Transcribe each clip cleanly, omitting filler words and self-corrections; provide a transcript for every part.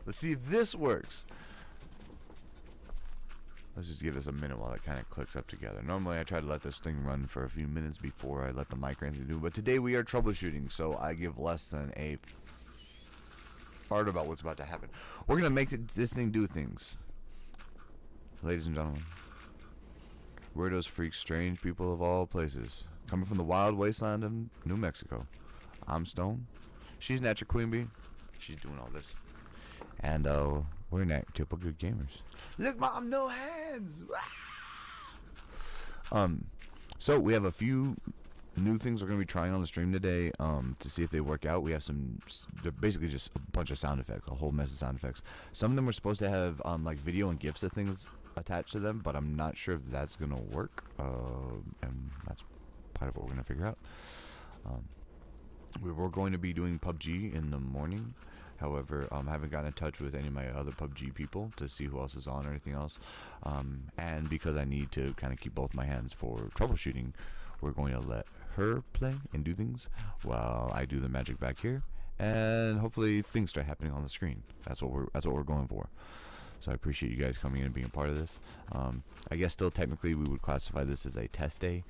Let's see if this works. Let's just give this a minute while it kind of clicks up together. Normally I try to let this thing run for a few minutes before I let the mic or anything do, but today we are troubleshooting, so I give less than a fart about what's about to happen. We're going to make this thing do things. Ladies and gentlemen, weirdos, freaks, strange people of all places, coming from the wild wasteland of New Mexico. I'm Stone. She's Natural Queen Bee. She's doing all this. And we're not typical good gamers. Look, Mom, no hands. So we have a few new things we're gonna be trying on the stream today to see if they work out. We have some, they're basically just a bunch of sound effects, a whole mess of sound effects. Some of them are supposed to have like video and GIFs of things attached to them, but I'm not sure if that's gonna work. And that's part of what we're gonna figure out. We're going to be doing PUBG in the morning. However, I haven't gotten in touch with any of my other PUBG people to see who else is on or anything else. And because I need to kind of keep both my hands for troubleshooting, we're going to let her play and do things while I do the magic back here. And hopefully things start happening on the screen. That's what we're going for. So I appreciate you guys coming in and being a part of this. I guess still technically we would classify this as a test day.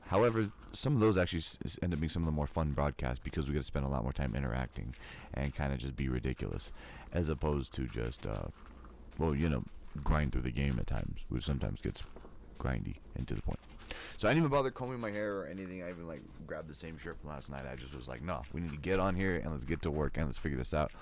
However, some of those actually end up being some of the more fun broadcasts because we get to spend a lot more time interacting and kind of just be ridiculous, as opposed to just, well, you know, grind through the game at times, which sometimes gets grindy and to the point. So I didn't even bother combing my hair or anything. I even like grabbed the same shirt from last night. I just was like, no, we need to get on here and let's get to work and let's figure this out.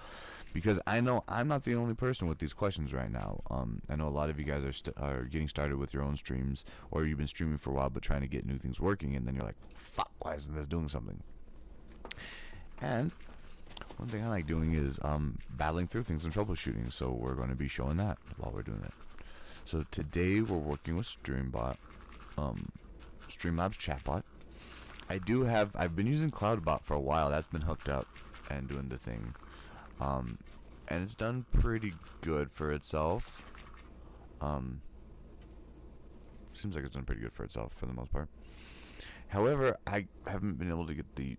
Because I know I'm not the only person with these questions right now. I know a lot of you guys are getting started with your own streams, or you've been streaming for a while but trying to get new things working, and then you're like, fuck, why isn't this doing something? And one thing I like doing is battling through things and troubleshooting, so we're going to be showing that while we're doing it. So today we're working with Streamlabs Chatbot. I've been using CloudBot for a while. That's been hooked up and doing the thing. And it's done pretty good for itself. Seems like it's done pretty good for itself for the most part. However, I haven't been able to get the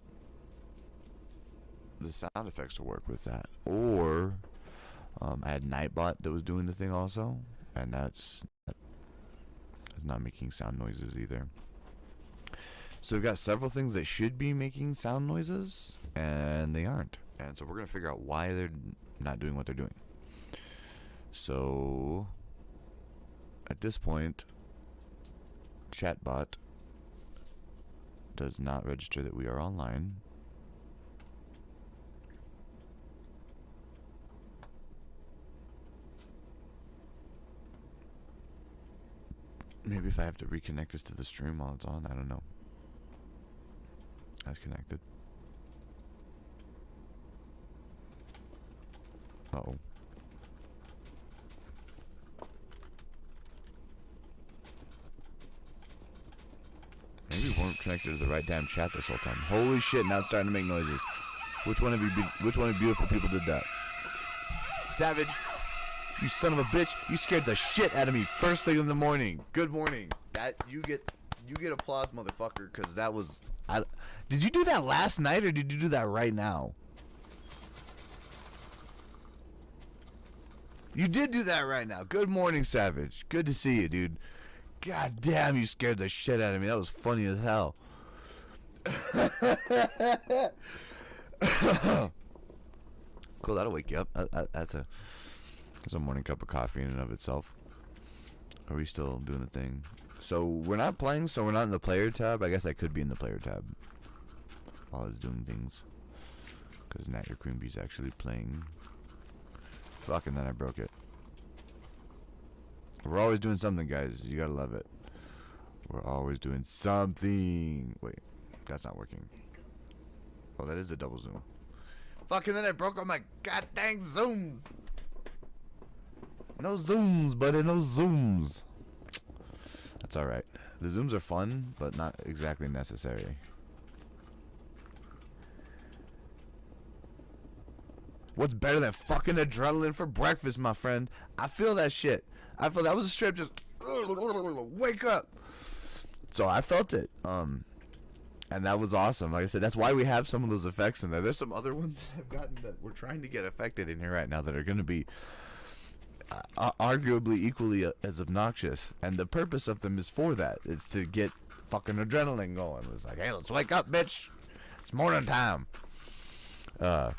sound effects to work with that. Or I had Nightbot that was doing the thing also, and that's not making sound noises either. So we've got several things that should be making sound noises, and they aren't. And so we're going to figure out why they're not doing what they're doing. So at this point, Chatbot does not register that we are online. Maybe if I have to reconnect this to the stream while it's on, I don't know. That's connected. Uh-oh. Maybe we weren't connected to the right damn chat this whole time. Holy shit, now it's starting to make noises. Which one of you beautiful people did that? Savage, you son of a bitch, you scared the shit out of me first thing in the morning. Good morning. That you get applause, motherfucker, cuz that was did you do that last night or did you do that right now? You did do that right now. Good morning, Savage. Good to see you, dude. God damn, you scared the shit out of me. That was funny as hell. Cool, that'll wake you up. That's a morning cup of coffee in and of itself. Are we still doing the thing? So we're not playing, so we're not in the player tab. I guess I could be in the player tab while I was doing things. Because Nat, your Queen Bee's actually playing. Fuck, and then I broke it. We're always doing something, guys. You gotta love it. We're always doing something. Wait, that's not working. Oh, that is a double zoom. Fuck, and then I broke all my goddamn zooms. No zooms, buddy, no zooms. That's alright. The zooms are fun, but not exactly necessary. What's better than fucking adrenaline for breakfast, my friend? I feel that shit. I feel that was a strip just wake up. So I felt it. And that was awesome. Like I said, that's why we have some of those effects in there. There's some other ones that I've gotten that we're trying to get affected in here right now that are going to be arguably equally as obnoxious. And the purpose of them is for that. It's to get fucking adrenaline going. It's like, hey, let's wake up, bitch. It's morning time. And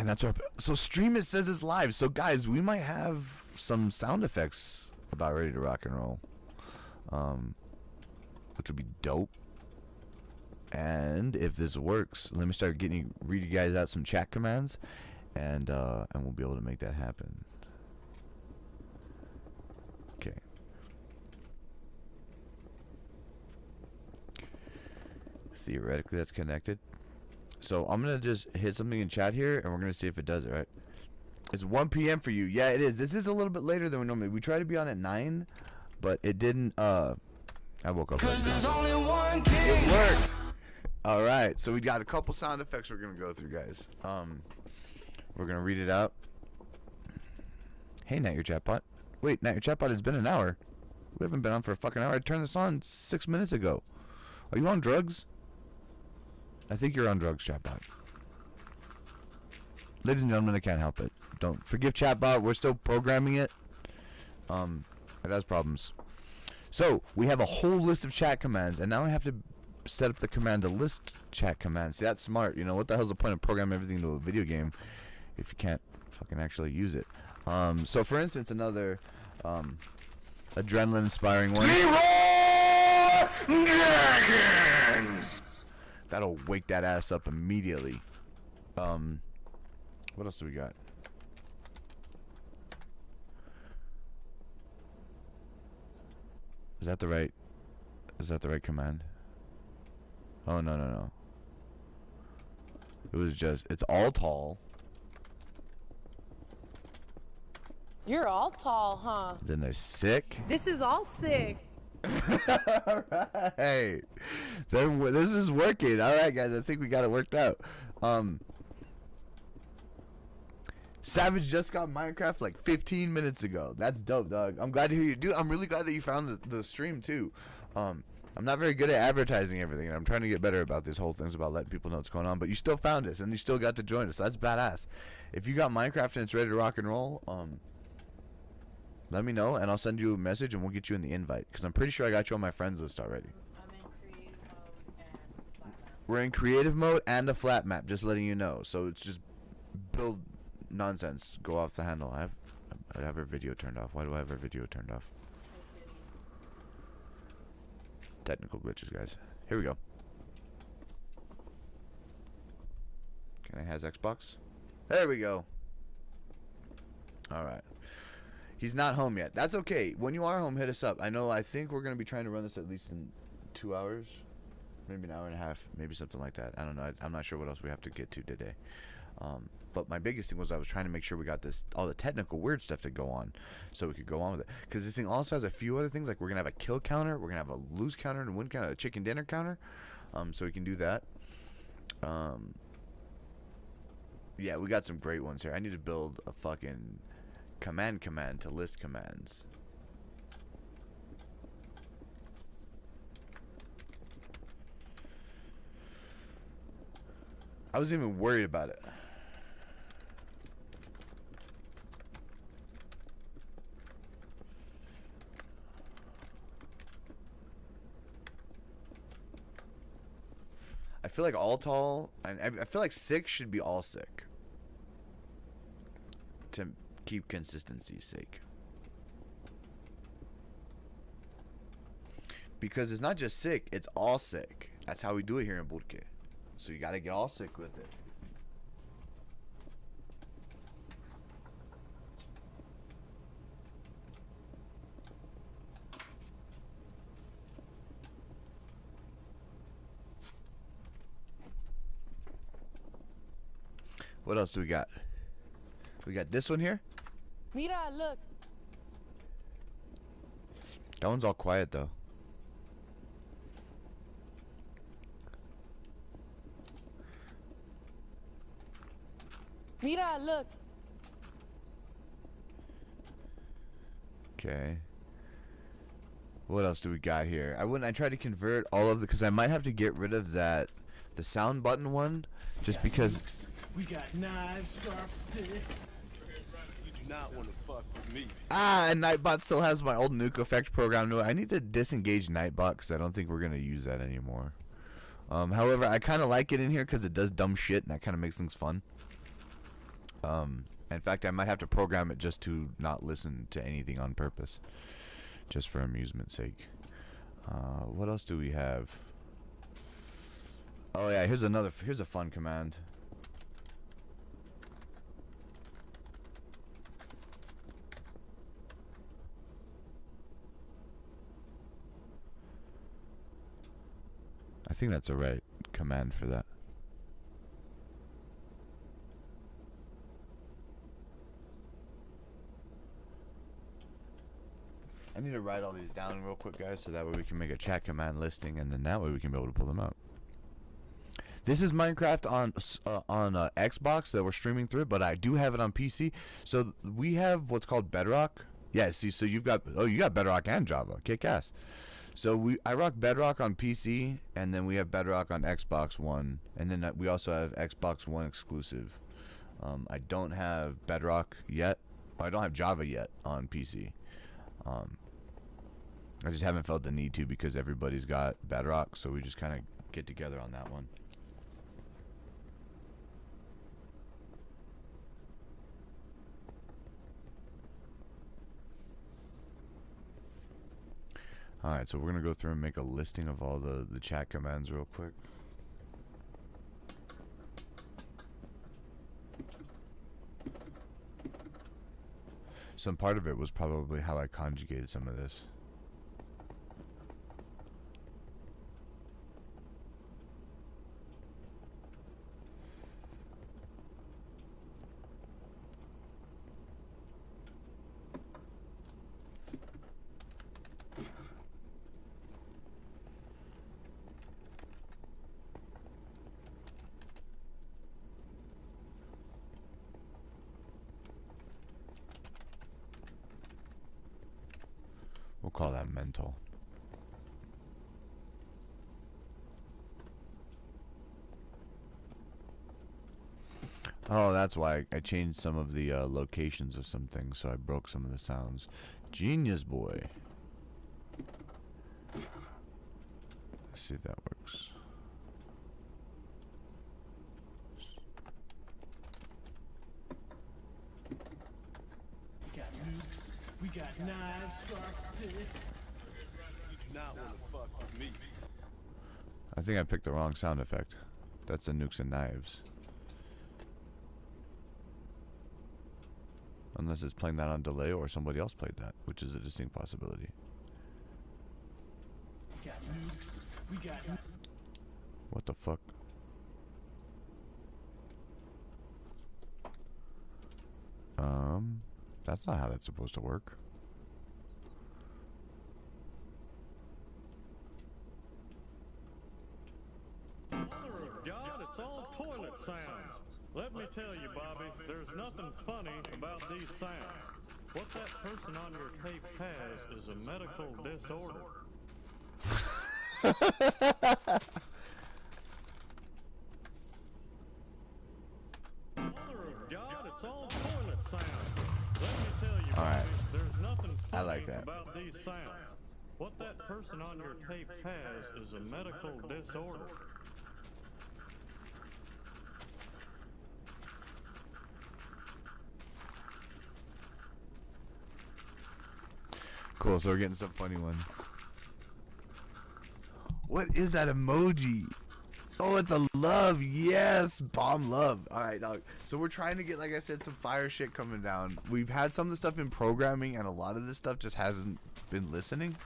that's what. So stream it says it's live. So guys, we might have some sound effects about ready to rock and roll, which would be dope. And if this works, let me start read you guys out some chat commands, and we'll be able to make that happen. Okay. Theoretically, that's connected. So I'm gonna just hit something in chat here, and we're gonna see if it does it. Right? It's 1 p.m. for you. Yeah, it is. This is a little bit later than we normally. We try to be on at 9, but it didn't. I woke up. Cause there's only one king. It worked. All right. So we got a couple sound effects we're gonna go through, guys. We're gonna read it out. Hey, Nat, your chatbot. Wait, Nat, your chatbot has been an hour. We haven't been on for a fucking hour. I turned this on 6 minutes ago. Are you on drugs? I think you're on drugs, chatbot. Ladies and gentlemen, I can't help it. Don't forgive chatbot. We're still programming it. It has problems. So we have a whole list of chat commands, and now I have to set up the command to list chat commands. See, that's smart. You know, what the hell's the point of programming everything into a video game if you can't fucking actually use it? So for instance, another adrenaline-inspiring one. That'll wake that ass up immediately. What else do we got? Is that the right command? Oh, no. It was just, it's all tall. You're all tall, huh? Then there's sick. This is all sick. All right. This is working. All right, guys. I think we got it worked out. Savage just got Minecraft like 15 minutes ago. That's dope, dog. I'm glad to hear you. Dude, I'm really glad that you found the stream, too. I'm not very good at advertising everything, and I'm trying to get better about this whole things about letting people know what's going on, but you still found us, and you still got to join us. That's badass. If you got Minecraft and it's ready to rock and roll, let me know, and I'll send you a message, and we'll get you in the invite, because I'm pretty sure I got you on my friends list already. I'm in creative mode and flat map. We're in creative mode and a flat map, just letting you know. So it's just build nonsense. Go off the handle. I have our video turned off. Why do I have our video turned off? Technical glitches, guys. Here we go. Can I has Xbox? There we go. All right. He's not home yet. That's okay. When you are home, hit us up. I think we're going to be trying to run this at least in 2 hours. Maybe an hour and a half. Maybe something like that. I don't know. I'm not sure what else we have to get to today. But my biggest thing was I was trying to make sure we got all the technical weird stuff to go on so we could go on with it. Because this thing also has a few other things. Like we're going to have a kill counter. We're going to have a lose counter and a win counter. A chicken dinner counter. So we can do that. Yeah, we got some great ones here. I need to build a fucking command to list commands. I wasn't even worried about it. I feel like all tall, and I feel like sick should be all sick. To keep consistency's sake. Because it's not just sick, it's all sick. That's how we do it here in Burke. So you gotta get all sick with it. What else do we got? We got this one here. Mira, look. That one's all quiet though. Mira, look. Okay. What else do we got here? I tried to convert all of the, because I might have to get rid of that, the sound button one, just because. We got knives, sharp sticks. You do not want to fuck with me. And Nightbot still has my old nuke effect program. No, I need to disengage Nightbot because I don't think we're going to use that anymore. However, I kind of like it in here because it does dumb shit and that kind of makes things fun. In fact, I might have to program it just to not listen to anything on purpose, just for amusement's sake. What else do we have? Oh yeah, here's a fun command. I think that's the right command for that. I need to write all these down real quick, guys, so that way we can make a chat command listing, and then that way we can be able to pull them out. This is Minecraft on Xbox that we're streaming through, but I do have it on PC. So we have what's called Bedrock. Yeah, see, so you got Bedrock and Java. Kick ass. So I rock Bedrock on PC, and then we have Bedrock on Xbox One, and then we also have Xbox One exclusive. I don't have Bedrock yet. I don't have Java yet on PC. I just haven't felt the need to because everybody's got Bedrock, so we just kind of get together on that one. Alright, so we're going to go through and make a listing of all the chat commands real quick. Some part of it was probably how I conjugated some of this. We'll call that mental. Oh, that's why I changed some of the locations of some things, so I broke some of the sounds. Genius boy. Let's see if that works. We got knives, sharp sticks. You do not want to fuck with me. I think I picked the wrong sound effect. That's the nukes and knives. Unless it's playing that on delay or somebody else played that, which is a distinct possibility. We got nukes. We got. What the fuck? That's not how that's supposed to work. Mother of God, it's all toilet sounds. Let me tell you, Bobby, there's nothing funny about these sounds. What that person on your tape has is a medical disorder. Mother of God, it's all toilet sounds. Let me tell you, Bobby, Alright. there's nothing I funny like that. about these sounds. What that person on your tape has is a medical disorder. Cool, so we're getting some funny one. What is that emoji? Oh, it's a love. Yes, bomb love. All right, dog. So we're trying to get, like I said, some fire shit coming down. We've had some of the stuff in programming, and a lot of this stuff just hasn't been listening.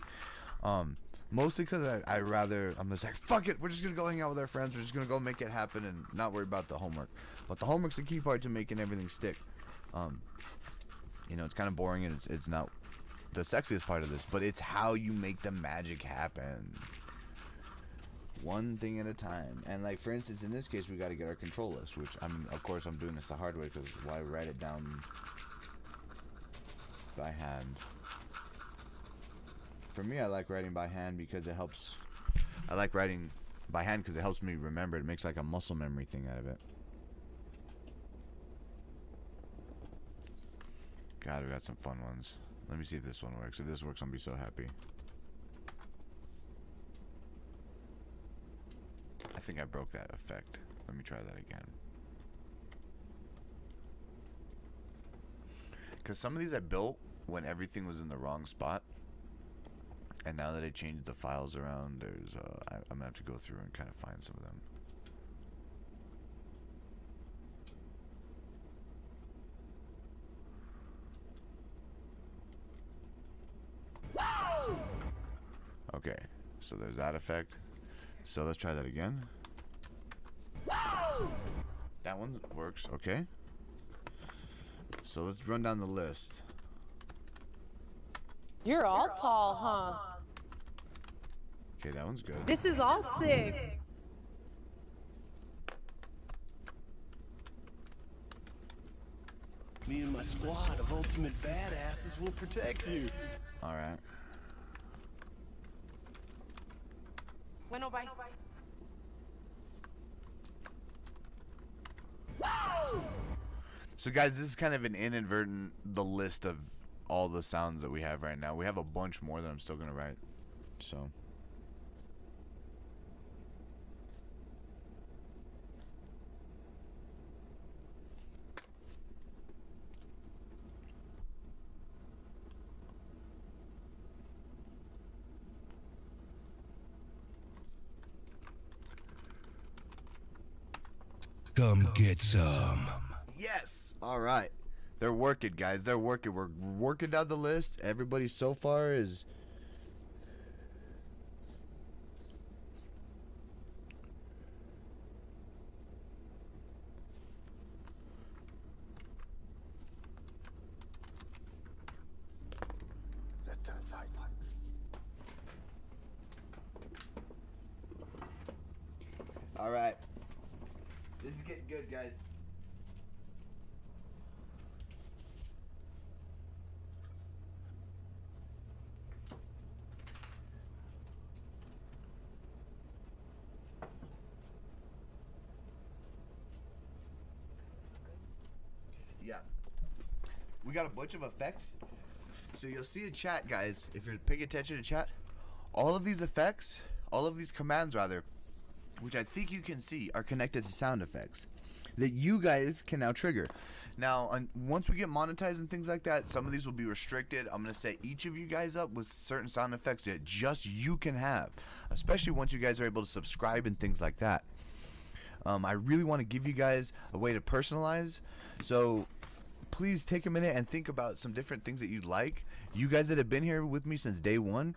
Mostly because I'm just like, fuck it. We're just going to go hang out with our friends. We're just going to go make it happen and not worry about the homework. But the homework's the key part to making everything stick. You know, it's kind of boring, and it's not the sexiest part of this, but it's how you make the magic happen. One thing at a time. And like, for instance, in this case, we got to get our control list, which of course I'm doing this the hard way, because why write it down by hand? For me, I like writing by hand because it helps. I like writing by hand because it helps me remember. It makes like a muscle memory thing out of it. God, we got some fun ones. Let me see if this one works. If this works, I'm gonna be so happy. I think I broke that effect. Let me try that again. Because some of these I built when everything was in the wrong spot. And now that I changed the files around, there's I'm gonna have to go through and kind of find some of them. Okay, so there's that effect. So let's try that again. That one works, okay. So let's run down the list. You're all tall, huh? Okay, that one's good. This is all sick. Me and my squad of ultimate badasses will protect you. Alright. Bueno, bye. So guys, this is kind of an inadvertent, the list of all the sounds that we have right now. We have a bunch more that I'm still going to write. So. Come get some. Yes! Alright. They're working, guys. They're working. We're working down the list. Everybody so far is... Let them fight. Alright. This is getting good, guys. Yeah. We got a bunch of effects. So you'll see in chat, guys, if you're paying attention to chat, all of these effects, all of these commands rather, which I think you can see are connected to sound effects that you guys can now trigger. Now, once we get monetized and things like that, some of these will be restricted. I'm going to set each of you guys up with certain sound effects that just you can have, especially once you guys are able to subscribe and things like that. I really want to give you guys a way to personalize, so please take a minute and think about some different things that you'd like. You guys that have been here with me since day one,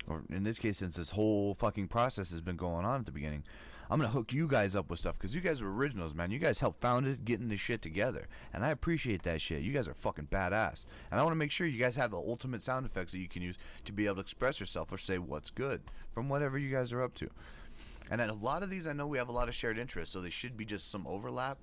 or in this case, since this whole fucking process has been going on at the beginning, I'm going to hook you guys up with stuff, because you guys are originals, man. You guys helped found it, getting this shit together, and I appreciate that shit. You guys are fucking badass, and I want to make sure you guys have the ultimate sound effects that you can use to be able to express yourself or say what's good from whatever you guys are up to. And a lot of these, I know we have a lot of shared interests, so they should be just some overlap.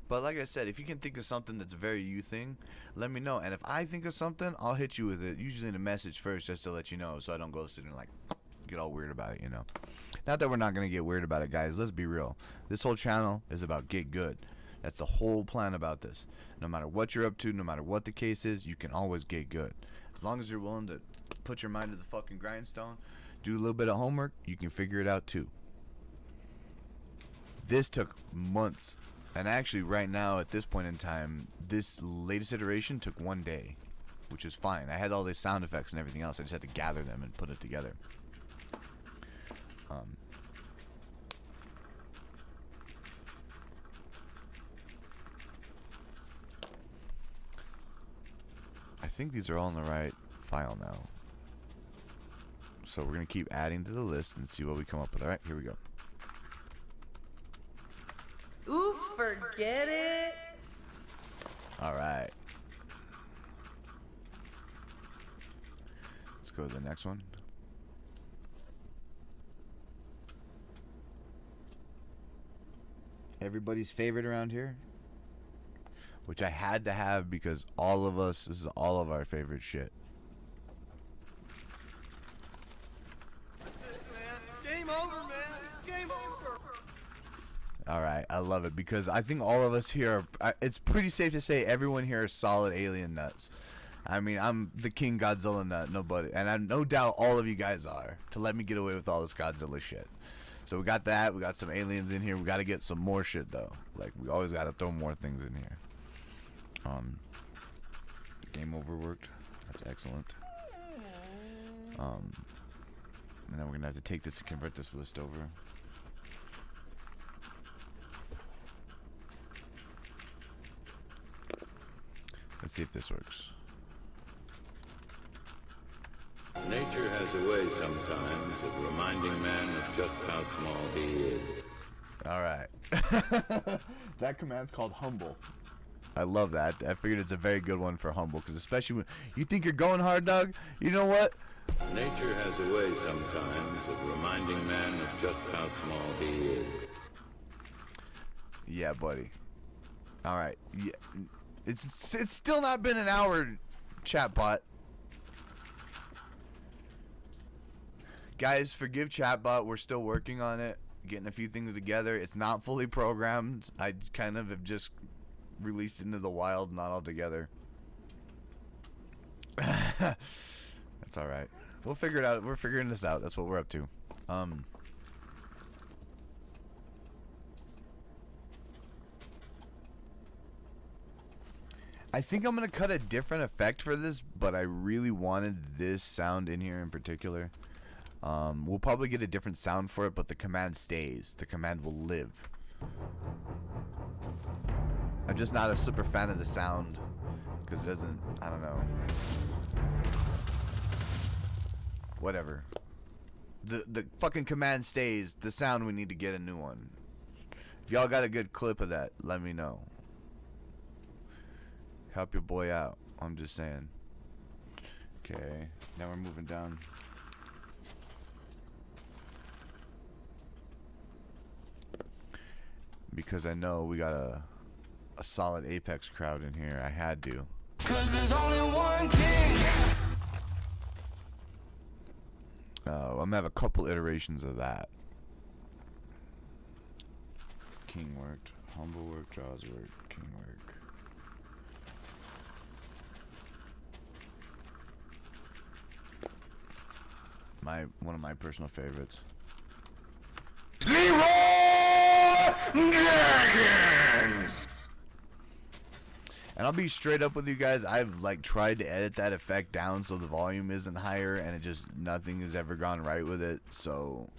But like I said, if you can think of something that's a very you thing, let me know. And if I think of something, I'll hit you with it, usually in a message first, just to let you know, so I don't go sitting like, get all weird about it, you know. Not that we're not going to get weird about it, guys. Let's be real. This whole channel is about get good. That's the whole plan about this. No matter what you're up to, no matter what the case is, you can always get good. As long as you're willing to put your mind to the fucking grindstone, do a little bit of homework, you can figure it out too. This took months. And actually, right now, at this point in time, this latest iteration took 1 day, which is fine. I had all these sound effects and everything else. I just had to gather them and put it together. I think these are all in the right file now. So we're going to keep adding to the list and see what we come up with. All right, here we go. Ooh, forget it. All right. Let's go to the next one. Everybody's favorite around here, which I had to have because all of us, this is all of our favorite shit. I love it because I think all of us here it's pretty safe to say everyone here is solid alien nuts. I mean, I'm the King Godzilla nut, nobody, and I no doubt all of you guys are, to let me get away with all this Godzilla shit. So we got that, we got some aliens in here, we got to get some more shit though. Like, we always got to throw more things in here. Game over worked. That's excellent. And then we're gonna have to take this and convert this list over. Let's see if this works. Nature has a way sometimes of reminding man of just how small he is. Alright. That command's called humble. I love that. I figured it's a very good one for humble, because especially when you think you're going hard, dog, you know what? Nature has a way sometimes of reminding man of just how small he is. Yeah, buddy. Alright. Yeah. It's still not been an hour, chatbot. Guys, forgive chatbot. We're still working on it, getting a few things together. It's not fully programmed. I kind of have just released into the wild, not all together. That's all right. We'll figure it out. We're figuring this out. That's what we're up to. I think I'm gonna cut a different effect for this, but I really wanted this sound in here in particular. We'll probably get a different sound for it, but the command stays. The command will live. I'm just not a super fan of the sound, because it doesn't, I don't know. Whatever. The fucking command stays. The sound, we need to get a new one. If y'all got a good clip of that, let me know. Help your boy out. I'm just saying. Okay, now we're moving down. Because I know we got a solid Apex crowd in here. I had to. 'Cause there's only one king. I'm gonna have a couple iterations of that. King worked, humble worked, jaws worked, king worked. One of my personal favorites. And I'll be straight up with you guys. I've like tried to edit that effect down so the volume isn't higher, and it just nothing has ever gone right with it. So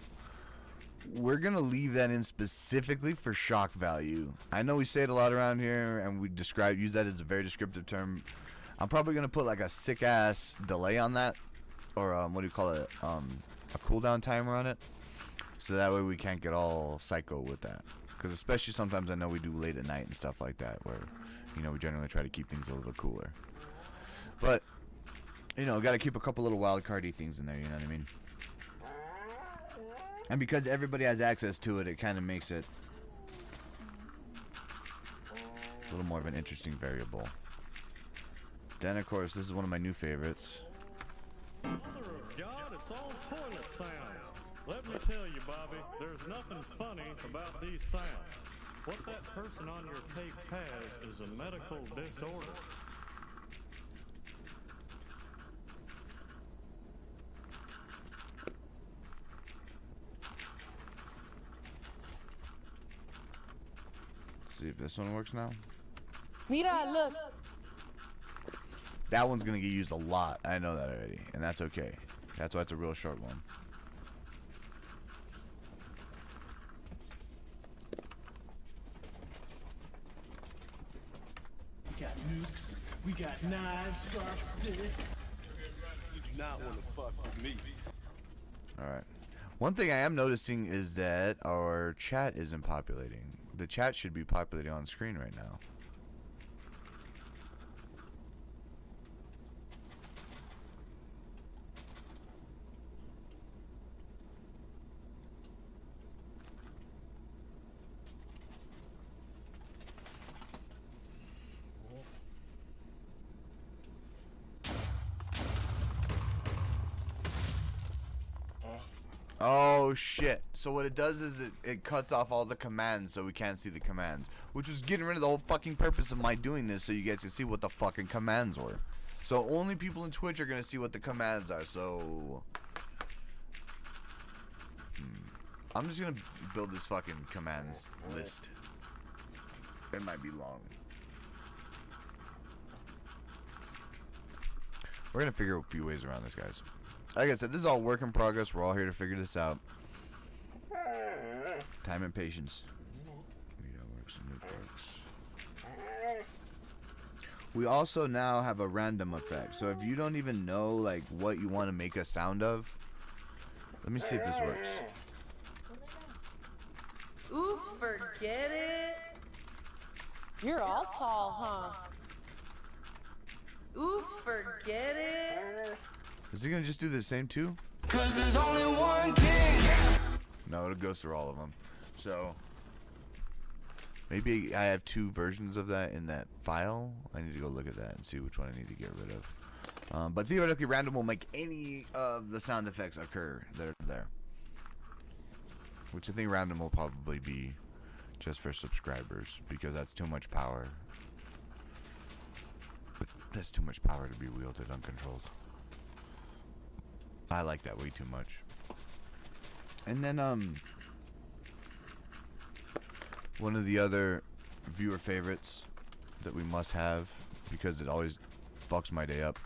we're gonna leave that in specifically for shock value. I know we say it a lot around here, and we use that as a very descriptive term. I'm probably gonna put like a sick ass delay on that, or what do you call it? A cooldown timer on it, so that way we can't get all psycho with that. Because especially sometimes I know we do late at night and stuff like that, where, you know, we generally try to keep things a little cooler. But, you know, got to keep a couple little wild cardy things in there, you know what I mean? And because everybody has access to it, it kind of makes it a little more of an interesting variable. Then, of course, this is one of my new favorites. Mother of God, it's all toilet sounds. Let me tell you, Bobby, there's nothing funny about these sounds. What that person on your tape has is a medical disorder. Let's see if this one works now. Mira, look. That one's going to get used a lot. I know that already. And that's okay. That's why it's a real short one. We got nukes. We got knives, sharp sticks. You do not want to fuck with me. Alright. One thing I am noticing is that our chat isn't populating. The chat should be populating on screen right now. Oh shit. So what it does is it cuts off all the commands so we can't see the commands. Which was getting rid of the whole fucking purpose of my doing this, so you guys can see what the fucking commands were. So only people in Twitch are gonna see what the commands are, so I'm just gonna build this fucking commands list. It might be long. We're gonna figure a few ways around this, guys. Like I said, this is all work in progress. We're all here to figure this out. Time and patience. We also now have a random effect. So if you don't even know like what you want to make a sound of, let me see if this works. Ooh, forget it. You're all tall, huh? Ooh, forget it. Is he gonna just do the same too? Cause there's only one king. No, it goes through all of them. So maybe I have 2 versions of that in that file. I need to go look at that and see which one I need to get rid of. But theoretically, random will make any of the sound effects occur that are there. Which I think random will probably be just for subscribers, because that's too much power. That's too much power to be wielded uncontrolled. I like that way too much. And then one of the other viewer favorites that we must have, because it always fucks my day up.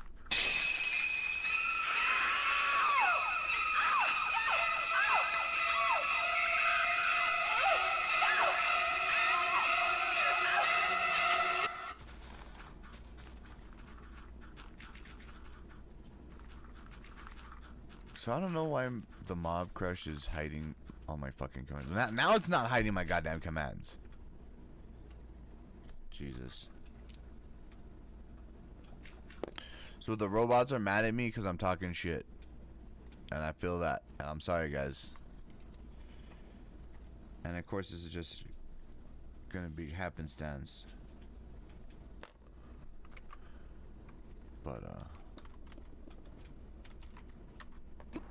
So I don't know why the mob crush is hiding all my fucking commands. Now it's not hiding my goddamn commands. Jesus. So the robots are mad at me because I'm talking shit. And I feel that. And I'm sorry, guys. And of course this is just gonna be happenstance. But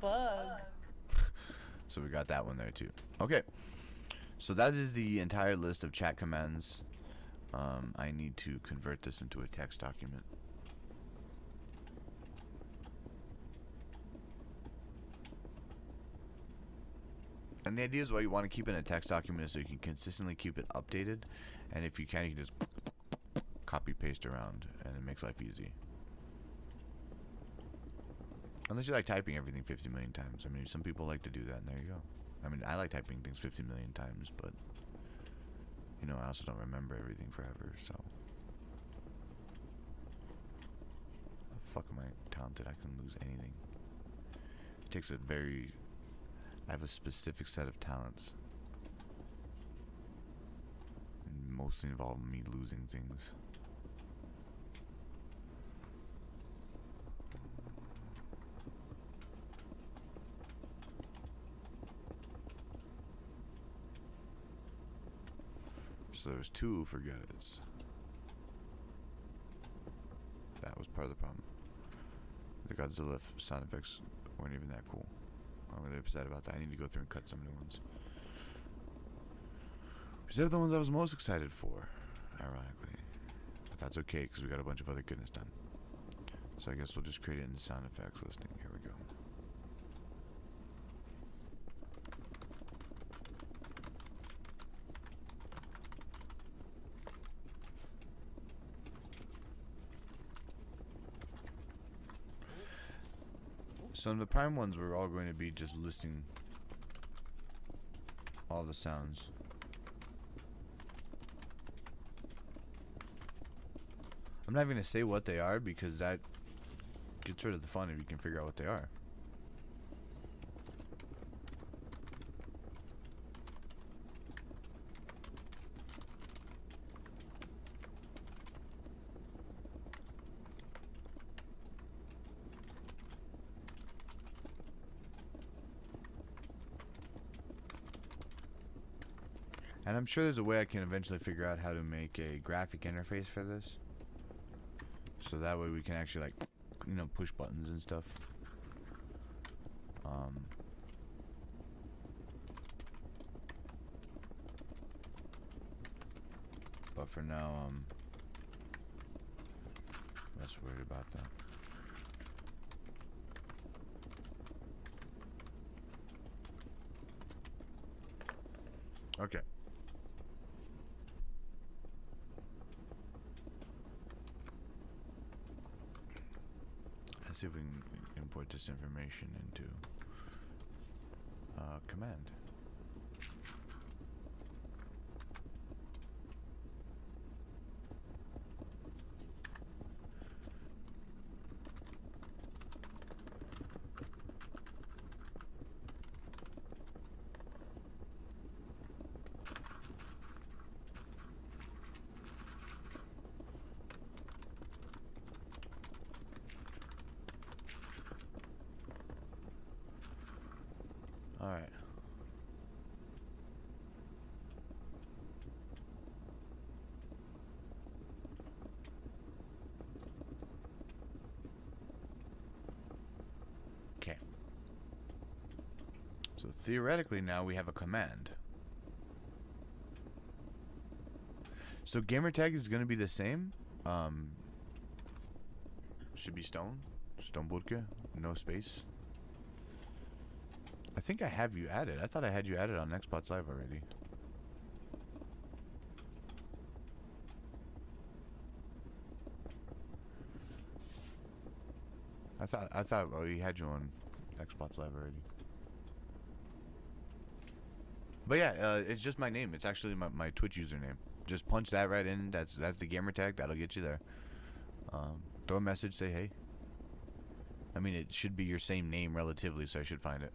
Bug. so we got that one there too. Okay, so that is the entire list of chat commands. I need to convert this into a text document. And the idea is why you want to keep it in a text document is so you can consistently keep it updated, and if you can, you can just copy paste around, and it makes life easy. Unless you like typing everything 50 million times. I mean, some people like to do that, and there you go. I mean, I like typing things 50 million times, but, you know, I also don't remember everything forever, so. How the fuck am I talented? I can lose anything. It takes a very... I have a specific set of talents. And mostly involve me losing things. So there's 2 forget it's. That was part of the problem. The Godzilla sound effects weren't even that cool. I'm really upset about that. I need to go through and cut some new ones. These are the ones I was most excited for, ironically. But that's okay, because we got a bunch of other goodness done. So I guess we'll just create it in the sound effects listing. Here we go. So in the prime ones, we're all going to be just listing all the sounds. I'm not even going to say what they are because that gets rid of the fun if you can figure out what they are. And I'm sure there's a way I can eventually figure out how to make a graphic interface for this. So that way we can actually, like, you know, push buttons and stuff. for now, less worried about that. Okay. Let's see if we can import this information into command. All right. Okay. So theoretically now we have a command. So gamertag is going to be the same. Should be Stone. Stoneburke. No space. I think I have you added. I thought I had you added on Xbox Live already. I thought we had you on Xbox Live already. But yeah, it's just my name. It's actually my Twitch username. Just punch that right in. That's the gamer tag. That'll get you there. Throw a message. Say hey. I mean, it should be your same name relatively, so I should find it.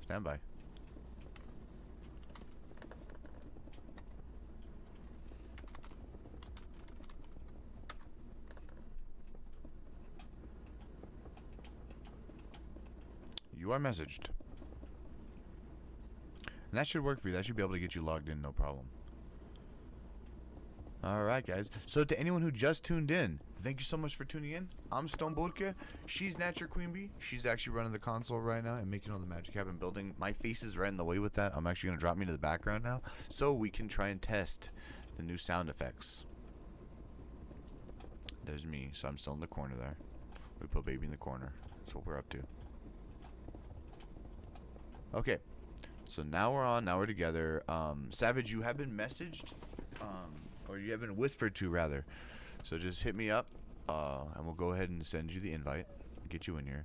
Stand by. You are messaged. And that should work for you. That should be able to get you logged in, no problem. Alright, guys. So to anyone who just tuned in, thank you so much for tuning in. I'm Stoneburke. She's Nature Queen Bee. She's actually running the console right now and making all the magic happen building. My face is right in the way with that. I'm actually going to drop me to the background now so we can try and test the new sound effects. There's me. So I'm still in the corner there. We put baby in the corner. That's what we're up to. Okay. So now we're on. Now we're together. Savage, you have been messaged. Or you have been whispered to, rather. So just hit me up, and we'll go ahead and send you the invite. Get you in here.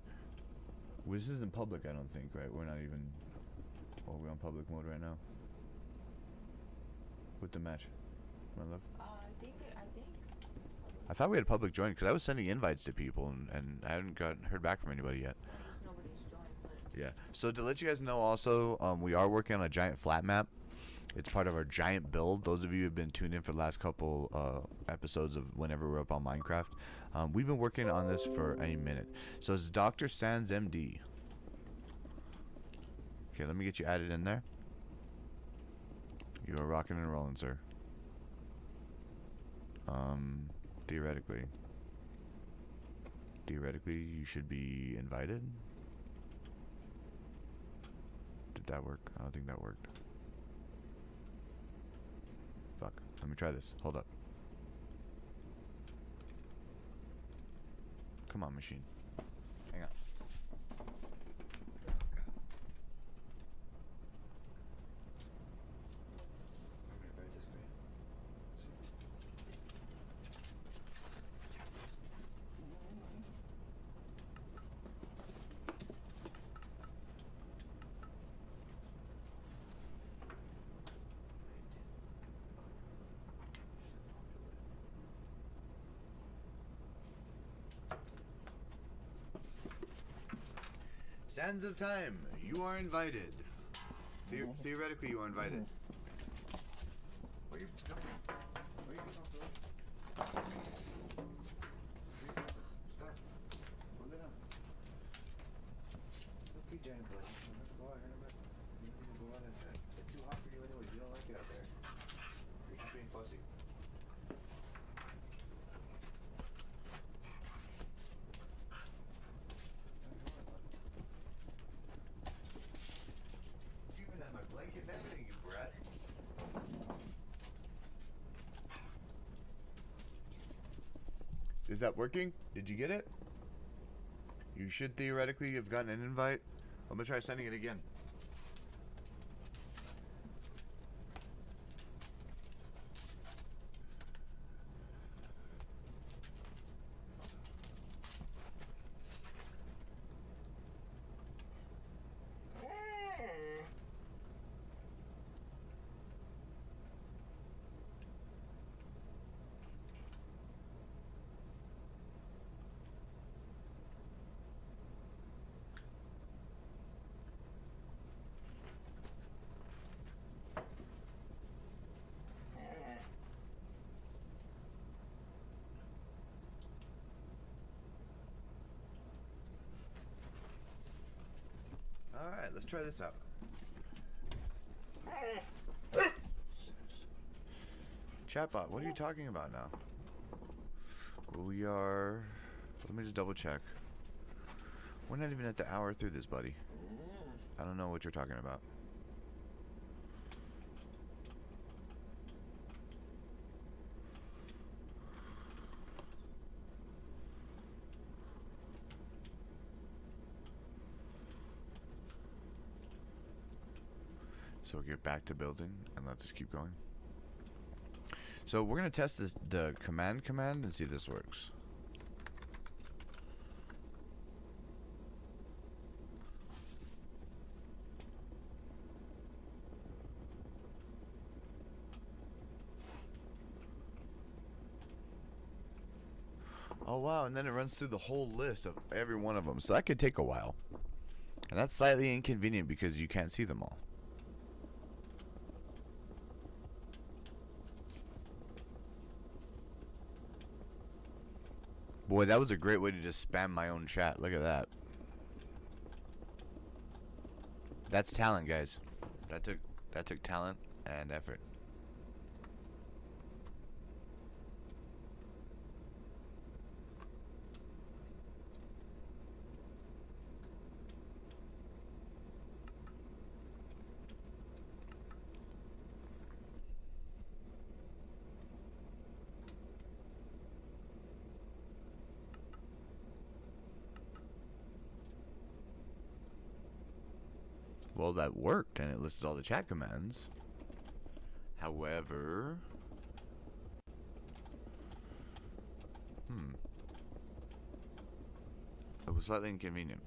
Well, this isn't public, I don't think, right? We're not even... Oh, we're on public mode right now. With the match. My love? I think. I thought we had public join, because I was sending invites to people, and I haven't heard back from anybody yet. Just nobody's joined, but... Yeah. So to let you guys know also, we are working on a giant flat map. It's part of our giant build. Those of you who have been tuned in for the last couple episodes of whenever we're up on Minecraft, we've been working on this for a minute. So it's Dr. Sans MD. Okay, let me get you added in there. You are rocking and rolling, sir. Theoretically, you should be invited. Did that work? I don't think that worked. Fuck. Let me try this. Hold up. Come on, machine. Hang on. Sands of Time, you are invited. Theoretically, you are invited. Where are you going? Where are you going? Stop. Hold it on. Okay, giant boy. Go ahead. You need to go ahead. It's too hot for you anyway. You don't like it out there. You're just being fussy. Is that working? Did you get it? You should theoretically have gotten an invite. I'm gonna try sending it again. Alright, let's try this out. Chatbot, what are you talking about now? We are... Let me just double check. We're not even at the hour through this, buddy. I don't know what you're talking about. So we'll get back to building and let's just keep going. So we're gonna test this the command and see if this works. Oh wow, and then it runs through the whole list of every one of them. So that could take a while. And that's slightly inconvenient because you can't see them all. Boy, that was a great way to just spam my own chat. Look at that. That's talent, guys. That took talent and effort. Well, that worked, and it listed all the chat commands. However... It was slightly inconvenient.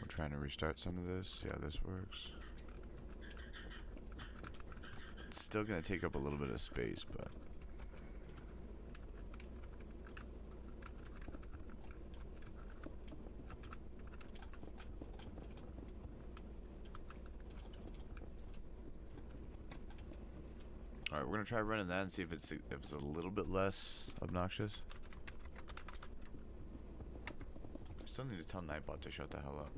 Trying to restart some of this. Yeah, this works. It's still gonna take up a little bit of space, but alright, we're gonna try running that and see if it's a little bit less obnoxious. I still need to tell Nightbot to shut the hell up.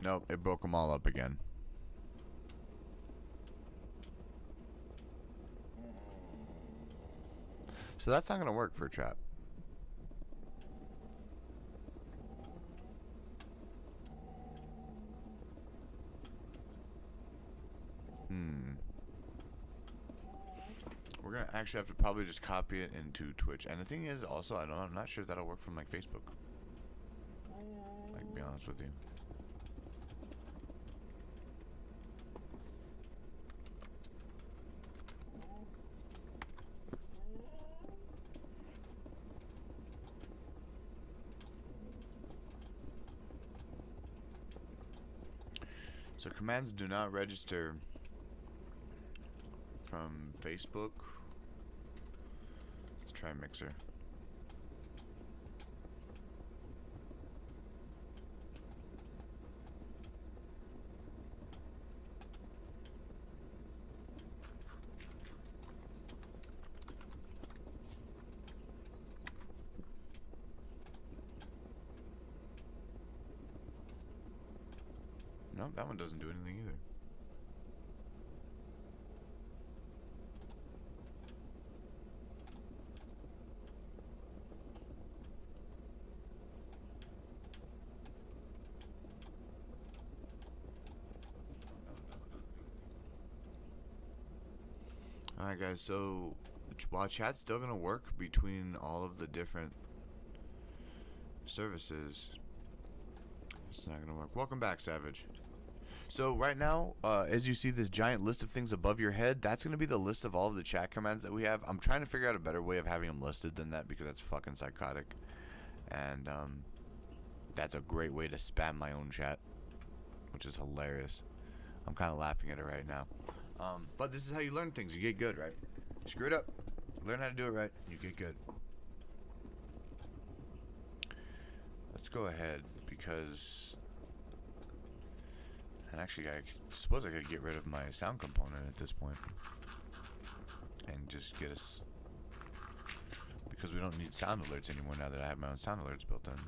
Nope, it broke them all up again. So that's not gonna work for chat. We're gonna actually have to probably just copy it into Twitch. And the thing is, also, I'm not sure if that'll work from like Facebook. Like, to be honest with you. So commands do not register from Facebook. Let's try Mixer. Nope, that one doesn't do anything either. Alright guys, so while chat's still gonna work between all of the different services, it's not gonna work. Welcome back, Savage. So right now, as you see this giant list of things above your head, that's going to be the list of all of the chat commands that we have. I'm trying to figure out a better way of having them listed than that because that's fucking psychotic. And that's a great way to spam my own chat, which is hilarious. I'm kind of laughing at it right now. But this is how you learn things. You get good, right? Screw it up. Learn how to do it right. You get good. Let's go ahead because... And actually, I suppose I could get rid of my sound component at this point. And just get us... Because we don't need sound alerts anymore now that I have my own sound alerts built in.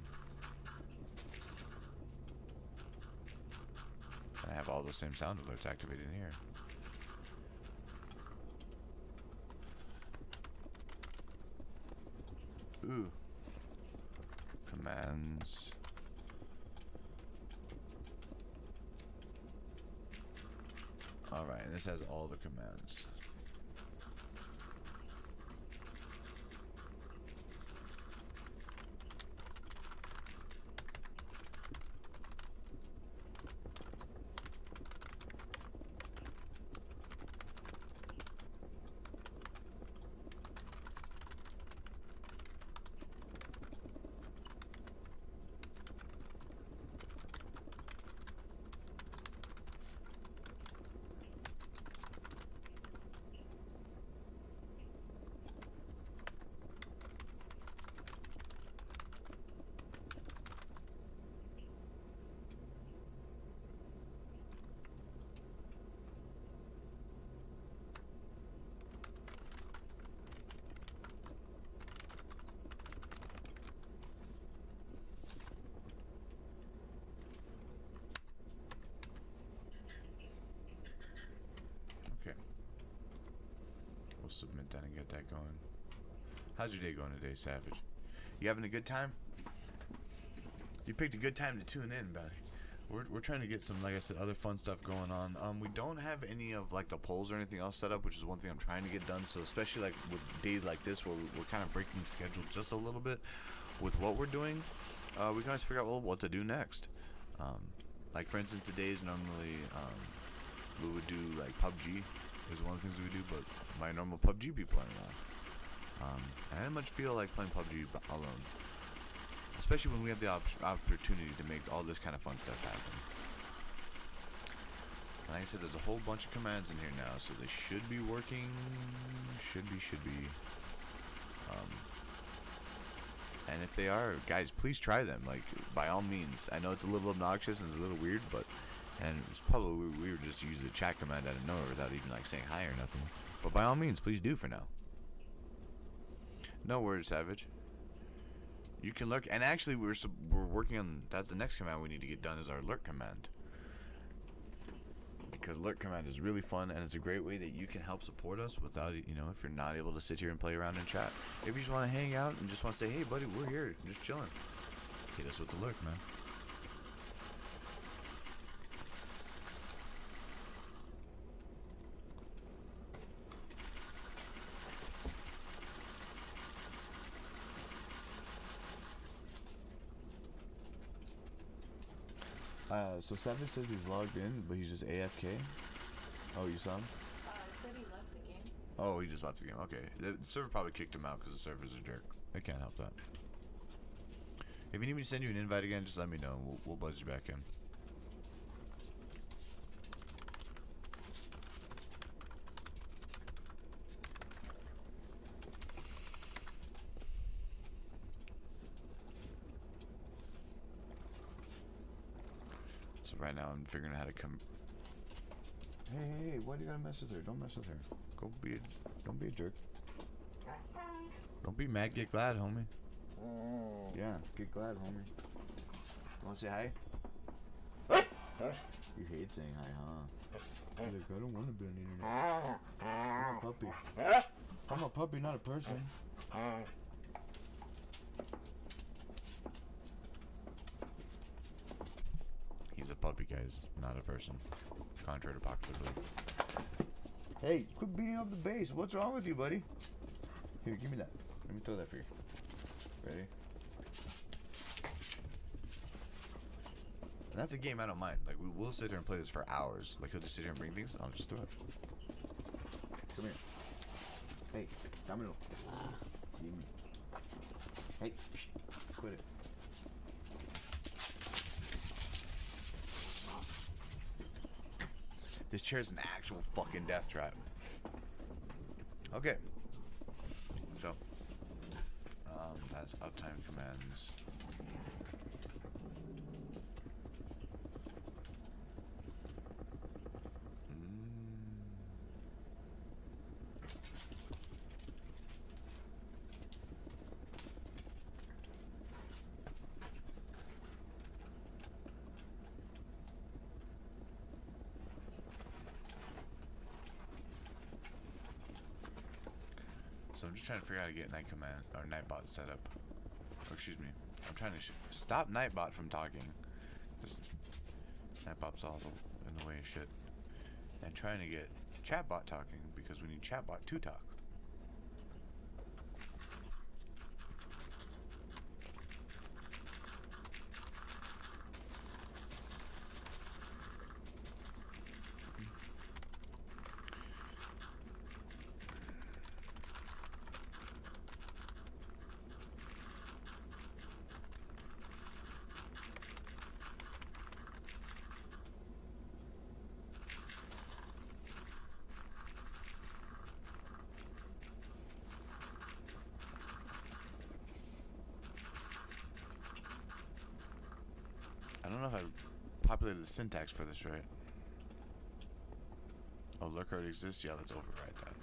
And I have all those same sound alerts activated in here. Ooh. Commands... Alright, and this has all the commands. Submit that and get that going. How's your day going today, Savage? You having a good time? You picked a good time to tune in, buddy. We're trying to get some, like I said, other fun stuff going on. We don't have any of like the polls or anything else set up, which is one thing I'm trying to get done. So especially like with days like this where we're kind of breaking schedule just a little bit with what we're doing, we can always figure out what to do next. Like for instance, today's normally we would do like PUBG. Is one of the things we do, but my normal PUBG people aren't around. I didn't much feel like playing PUBG alone, especially when we have the opportunity to make all this kind of fun stuff happen. Like I said, there's a whole bunch of commands in here now, so they should be working. Should be. And if they are, guys, please try them. Like, by all means. I know it's a little obnoxious and it's a little weird, but... And it's probably we were just using the chat command out of nowhere without even like saying hi or nothing. But by all means, please do for now. No worries, Savage. You can lurk, and actually we're working on. That's the next command we need to get done is our lurk command. Because lurk command is really fun and it's a great way that you can help support us without if you're not able to sit here and play around and chat. If you just want to hang out and just want to say, hey buddy, we're here, just chilling. Hit us with the lurk, man. So Savage says he's logged in, but he's just AFK. Oh, you saw him? It said he left the game. Oh, he just left the game. Okay. The server probably kicked him out because the server's a jerk. I can't help that. If you need me to send you an invite again, just let me know. We'll buzz you back in. So right now I'm figuring out how to come. Hey, why do you gotta mess with her? Don't mess with her. Don't be a jerk. Don't be mad, get glad, homie. Yeah, get glad, homie. You wanna say hi? You hate saying hi, huh? You're like, I don't want to be on the internet. I'm a puppy. I'm a puppy, not a person. He's a puppy, guys, not a person. Contrary to popular belief. Hey, quit beating up the base. What's wrong with you, buddy? Here, give me that. Let me throw that for you. Ready? And that's a game I don't mind. Like, we will sit here and play this for hours. Like, he'll just sit here and bring things, and I'll just throw it. Come here. Hey, Domino. Give me. Hey, quit it. This chair's an actual fucking death trap. Okay. So, that's uptime commands. So I'm just trying to figure out how to get night command or Nightbot set up. Oh, excuse me. I'm trying to stop Nightbot from talking. Nightbot's all in the way of shit. And trying to get Chatbot talking because we need Chatbot to talk. I don't know if I populated the syntax for this right. Oh, lurk already exists? Yeah, let's override that.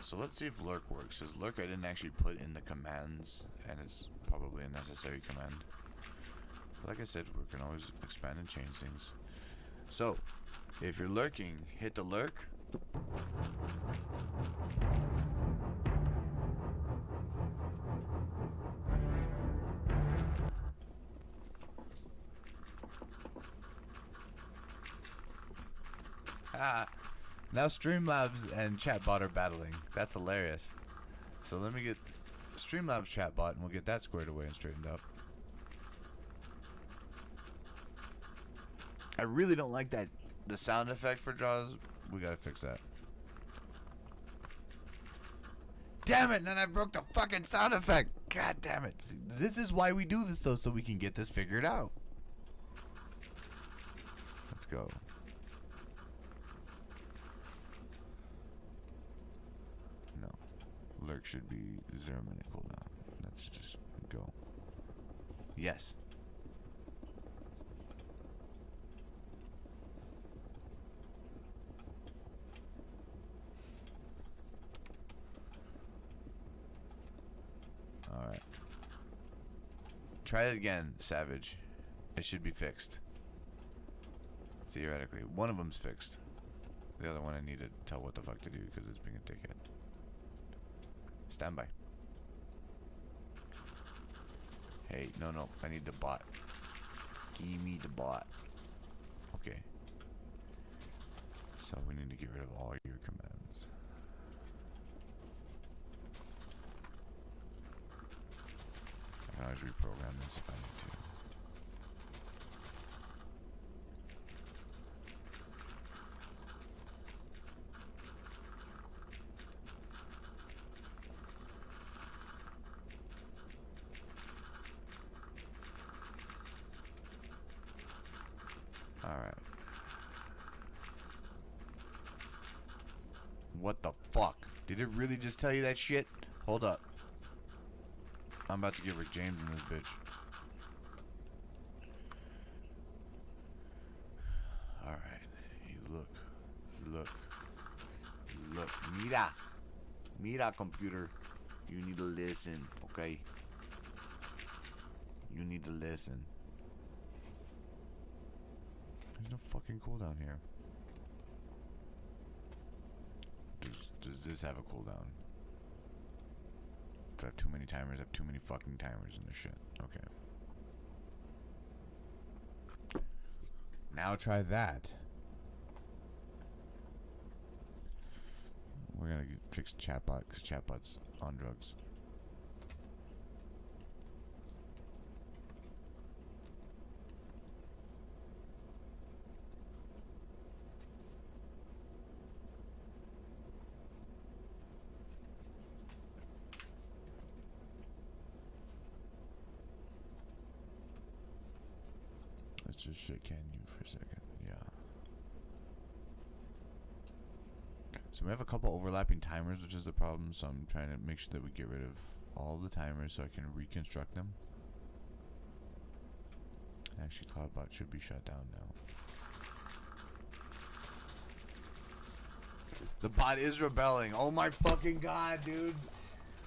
So let's see if lurk works. Because lurk I didn't actually put in the commands, and it's probably a necessary command. But like I said, we can always expand and change things. So, if you're lurking, hit the lurk. Now Streamlabs and Chatbot are battling. That's hilarious. So let me get Streamlabs Chatbot and we'll get that squared away and straightened up. I really don't like that. The sound effect for Jaws, we gotta fix that. Damn it, and then I broke the fucking sound effect. God damn it. See, this is why we do this though, so we can get this figured out. Let's go. Lurk should be 0 minute cooldown. Let's just go. Yes. Alright. Try it again, Savage. It should be fixed. Theoretically. One of them's fixed. The other one I need to tell what the fuck to do because it's being a dickhead. Stand by. Hey, no, I need the bot. Give me the bot. Okay. So we need to get rid of all your commands. I can always reprogram this if I need to. Alright. What the fuck? Did it really just tell you that shit? Hold up. I'm about to get Rick James in this bitch. Look. Mira, computer. You need to listen, okay? You need to listen. There's no fucking cooldown here. Does this have a cooldown? Do I have too many timers? I have too many fucking timers in this shit. Okay. Now try that. We're gonna fix chatbot because chatbot's on drugs. Let's just shit can you for a second. Yeah. So we have a couple overlapping timers, which is the problem. So I'm trying to make sure that we get rid of all the timers so I can reconstruct them. Actually, CloudBot should be shut down now. The bot is rebelling. Oh my fucking god, dude.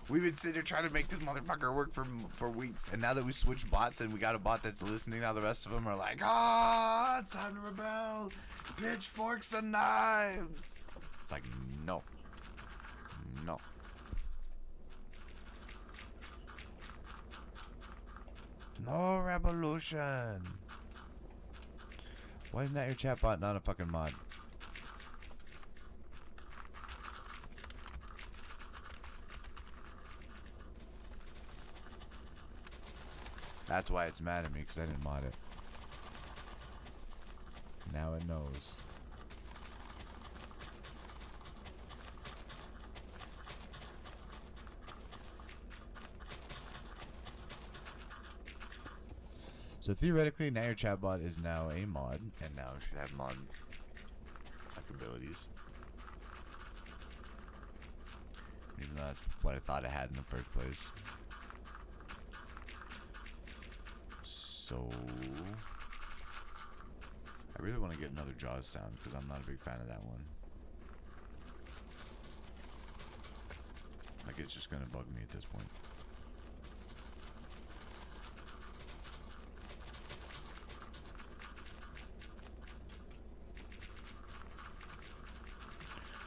We've been sitting here trying to make this motherfucker work for weeks. And now that we switched bots and we got a bot that's listening, now the rest of them are like, ah, it's time to rebel. Pitchforks and knives. It's like, no. No. No revolution. Why isn't that your chatbot not a fucking mod? That's why it's mad at me, because I didn't mod it. Now it knows. So theoretically, now your chatbot is now a mod, and now it should have mod abilities. Even though that's what I thought it had in the first place. So I really want to get another Jaws sound because I'm not a big fan of that one. Like, it's just gonna bug me at this point.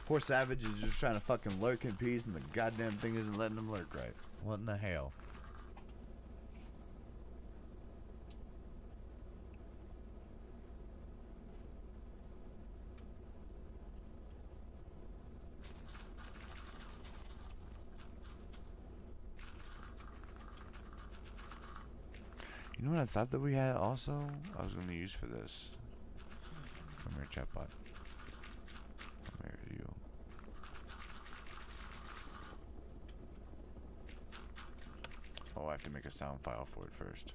Poor Savage is just trying to fucking lurk in peace, and the goddamn thing isn't letting him lurk right. What in the hell? You know what I thought that we had also? I was going to use for this. Come here, chatbot. Come here, you. Oh, I have to make a sound file for it first.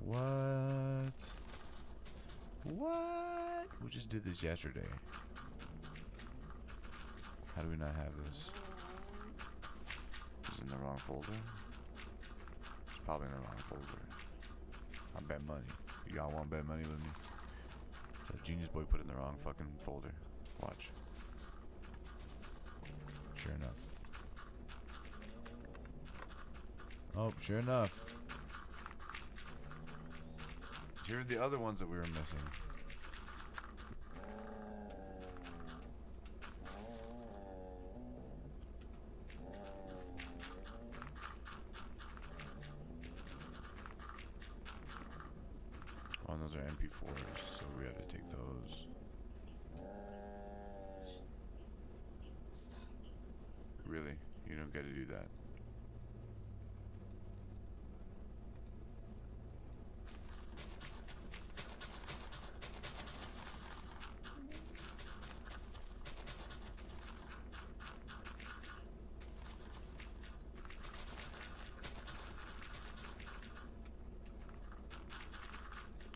What? What? We just did this yesterday. How do we not have this? Is it in the wrong folder? It's probably in the wrong folder. I bet money. Y'all want to bet money with me? That Genius Boy put it in the wrong fucking folder. Watch. Sure enough. Oh, sure enough. Here's the other ones that we were missing. Oh, and those are MP4s, so we have to take those. Stop. Really? You don't get to do that.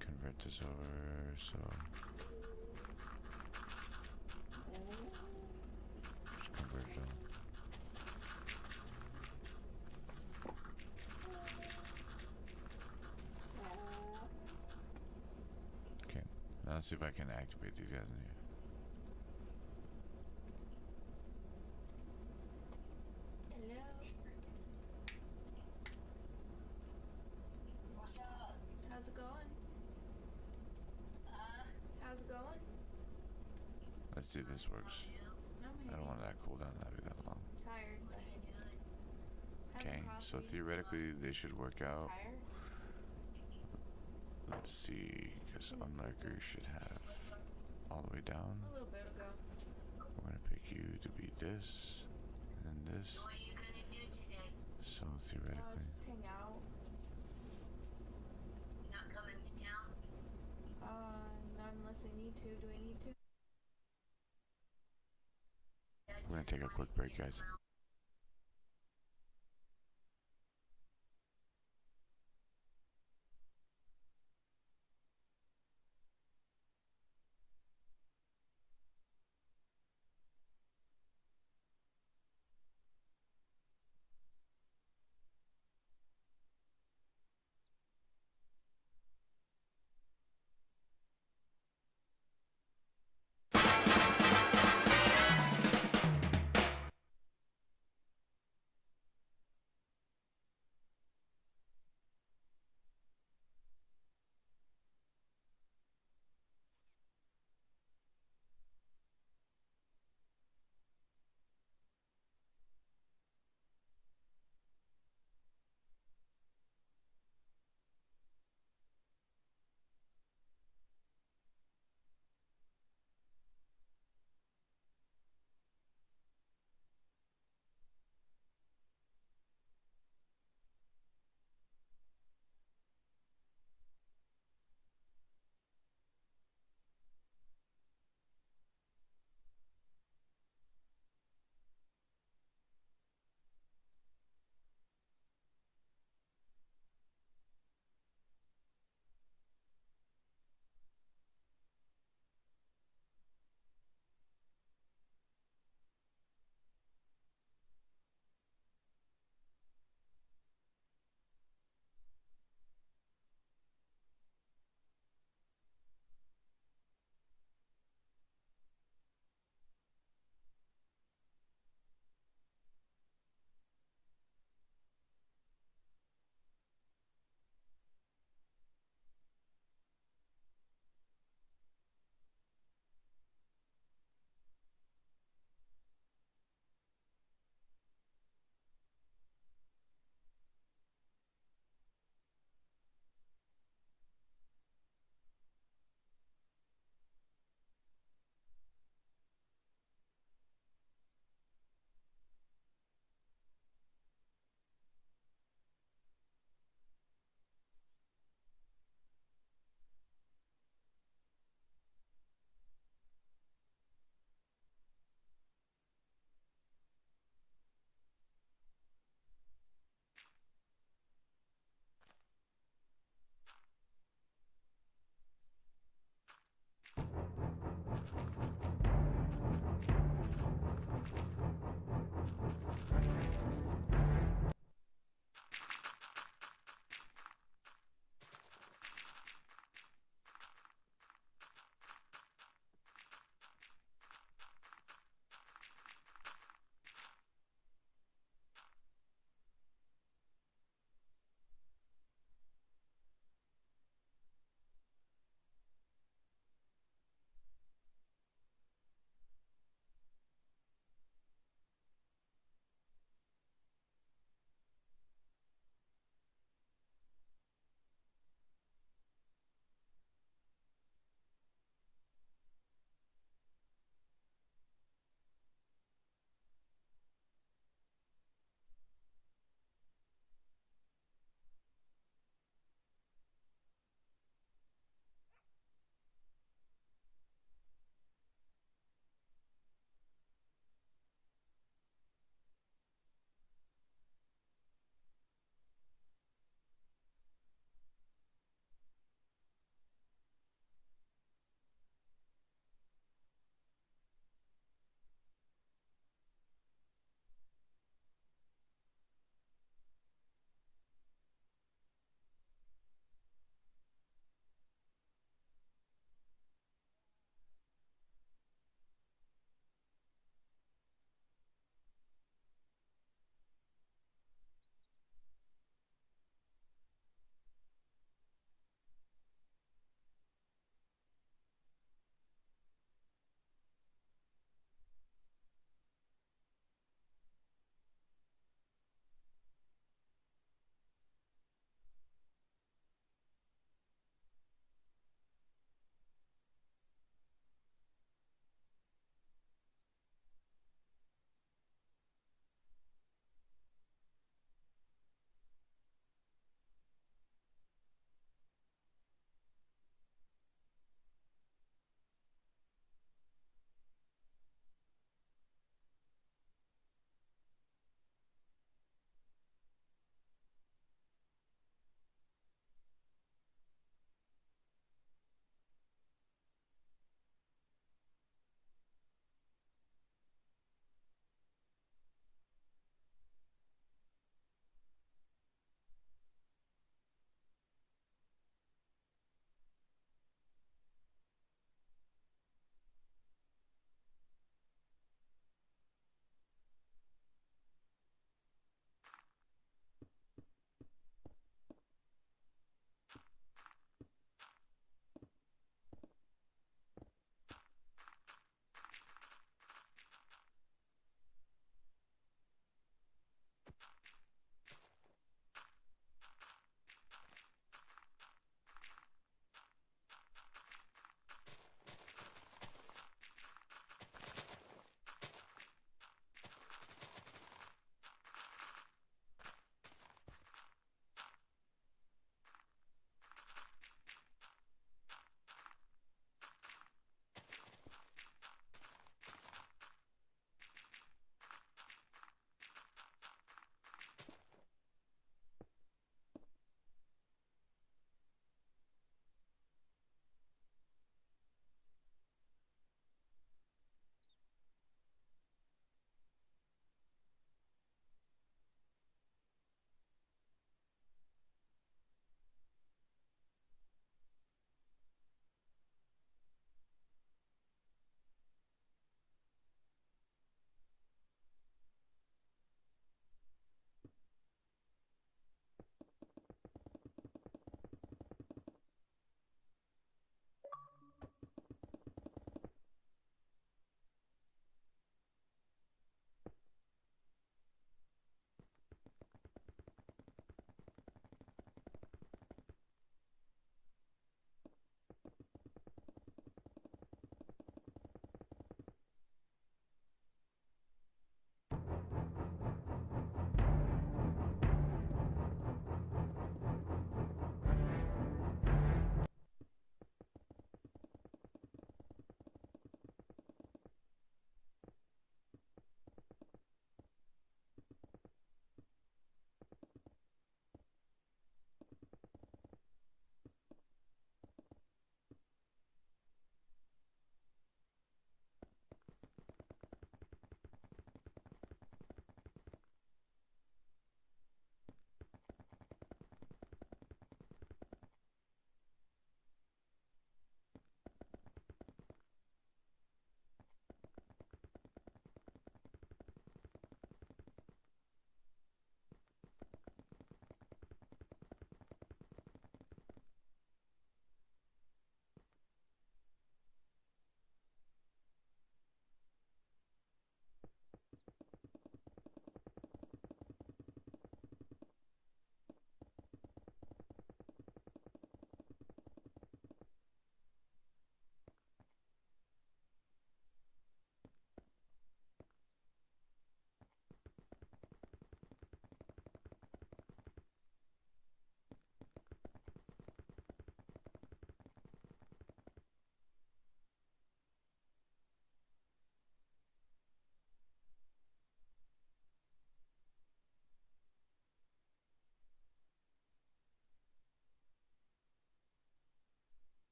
Convert this over So just conversion. Okay, now let's see if I can activate these guys in here. Hello. What's up? How's it going? How's it going? Let's see if this works. I don't want that cooldown to be that long. Tired, but Okay, so theoretically they should work out. Tired? Let's see, because Unmarker should have all the way down. A little bit ago. We're gonna pick you to be this, and then this. What are you gonna do today? So theoretically, Just hang out. Not coming to town? Not unless I need to. Do I need to? we're gonna take a quick break, guys.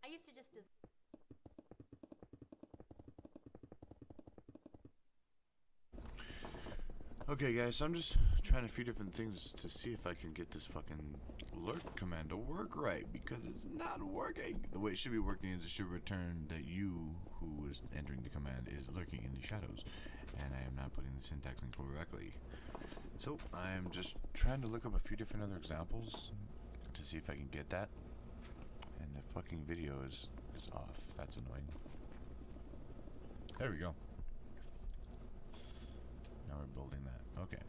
I used to just Okay, guys, so I'm just trying a few different things to see if I can get this fucking lurk command to work right, because it's not working. The way it should be working is it should return that you, who is entering the command, is lurking in the shadows, and I am not putting the syntax in correctly. So I'm just trying to look up a few different other examples to see if I can get that, and the fucking video is off. That's annoying. There we go. Now we're building that. Okay.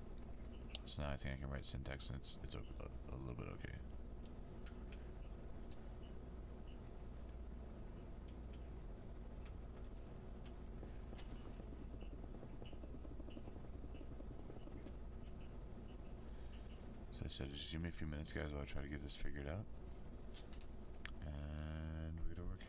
So now I think I can write syntax and it's a little bit okay. So I said just give me a few minutes, guys, while I try to get this figured out. And we're gonna work here.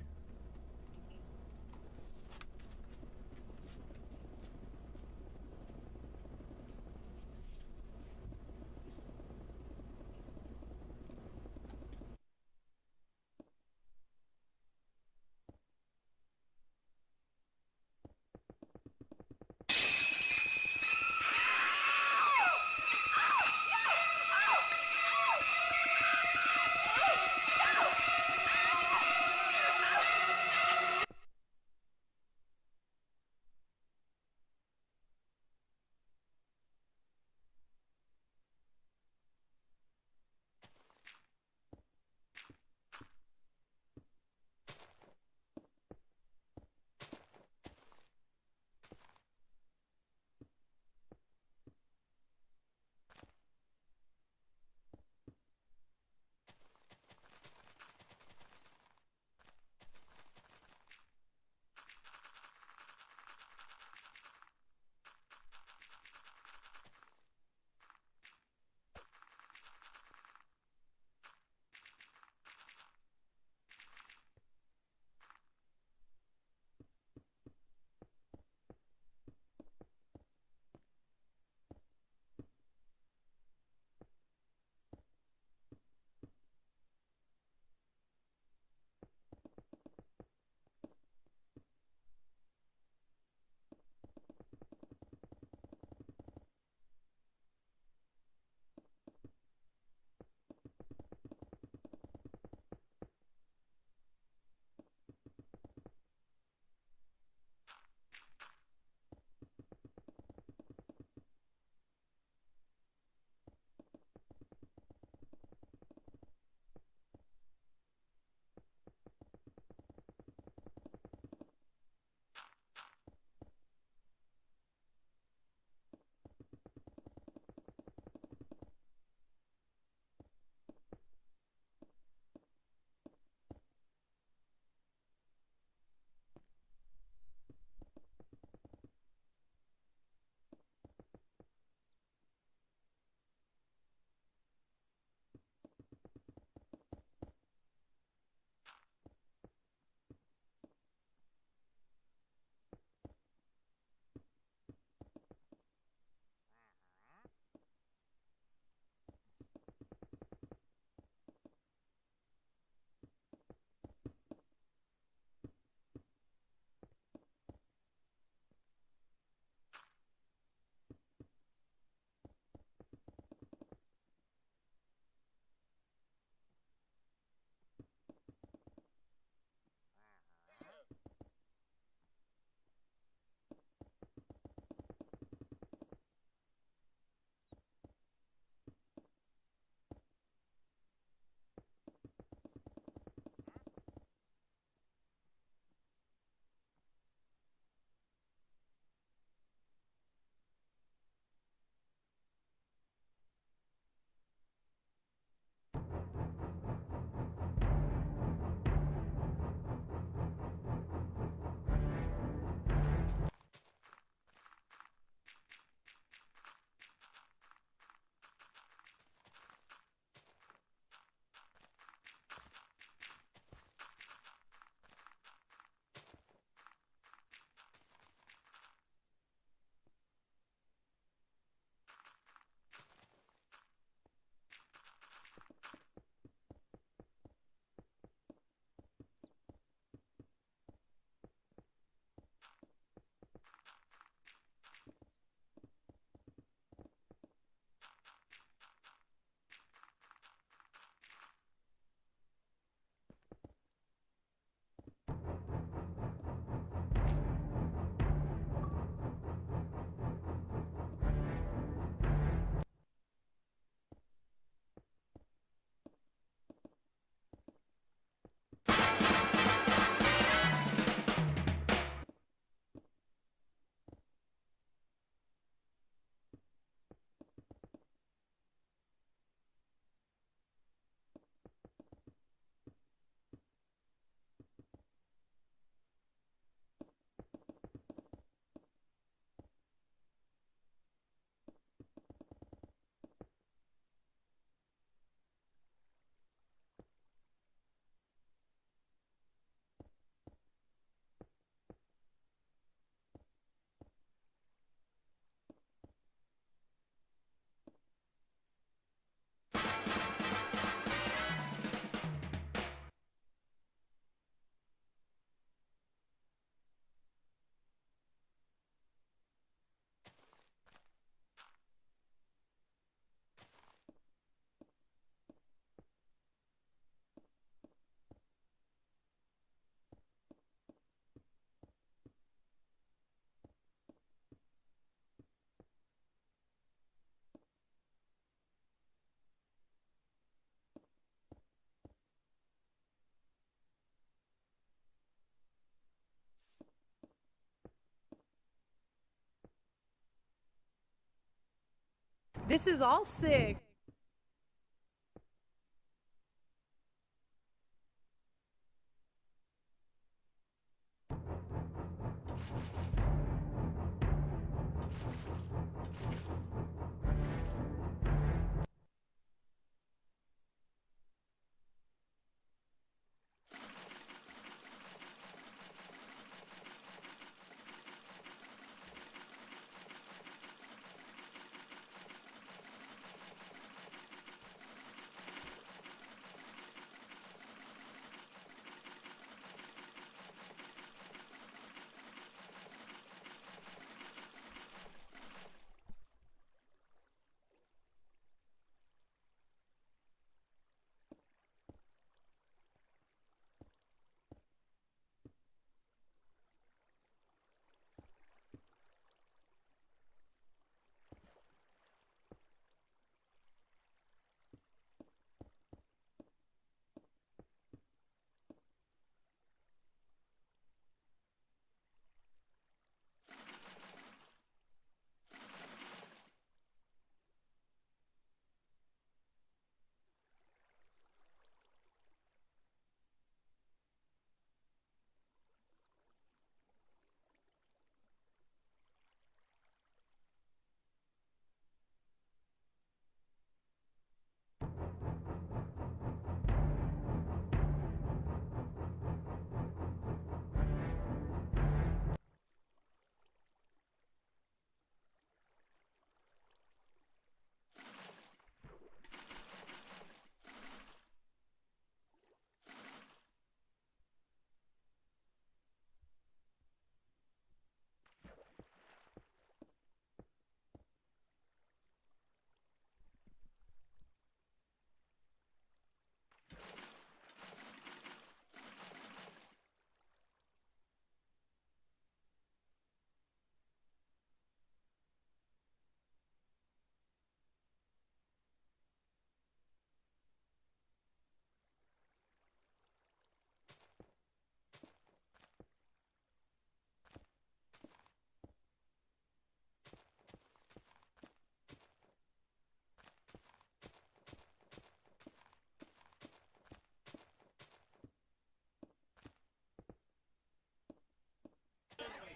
This is all sick.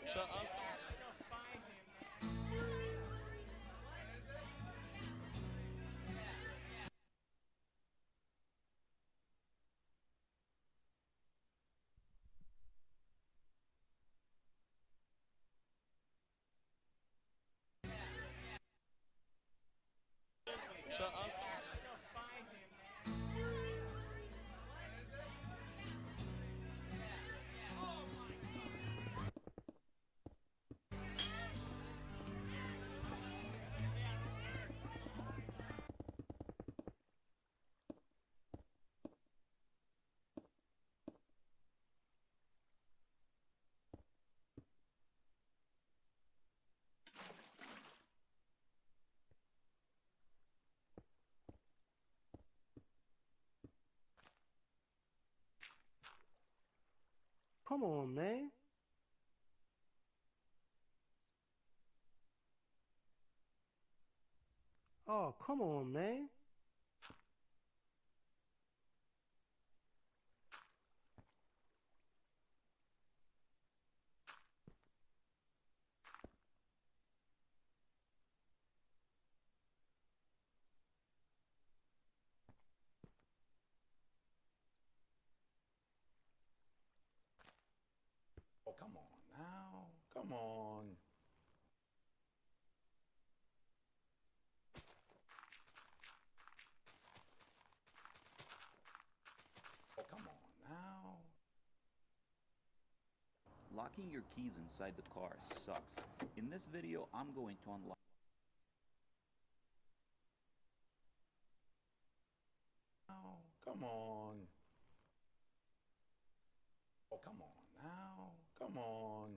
Shut up. Shut up. Come on, man. Oh, come on, man. Oh, come on now. Come on. Oh, come on now. Locking your keys inside the car sucks. In this video, I'm going to unlock. Oh, come on. Oh, come on now. Come on.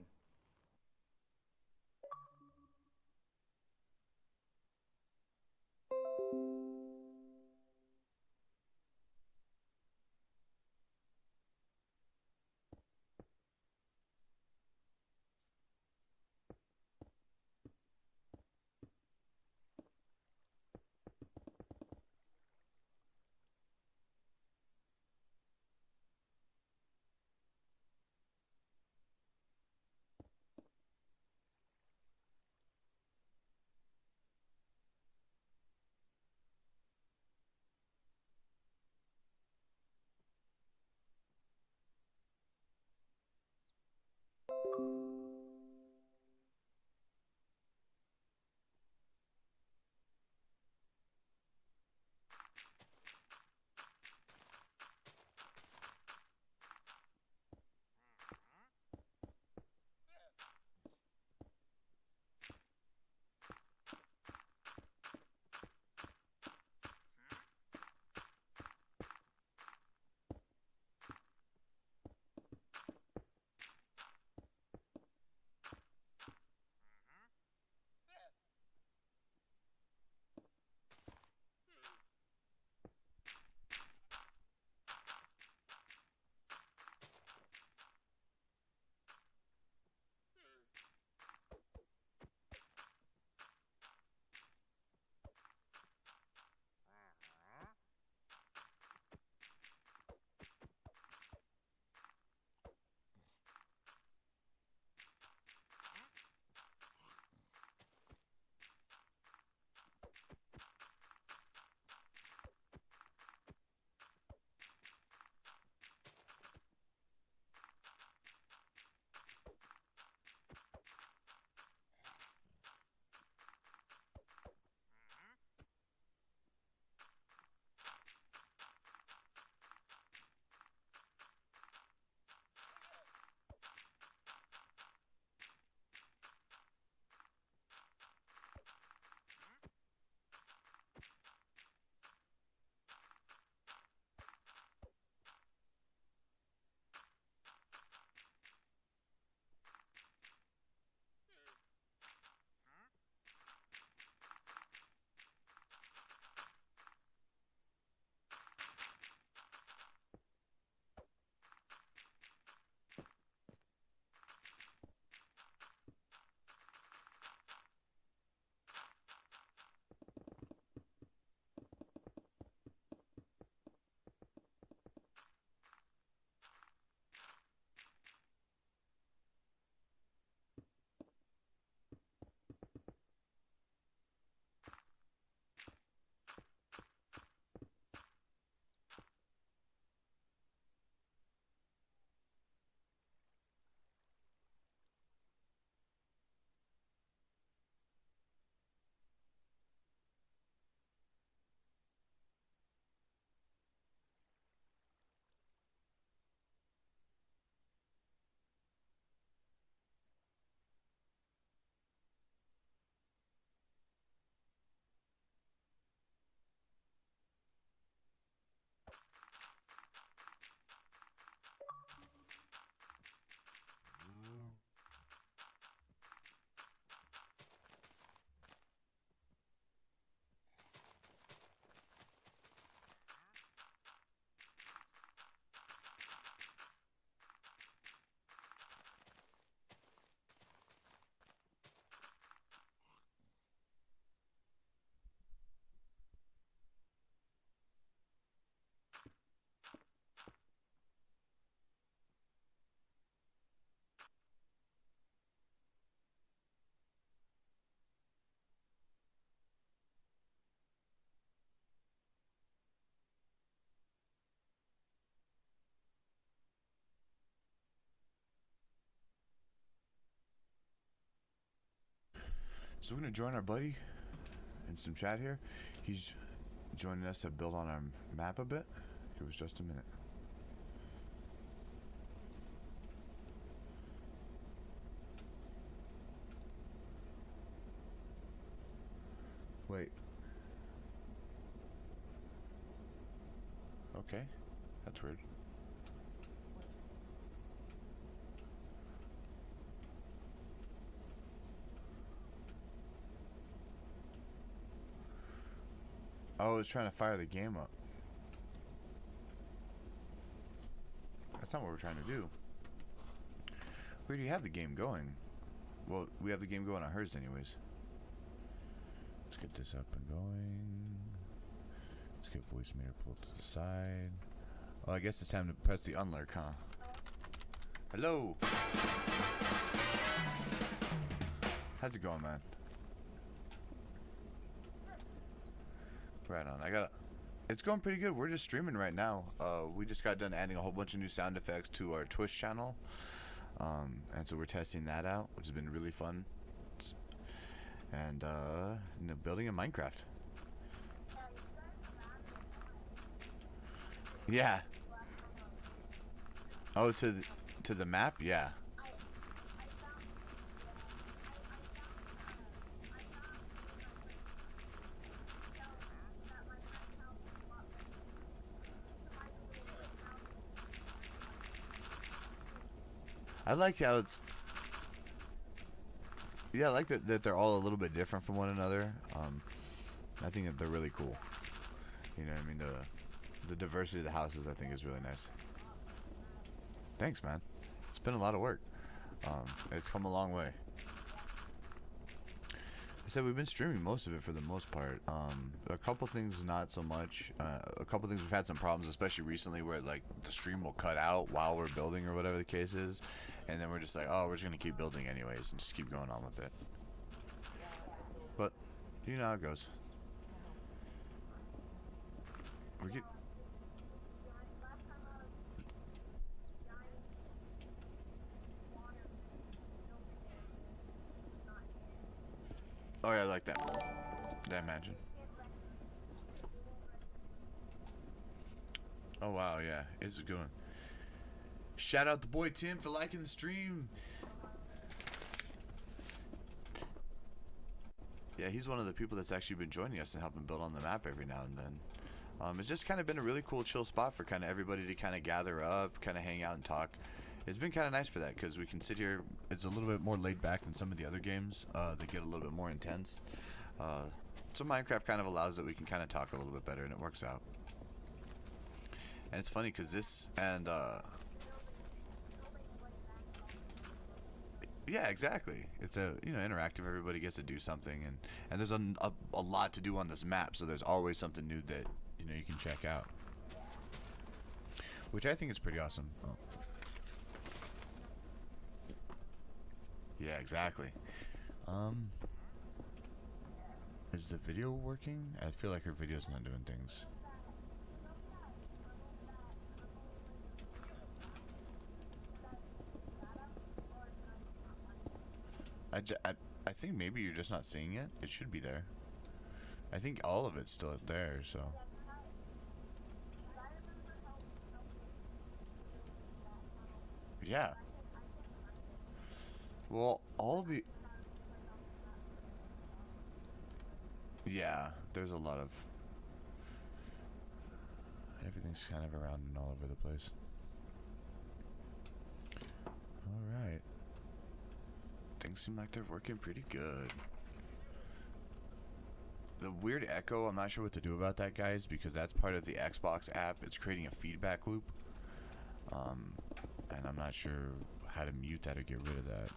So we're gonna join our buddy in some chat here. He's joining us to build on our map a bit. Give us just a minute. Wait. Okay, that's weird. Oh, I was trying to fire the game up. That's not what we're trying to do. We already have the game going. Well, we have the game going on hers anyways. Let's get this up and going. Let's get voice meter pulled to the side. Oh, I guess it's time to press the unlurk, huh? Hello. How's it going, man? Right on. It's going pretty good. We're just streaming right now. We just got done adding a whole bunch of new sound effects to our Twitch channel. And so we're testing that out, which has been really fun. And building in Minecraft. Yeah. Oh, to the map? Yeah. I like how it's... Yeah, I like that they're all a little bit different from one another. I think that they're really cool. You know what I mean? The diversity of the houses, I think, is really nice. Thanks, man. It's been a lot of work. It's come a long way. I said we've been streaming most of it for the most part. A couple things not so much. A couple things we've had some problems, especially recently, where like the stream will cut out while we're building or whatever the case is, and then we're just like, oh, we're just gonna keep building anyways and just keep going on with it. But you know how it goes. Oh yeah, I like that. That mansion. Oh wow, yeah, it's a good one. Shout out the boy Tim for liking the stream. Yeah, he's one of the people that's actually been joining us and helping build on the map every now and then. It's just kind of been a really cool, chill spot for kind of everybody to kind of gather up, kind of hang out and talk. It's been kind of nice for that because we can sit here. It's a little bit more laid back than some of the other games that get a little bit more intense. So Minecraft kind of allows that we can kind of talk a little bit better, and it works out. And it's funny because this and yeah, exactly. It's a interactive. Everybody gets to do something, and there's a lot to do on this map. So there's always something new that you can check out, which I think is pretty awesome. Oh. Yeah, exactly. Is the video working? I feel like her video's not doing things. I think maybe you're just not seeing it. It should be there. I think all of it's still there, so. Yeah. Well, all the... Yeah, there's a lot of... Everything's kind of around and all over the place. Alright. Things seem like they're working pretty good. The weird echo, I'm not sure what to do about that, guys, because that's part of the Xbox app. It's creating a feedback loop. And I'm not sure how to mute that or get rid of that.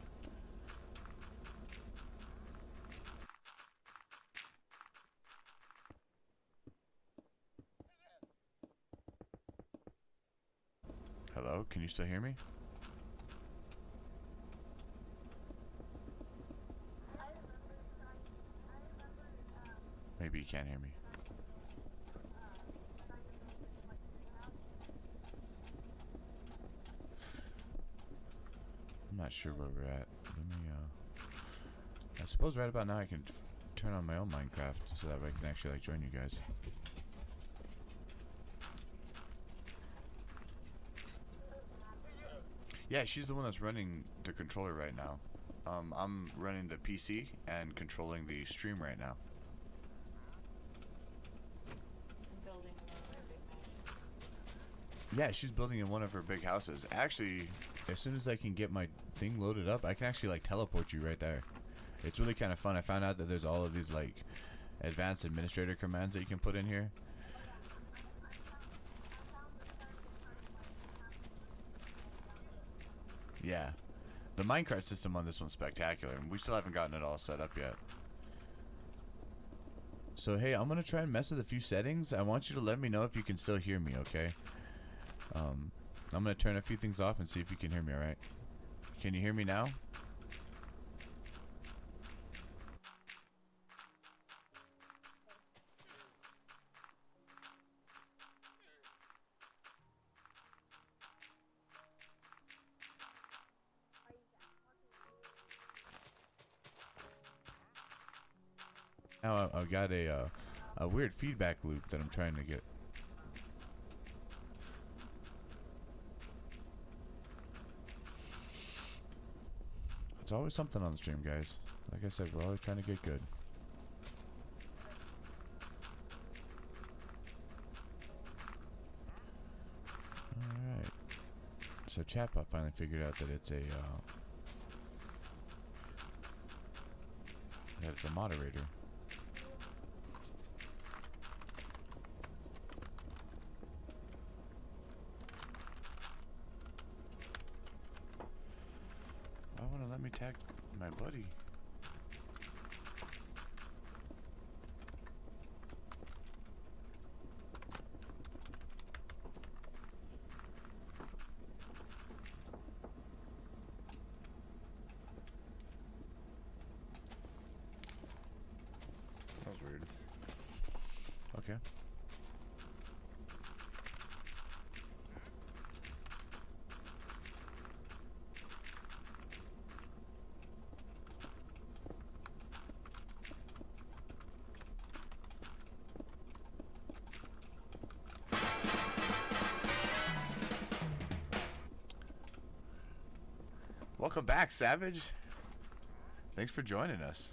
Hello, can you still hear me? Maybe you can't hear me. I'm not sure where we're at. Let me I suppose right about now I can turn on my own Minecraft so that way I can actually like join you guys. Yeah, she's the one that's running the controller right now. I'm running the PC and controlling the stream right now. Yeah, she's building in one of her big houses. Actually, as soon as I can get my thing loaded up, I can actually like teleport you right there. It's really kind of fun. I found out that there's all of these like advanced administrator commands that you can put in here. Yeah. The minecart system on this one's spectacular, and we still haven't gotten it all set up yet. So hey, I'm gonna try and mess with a few settings. I want you to let me know if you can still hear me, okay? I'm gonna turn a few things off and see if you can hear me, alright? Can you hear me now? Now I've got a weird feedback loop that I'm trying to get. It's always something on the stream, guys. Like I said, we're always trying to get good. Alright. So Chatbot finally figured out that it's a moderator. Why won't it let me tag my buddy? That was weird. Okay. Welcome back, Savage. Thanks for joining us.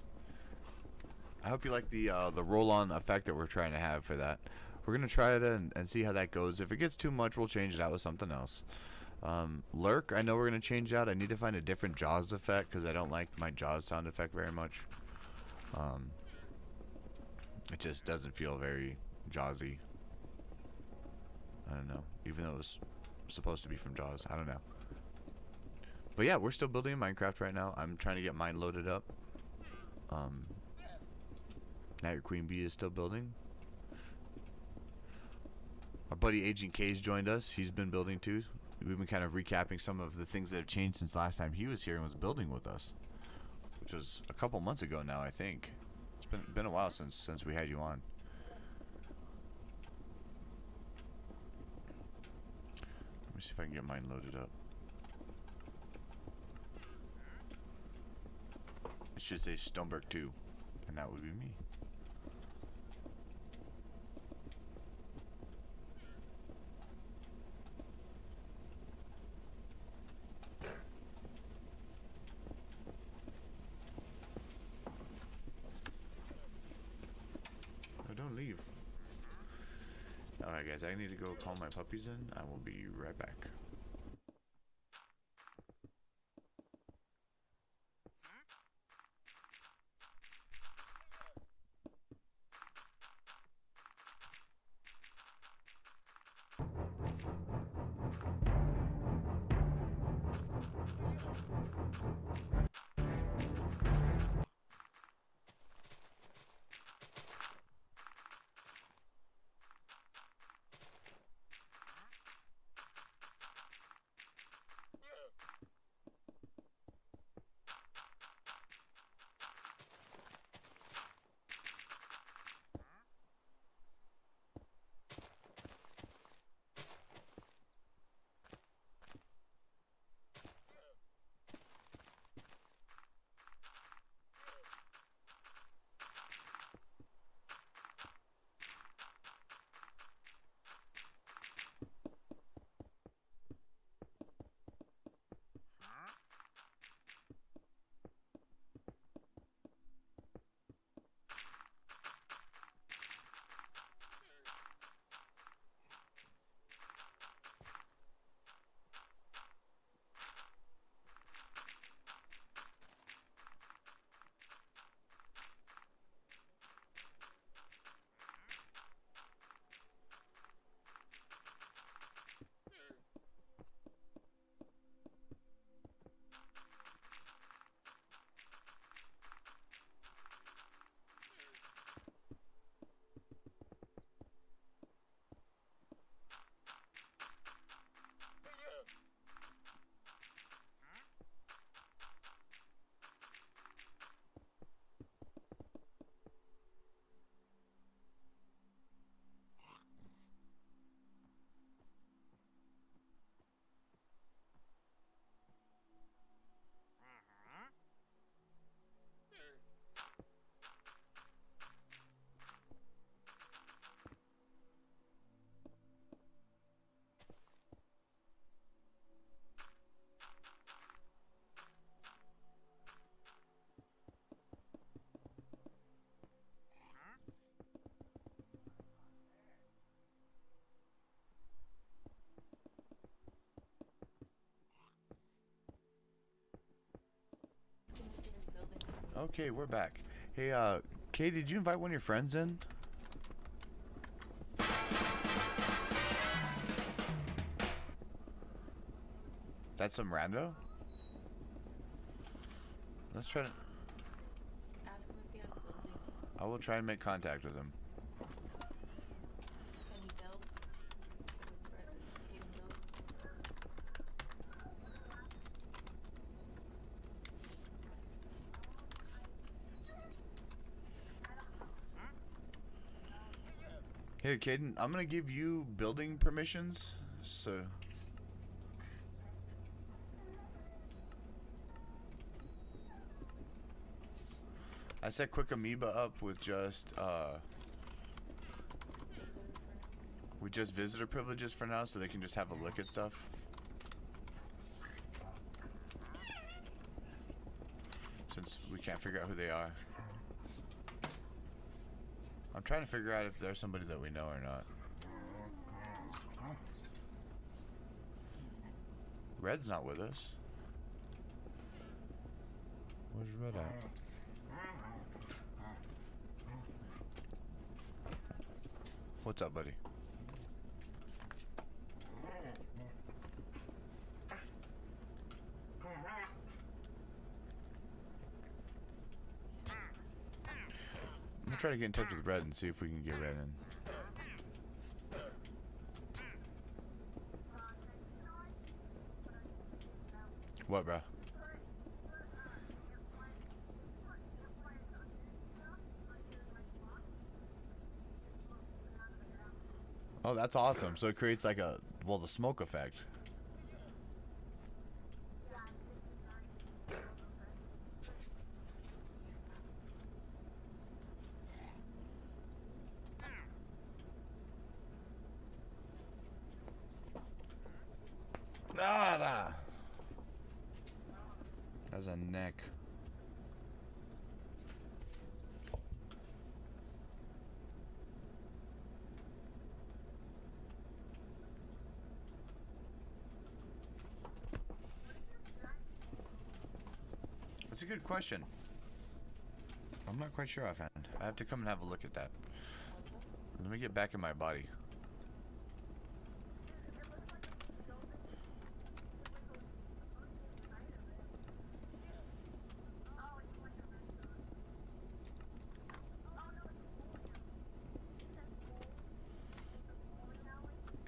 I hope you like the roll-on effect that we're trying to have for that. We're gonna try it and see how that goes. If it gets too much, we'll change it out with something else. Lurk, I know we're gonna change out. I need to find a different Jaws effect because I don't like my Jaws sound effect very much. It just doesn't feel very Jawsy. I don't know. Even though it was supposed to be from Jaws, I don't know. But yeah, we're still building in Minecraft right now. I'm trying to get mine loaded up. Now your Queen Bee is still building. Our buddy Agent K's joined us. He's been building too. We've been kind of recapping some of the things that have changed since last time he was here and was building with us, which was a couple months ago now, I think. It's been a while since we had you on. Let me see if I can get mine loaded up. It should say Stoneberg 2, and that would be me. No, don't leave. Alright guys, I need to go call my puppies in. I will be right back. Okay, we're back. Hey, Kay, did you invite one of your friends in? That's some rando? Let's try to... Ask him if he has building. I will try and make contact with him. Can he build? Can he build? Here, Caden, I'm gonna give you building permissions, so... I set quick amoeba up with just visitor privileges for now, so they can just have a look at stuff. Since we can't figure out who they are. I'm trying to figure out if there's somebody that we know or not. Red's not with us. Where's Red at? What's up, buddy? I'm gonna try to get in touch with Red and see if we can get Red in. What, bro? Oh, that's awesome. So it creates like a, well, the smoke effect. Nada. That's a neck. That's a good question. I'm not quite sure offhand. I have to come and have a look at that. Let me get back in my body.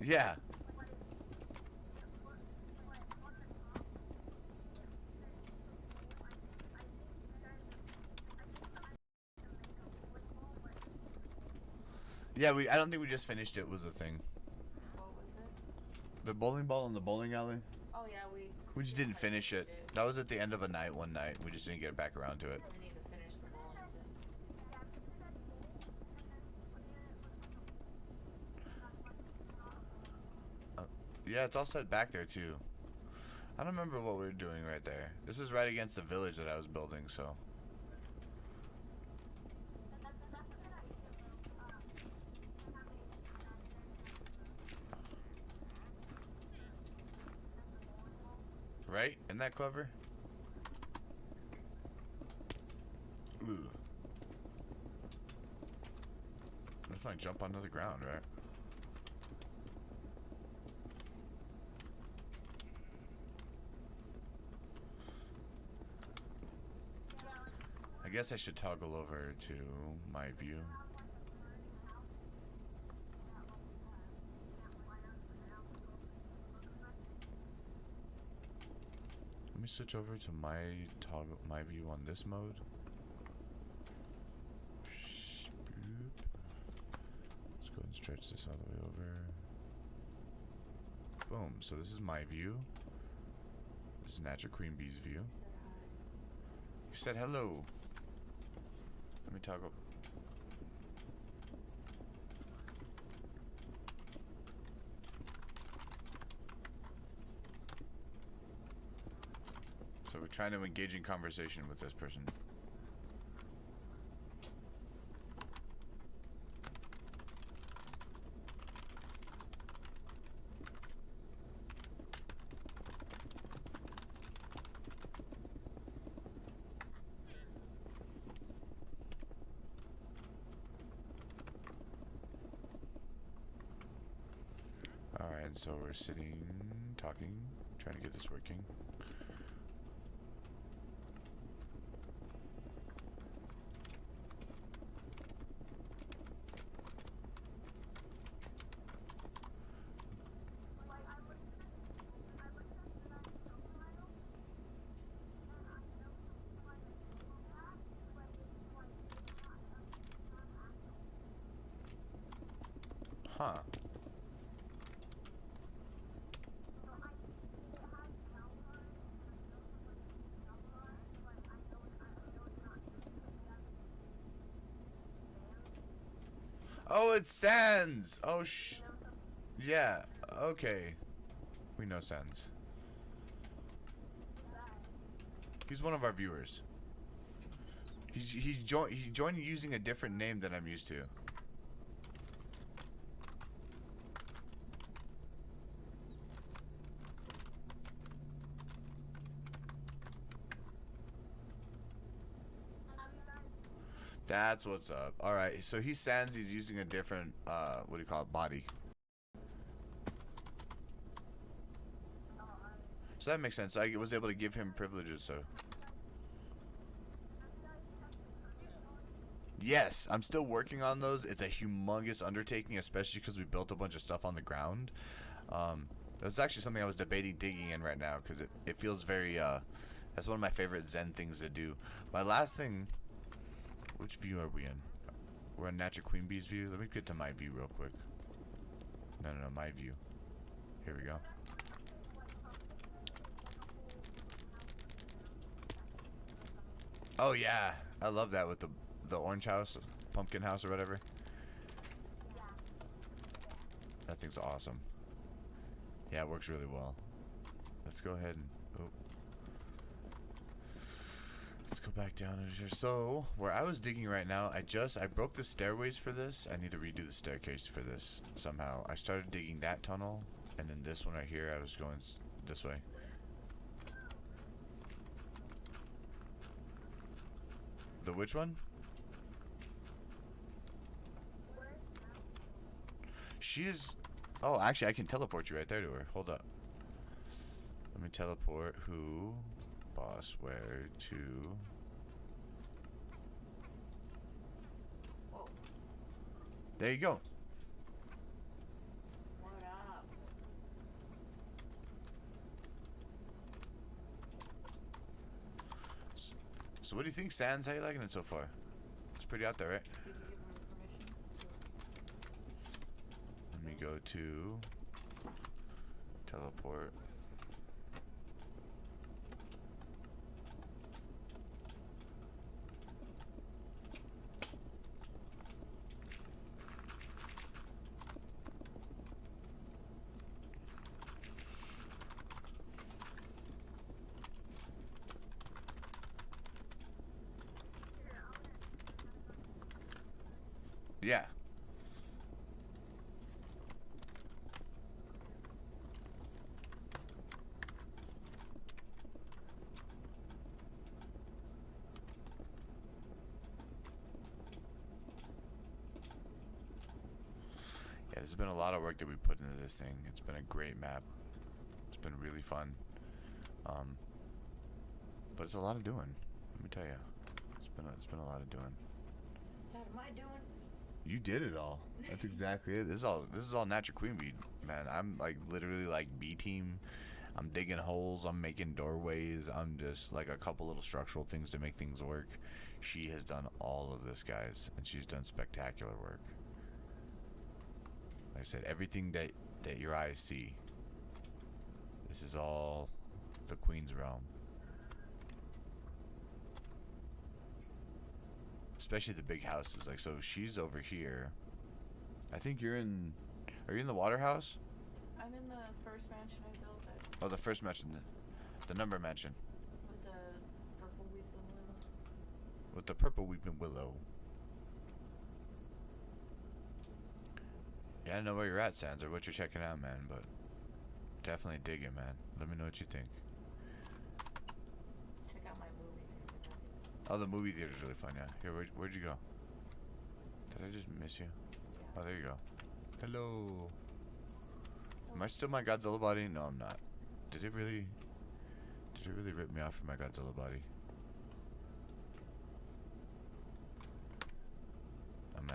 Yeah. Yeah, I don't think we just finished it was the thing. What was it? The bowling ball in the bowling alley? Oh yeah, We just didn't finish it. That was at the end of a night one night. We just didn't get back around to it. We need to finish the bowling bit. Yeah, it's all set back there too. I don't remember what we were doing right there. This is right against the village that I was building, so. Right? Isn't that clever? Ooh. Let's not jump onto the ground, right? I guess I should toggle over to my view. Let me switch over to my view on this mode. Let's go and stretch this all the way over. Boom. So this is my view. This is Natural Queen Bee's view. You said hello. Let me toggle. So we're trying to engage in conversation with this person. And so we're sitting, talking, trying to get this working. Huh. Oh, it's Sans! Oh, yeah, okay. We know Sans. He's one of our viewers. He joined using a different name than I'm used to. That's what's up. Alright, so he's Sans, he's using a different, what do you call it, body. So that makes sense. I was able to give him privileges, so. Yes, I'm still working on those. It's a humongous undertaking, especially because we built a bunch of stuff on the ground. That's actually something I was debating digging in right now, because it feels very, that's one of my favorite Zen things to do. My last thing... Which view are we in? We're in Natural Queen Bee's view. Let me get to my view real quick. No, my view. Here we go. Oh yeah, I love that with the orange house, pumpkin house or whatever. That thing's awesome. Yeah, it works really well. Let's go ahead and let's go back down over here. So, where I was digging right now, I broke the stairways for this. I need to redo the staircase for this somehow. I started digging that tunnel, and then this one right here, I was going this way. The which one? She is... Oh, actually, I can teleport you right there to her. Hold up. Let me teleport who... Boss, where to... Whoa. There you go. What up? So what do you think, Sans? How you liking it so far? It's pretty out there, right? Did you give him permissions? Let me go to... Teleport. Yeah. Yeah, there's been a lot of work that we put into this thing. It's been a great map. It's been really fun. But it's a lot of doing. Let me tell you. It's been a lot of doing. What am I doing? You did it all. That's exactly it. This is all Natural Queen Bee, man. I'm like literally like B team. I'm digging holes. I'm making doorways. I'm just like a couple little structural things to make things work. She has done all of this, guys, and she's done spectacular work. Like I said, everything that your eyes see. This is all the Queen's realm. Especially the big houses. Like, so she's over here. I think you're in... Are you in the water house? I'm in the first mansion I built at, Oh, the first mansion. The number mansion. with the purple weeping willow. With the purple weeping willow. Yeah, I don't know where you're at, Sans, or what you're checking out, man, but... Definitely dig it, man. Let me know what you think. Check out my movie theater. That thing's... Oh, the movie theater's really fun, yeah. Here, where'd you go? Did I just miss you? Yeah. Oh, there you go. Hello. Am I still my Godzilla body? No, I'm not. Did it really rip me off from my Godzilla body? I'm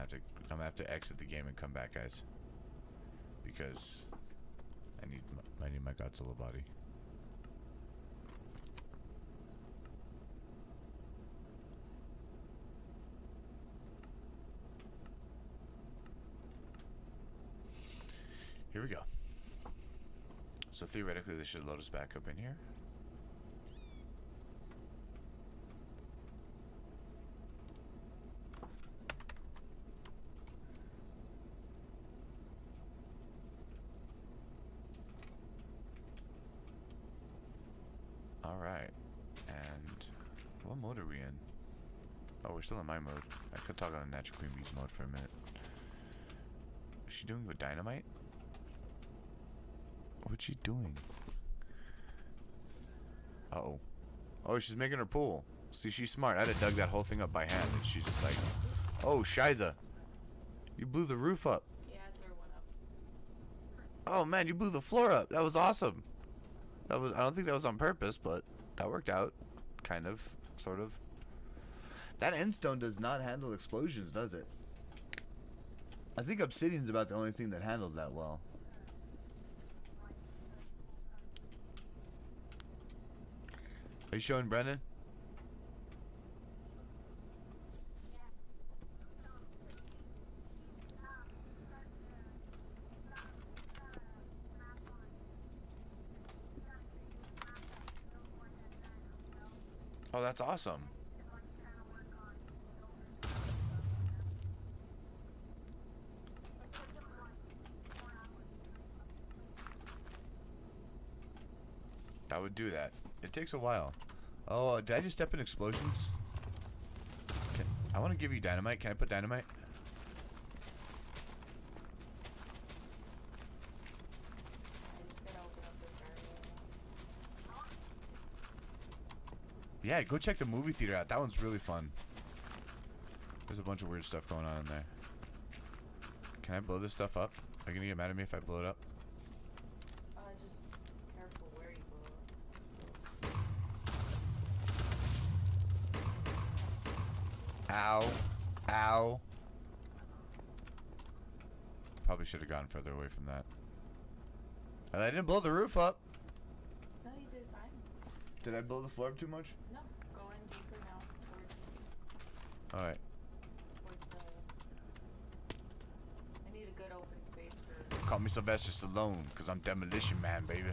gonna have to exit the game and come back, guys. Because I need my Godzilla body. Here we go. So theoretically, this should load us back up in here. All right. And what mode are we in? Oh, we're still in my mode. I could talk on the Natural Queen Bees mode for a minute. Is she doing with dynamite? What's she doing? Uh-oh. Oh, she's making her pool. See, she's smart. I'd have dug that whole thing up by hand, and she's just like, oh, Shiza. You blew the roof up. Yeah, I threw one up. Oh, man, you blew the floor up. That was awesome. I don't think that was on purpose, but that worked out. Kind of. Sort of. That endstone does not handle explosions, does it? I think obsidian's about the only thing that handles that well. Are you showing Brendan? Oh, that's awesome. I would do that. It takes a while. Oh, did I just step in explosions? I want to give you dynamite. Can I put dynamite? I just gotta open up this area. Yeah, go check the movie theater out. That one's really fun. There's a bunch of weird stuff going on in there. Can I blow this stuff up? Are you gonna get mad at me if I blow it up? Just careful where you blow it. Ow. Ow. Probably should have gone further away from that. And I didn't blow the roof up. No, you did fine. Did I blow the floor up too much? No, go in deeper now towards Alright. the... I need a good open space for... Call me Sylvester Stallone, because I'm Demolition Man, baby.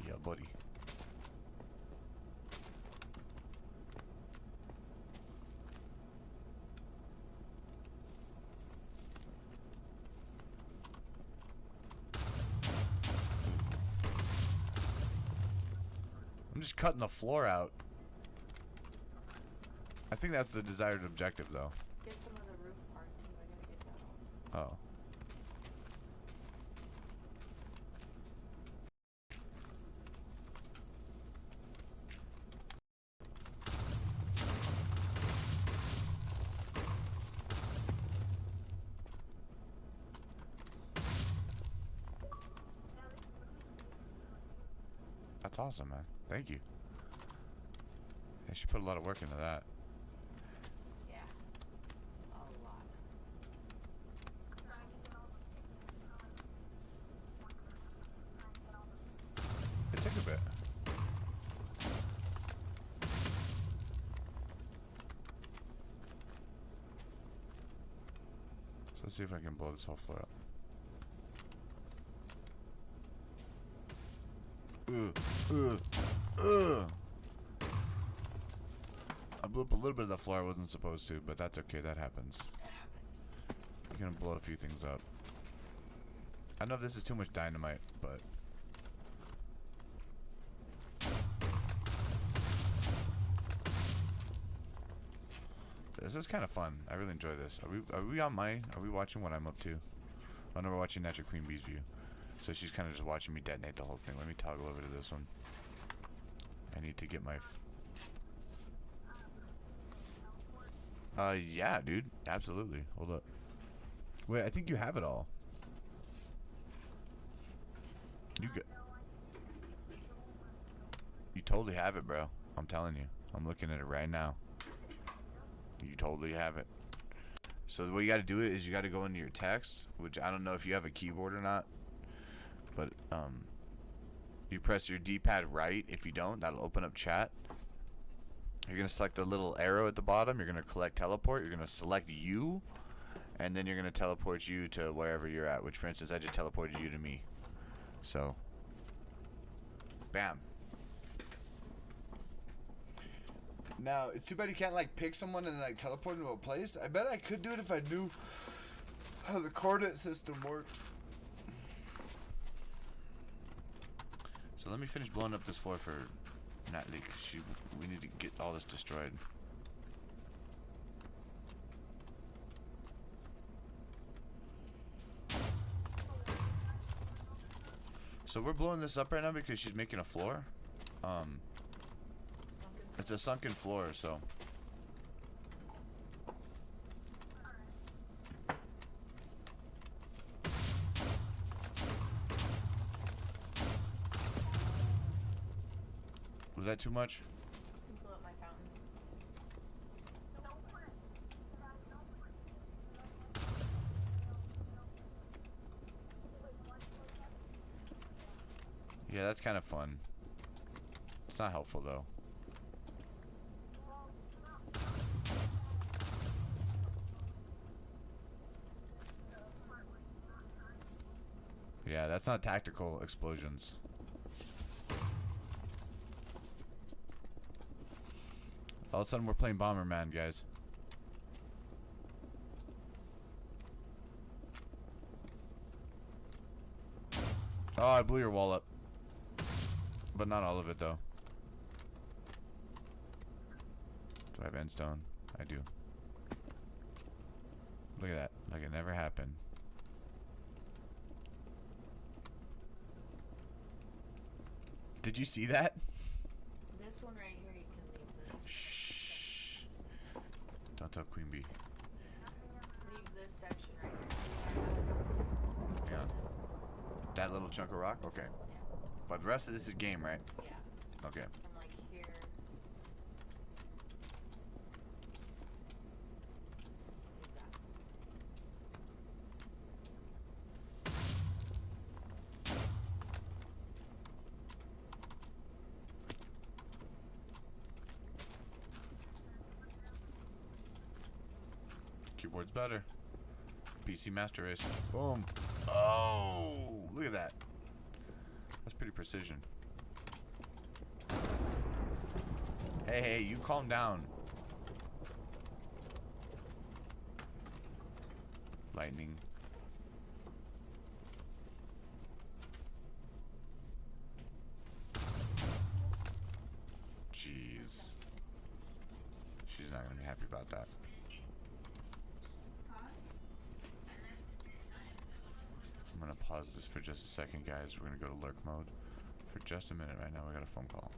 Yeah, buddy. I'm just cutting the floor out. I think that's the desired objective, though. Get some of the roof part too. I gotta get that off. Oh. That's awesome, man. Thank you. Yeah, she put a lot of work into that. Yeah. A lot. It took a bit. So let's see if I can blow this whole floor up. I blew up a little bit of the floor I wasn't supposed to, but that's okay, that happens. It happens. You're gonna blow a few things up. I know this is too much dynamite, but... This is kind of fun. I really enjoy this. Are we on my... Are we watching what I'm up to? Oh no, we're watching Natural Queen Bee's view. So she's kind of just watching me detonate the whole thing. Let me toggle over to this one. I need to get my... yeah, dude. Absolutely. Hold up. Wait, I think you have it all. You totally have it, bro. I'm telling you. I'm looking at it right now. You totally have it. So the way you got to do it is you got to go into your text, which I don't know if you have a keyboard or not, but you press your D-pad right. If you don't, that'll open up chat. You're going to select the little arrow at the bottom. You're going to select teleport. You're going to select you, and then you're going to teleport you to wherever you're at, which, for instance, I just teleported you to me. So, bam. Now, it's too bad you can't, like, pick someone and, like, teleport into a place. I bet I could do it if I knew how the coordinate system worked. So let me finish blowing up this floor for Natalie, because we need to get all this destroyed. So we're blowing this up right now because she's making a floor. It's a sunken floor, so. Was that too much? You blew up my fountain. Yeah, that's kind of fun. It's not helpful though. Yeah, that's not tactical explosions. All of a sudden we're playing Bomberman, guys. Oh, I blew your wall up. But not all of it, though. Do I have endstone? I do. Look at that. Like it never happened. Did you see that? This one right here, you can leave this. Shh. Don't tell Queen Bee. Leave this section right here. Yeah. That little chunk of rock? Okay. Yeah. But the rest of this is game, right? Yeah. Okay. From like here. Leave that. Keyboard's better. PC Master Race. Boom. Oh, look at that. That's pretty precision. Hey, you calm down. Lightning. Jeez. She's not gonna be happy about that. I'm gonna pause this for just a second, guys. We're gonna go to lurk mode for just a minute right now. We got a phone call.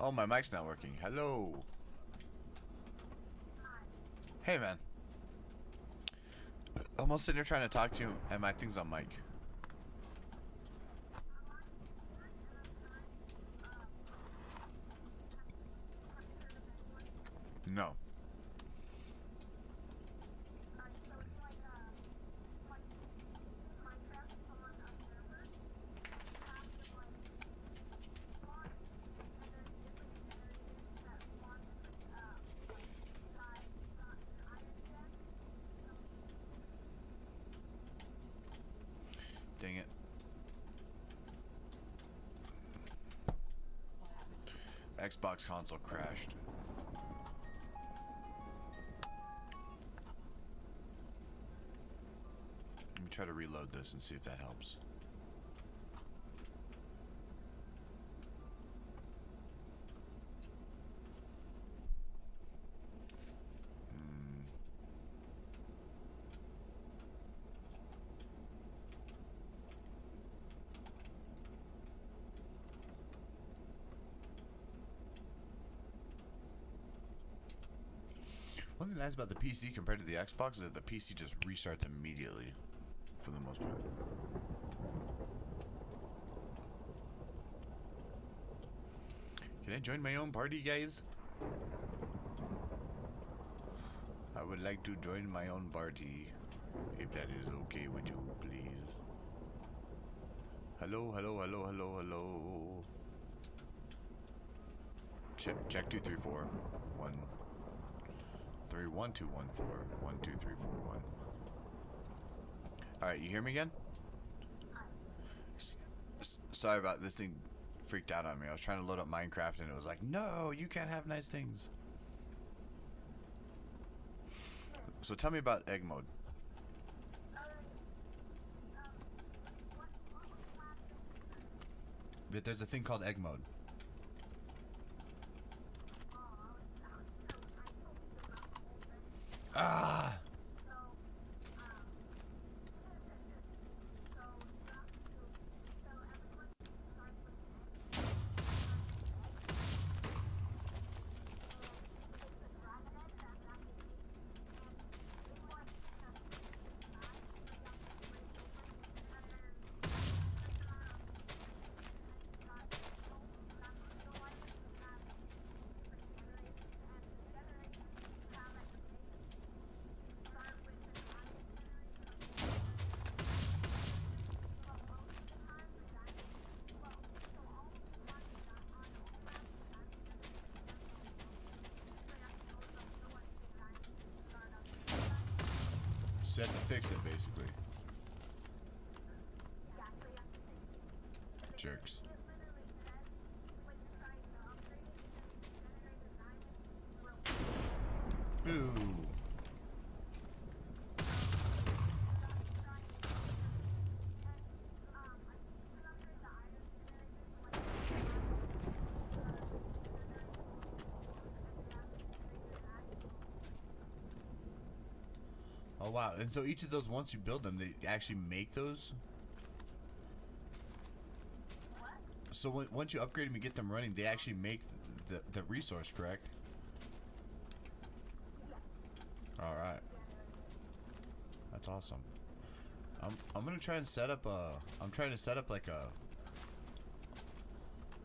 Oh, my mic's not working. Hello. Hey, man. Almost sitting here trying to talk to you, and my thing's on mic. No. Dang it. Xbox console crashed. Let me try to reload this and see if that helps. One thing nice about the PC compared to the Xbox is that the PC just restarts immediately, for the most part. Can I join my own party, guys? I would like to join my own party, if that is okay with you, please. Hello, hello, hello, hello, hello. Check 2 3 4 1 3 1 2 1 4 1 2 3 4 1. All right, you hear me again? Sorry about this thing. Freaked out on me. I was trying to load up Minecraft and it was like, no, you can't have nice things. So tell me about egg mode. That there's a thing called egg mode. Ah! So you have to fix it, basically. Jerks. Ooh. Oh wow, and so each of those, once you build them, they actually make those? So once you upgrade them and get them running, they actually make the resource, correct? Alright. That's awesome. I'm gonna try and set up I'm trying to set up like a,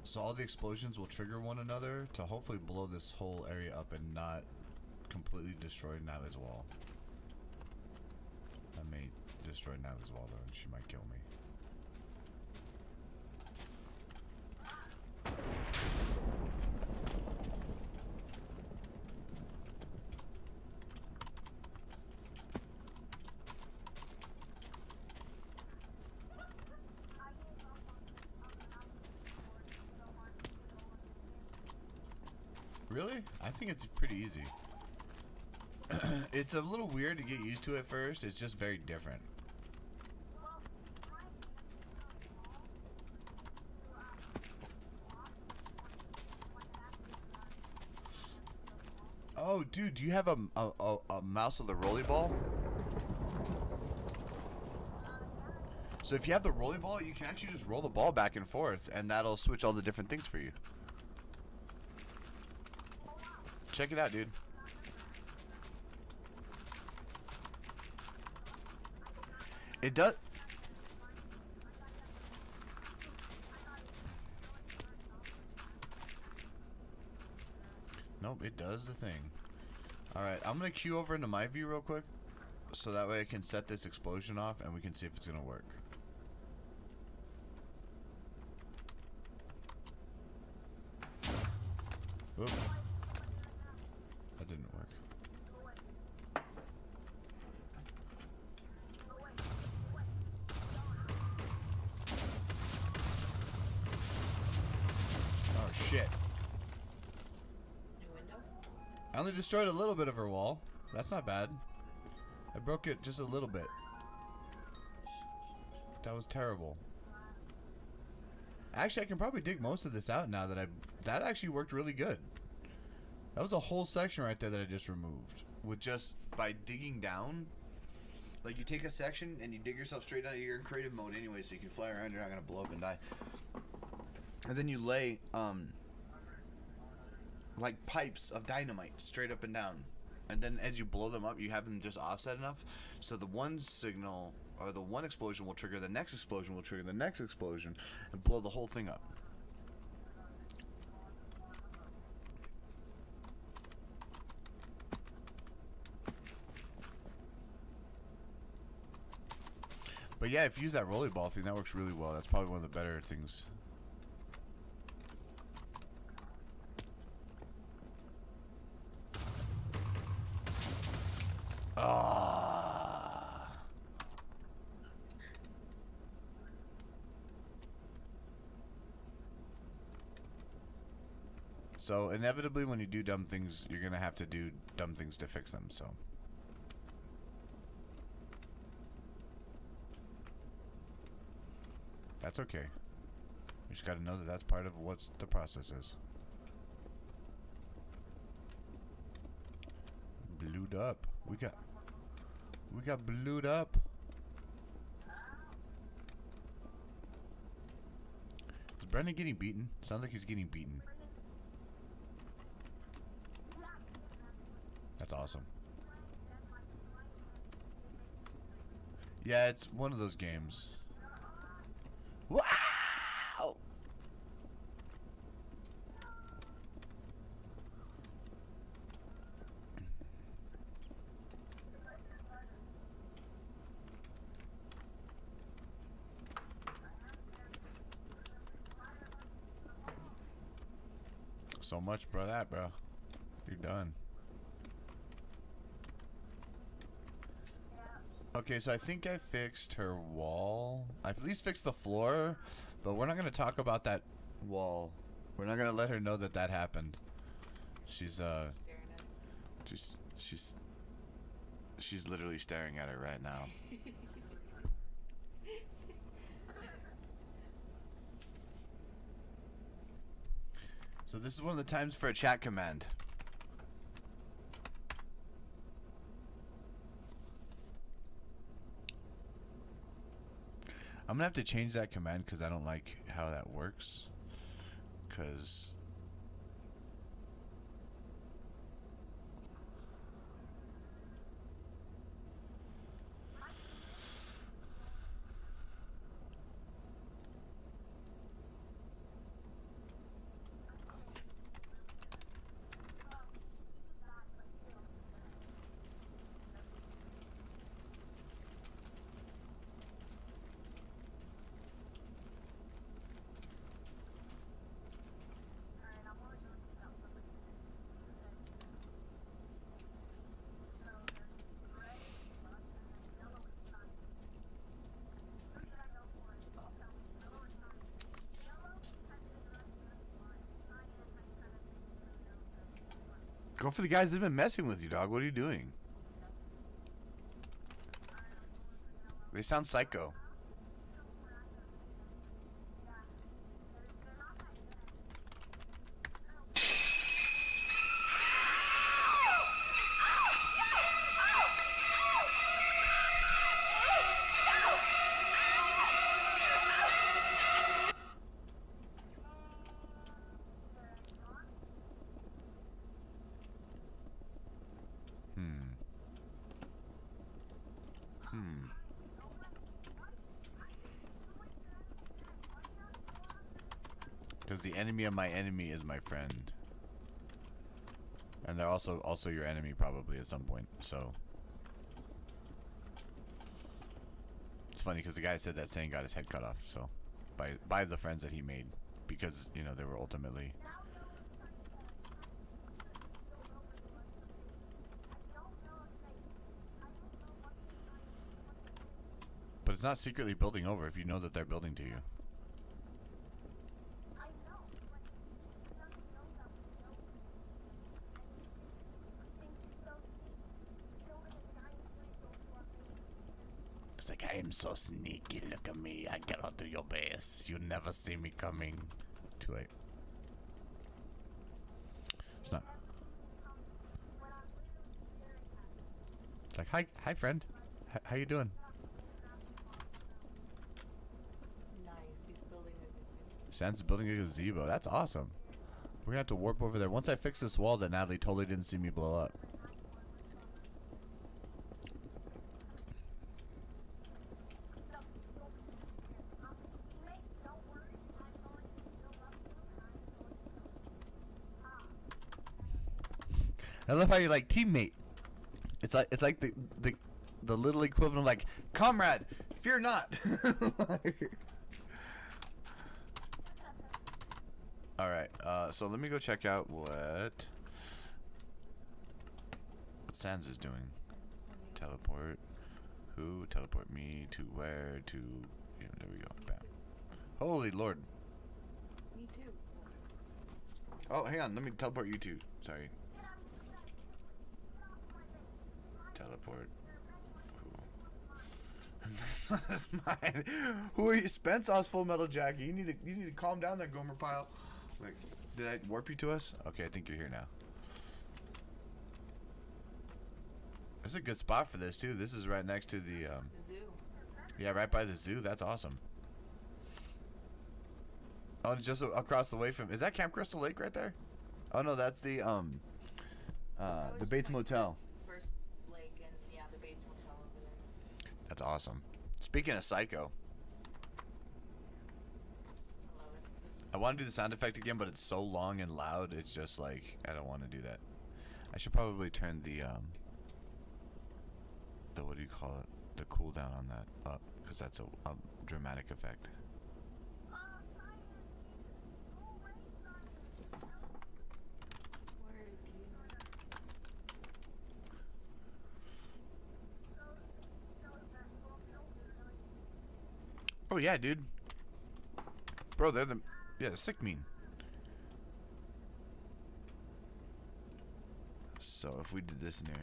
so all the explosions will trigger one another to hopefully blow this whole area up and not completely destroy Nyla's wall. I may destroy Nyla's wall though, and she might kill me. Really? I think it's pretty easy. It's a little weird to get used to at first. It's just very different. Oh, dude, do you have a mouse with a rolly ball? So if you have the rolly ball, you can actually just roll the ball back and forth, and that'll switch all the different things for you. Check it out, dude. It does. Nope, it does the thing. Alright, I'm gonna queue over into my view real quick, so that way I can set this explosion off and we can see if it's gonna work. Oop. That didn't work. Oh shit. New window? I only destroyed a little bit of her wall. That's not bad. I broke it just a little bit. That was terrible. Actually, I can probably dig most of this out now that that actually worked really good. That was a whole section right there that I just removed. With just by digging down. Like you take a section and you dig yourself straight down. You're in creative mode anyway, so you can fly around. You're not gonna blow up and die. And then you lay like pipes of dynamite straight up and down. And then as you blow them up, you have them just offset enough so the one signal or the one explosion will trigger the next explosion, will trigger the next explosion, and blow the whole thing up. But yeah, if you use that rolly ball thing, that works really well. That's probably one of the better things. So inevitably when you do dumb things, you're gonna have to do dumb things to fix them, so. That's okay. You just gotta know that that's part of what the process is. Blued up. We got blued up. Is Brendan getting beaten? Sounds like he's getting beaten. That's awesome. Yeah, it's one of those games. Wow! So much for that, bro. You're done. Okay, so I think I fixed her wall. I've at least fixed the floor, but we're not going to talk about that wall. We're not going to let her know that that happened. She's she's literally staring at it right now. So this is one of the times for a chat command. I'm gonna have to change that command because I don't like how that works. Because go for the guys that have been messing with you, dog. What are you doing? They sound psycho. Because the enemy of my enemy is my friend. And they're also your enemy probably at some point, so. It's funny because the guy said that saying got his head cut off, so. By the friends that he made. Because, you know, they were ultimately. But it's not secretly building over if you know that they're building to you. It's like, I am so sneaky, look at me, I get onto your base, you never see me coming. Too late. It's not. It's like, hi friend, how you doing? Sans is building a gazebo. That's awesome. We're gonna have to warp over there. Once I fix this wall that Natalie totally didn't see me blow up. I love how you're like teammate. It's like the little equivalent of like comrade, fear not. Alright, so let me go check out what Sans is doing. Teleport. Who? Teleport me to where? To... Yeah, there we go. Bam. Holy lord. Me too. Oh, hang on. Let me teleport you too. Sorry. Teleport. This one is mine. Who are you? Spence us Full Metal Jacket. You need to calm down there, Gomer Pile. Like, did I warp you to us? Okay, I think you're here now. This is a good spot for this too. This is right next to the zoo. Yeah, right by the zoo. That's awesome. Oh, and just across the way from. Is that Camp Crystal Lake right there? Oh no, that's the Bates Motel. First lake and yeah, the Bates Motel over there. That's awesome. Speaking of Psycho. I want to do the sound effect again, but it's so long and loud. It's just like I don't want to do that. I should probably turn the what do you call it? The cooldown on that up, because that's a dramatic effect. Where is Keith? Oh yeah, dude. Bro, they're the sick mean. So if we did this in here.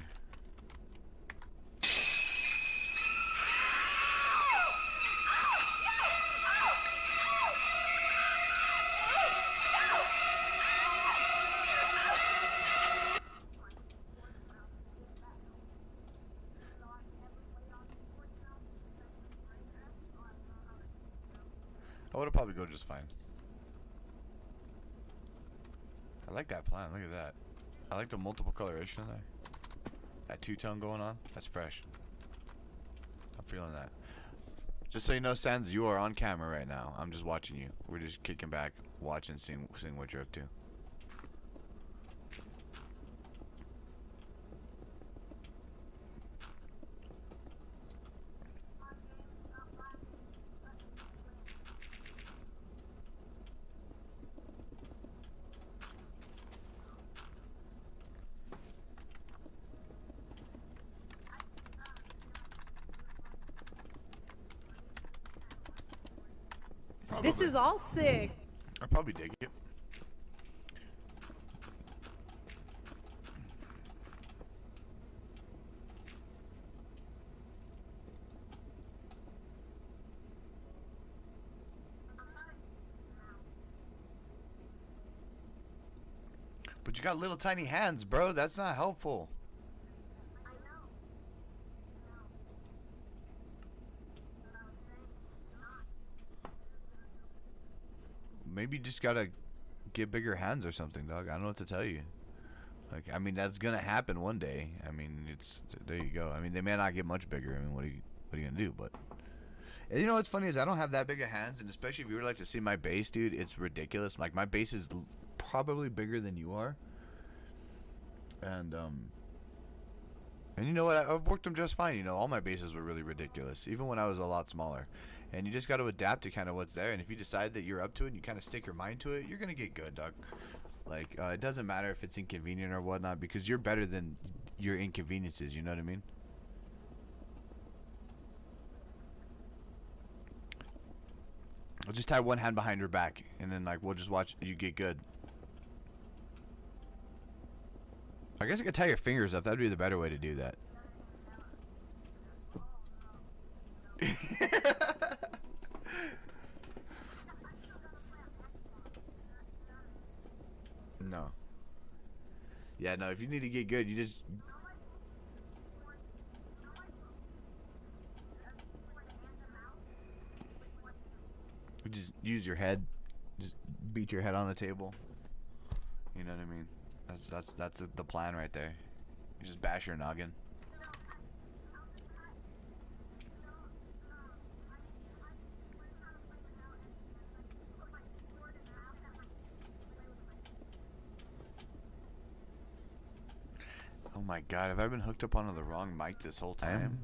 I would have probably go just fine. I like that plan. Look at that. I like the multiple coloration in there. That two-tone going on. That's fresh. I'm feeling that. Just so you know, Sans, you are on camera right now. I'm just watching you. We're just kicking back, watching, seeing what you're up to. This is all sick. I probably dig it. But you got little tiny hands, bro. That's not helpful. Maybe you just gotta get bigger hands or something, dog. I don't know what to tell you. Like, I mean, that's gonna happen one day. I mean, it's there you go. I mean, they may not get much bigger. I mean, what are you gonna do? But And you know what's funny is I don't have that big of hands, and especially if you were like to see my bass, dude, it's ridiculous. Like my bass is probably bigger than you are. And you know what? I've worked them just fine. You know, all my basses were really ridiculous, even when I was a lot smaller. And you just got to adapt to kind of what's there. And if you decide that you're up to it and you kind of stick your mind to it, you're going to get good, dog. Like, it doesn't matter if it's inconvenient or whatnot, because you're better than your inconveniences, you know what I mean? I'll just tie one hand behind her back, and then, like, we'll just watch you get good. I guess I could tie your fingers up. That'd be the better way to do that. No. Yeah, no, if you need to get good, you just... use your head. Just beat your head on the table. You know what I mean? That's the plan right there. You just bash your noggin. Oh my god, have I been hooked up onto the wrong mic this whole time?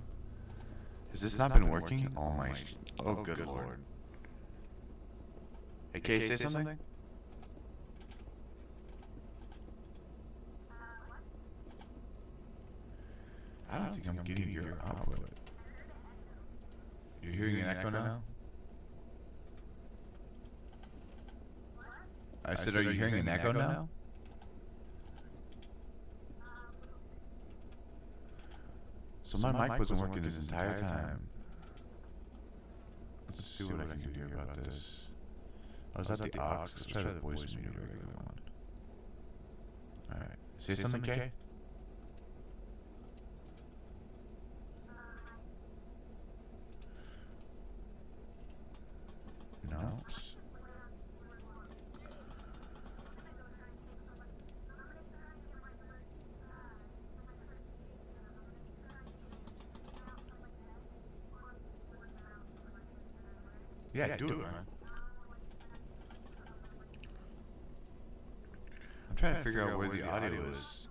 Has this not been working? Oh my... Oh, good lord. Hey, Kay, say something? I don't think I'm getting your output. You're hearing an echo now? I said, are you hearing an echo now? So my mic wasn't working this entire time. Let's see what I can do about this. Oh, is that the aux? Let's try the voice mute regular one. Alright. Say something, Kay? No. Yeah, do it, man. I'm trying to figure out where the audio is.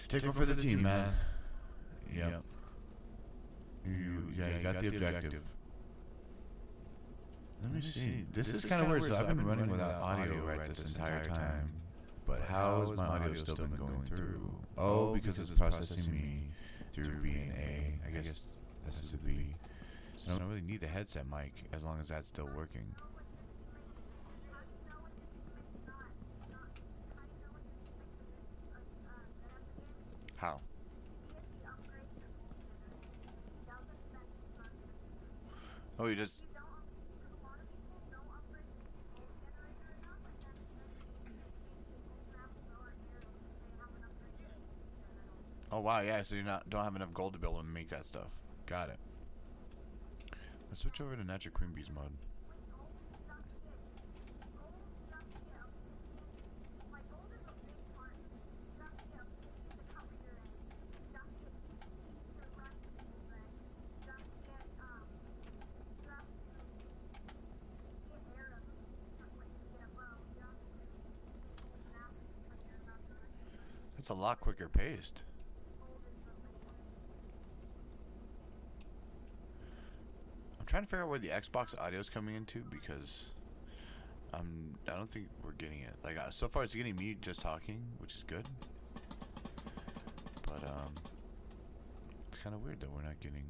Take one for the team, man. Yep. You got the objective. Let me see. This is kind of weird. So I've been running without audio right this entire time. But how has my audio still been going through? Oh, because it's processing me through B and A. I guess this is a B. So I don't really need the headset mic as long as that's still working. How? Oh, you just... Oh wow, yeah, so don't have enough gold to be able to make that stuff. Got it. Let's switch over to Natural Cream Bees mode. That's a lot quicker paced. I'm trying to figure out where the Xbox audio is coming into because I don't think we're getting it. Like so far, it's getting me just talking, which is good. But it's kind of weird that we're not getting.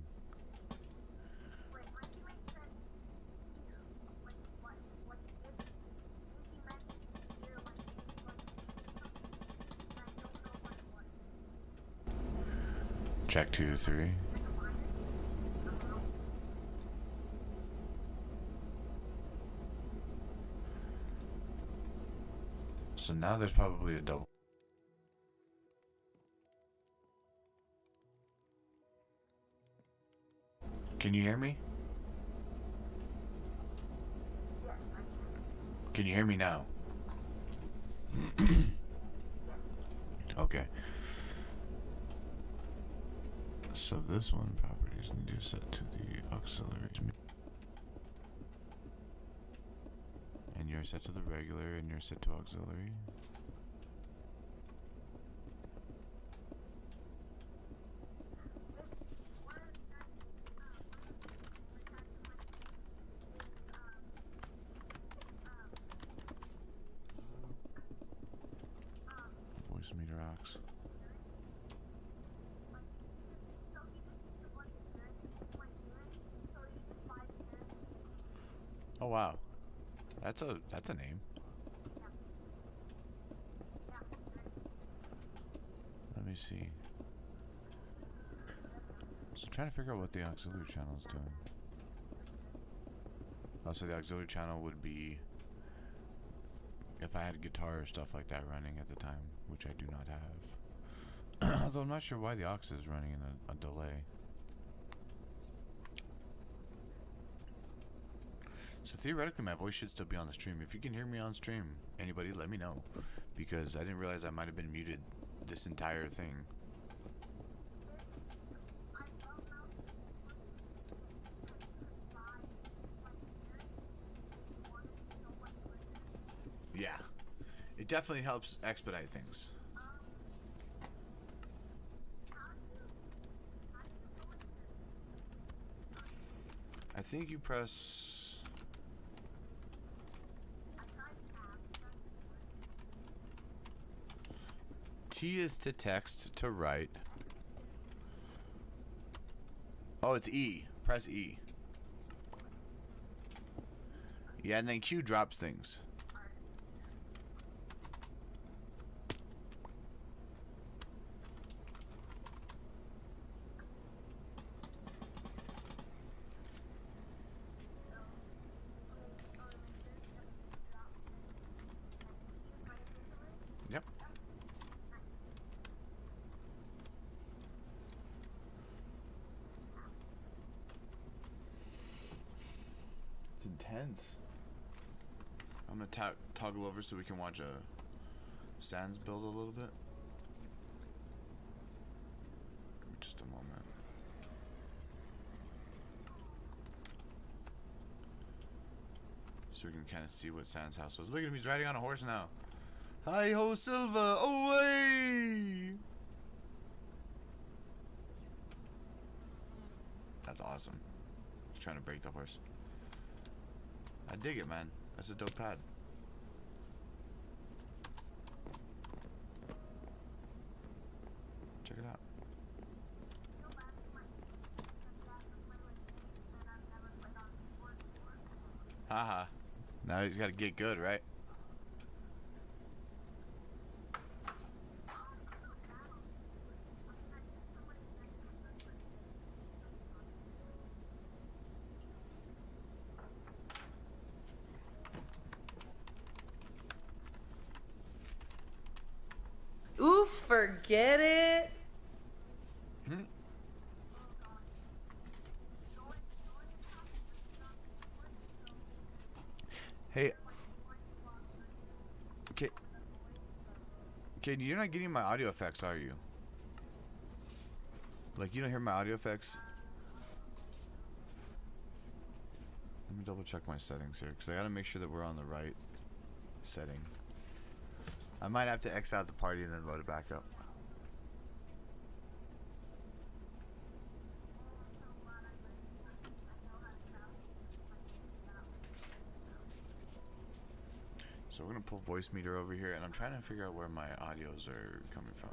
Check 2, 3. So now there's probably a double. Can you hear me? Can you hear me now? Okay. Okay. So this one, properties need to set to the auxiliary. And you're set to the regular, and you're set to auxiliary. Voice meter aux. Oh wow, that's a name. Let me see. So trying to figure out what the auxiliary channel is doing. Oh, so the auxiliary channel would be if I had a guitar or stuff like that running at the time, which I do not have. Although I'm not sure why the aux is running in a delay. So theoretically my voice should still be on the stream. If you can hear me on stream, anybody let me know. Because I didn't realize I might have been muted this entire thing. Yeah. It definitely helps expedite things. I think you press... T is to text, to write. Oh, it's E. Press E. Yeah, and then Q drops things. Yep. It's intense. I'm gonna toggle over so we can watch a Sans build a little bit. Give me just a moment. So we can kind of see what Sans house was. Look at him, he's riding on a horse now. Hi ho Silva, away! That's awesome. He's trying to break the horse. I dig it, man. That's a dope pad. Check it out. Haha. Now you gotta get good, right? Ooh, forget it. Hey. Okay. Okay, you're not getting my audio effects, are you? Like, you don't hear my audio effects? Let me double check my settings here, because I gotta make sure that we're on the right setting. I might have to X out the party and then load it back up. So we're gonna pull voice meter over here, and I'm trying to figure out where my audios are coming from.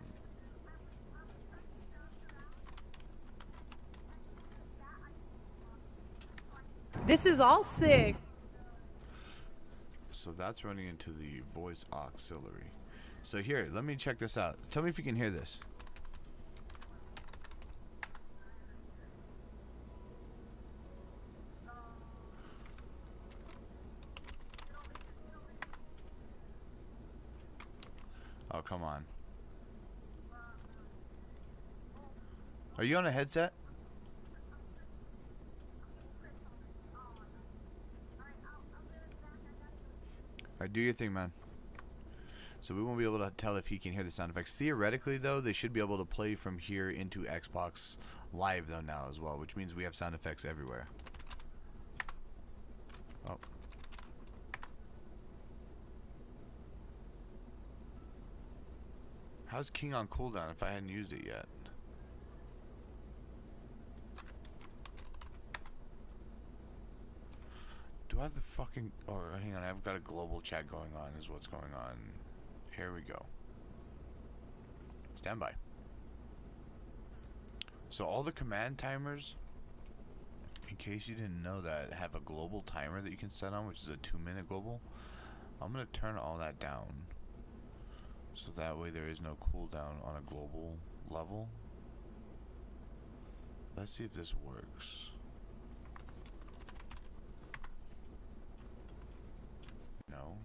This is all sick. So that's running into the voice auxiliary. So here, let me check this out. Tell me if you can hear this. Oh, come on. Are you on a headset? Alright, do your thing, man. So we won't be able to tell if he can hear the sound effects. Theoretically, though, they should be able to play from here into Xbox Live, though, now as well, which means we have sound effects everywhere. Oh. How's King on cooldown if I hadn't used it yet? Do I have the fucking... Oh, hang on. I've got a global chat going on is what's going on. Here we go. Stand by. So all the command timers, in case you didn't know that, have a global timer that you can set on, which is a 2-minute global. I'm going to turn all that down. So that way there is no cooldown on a global level. Let's see if this works. No.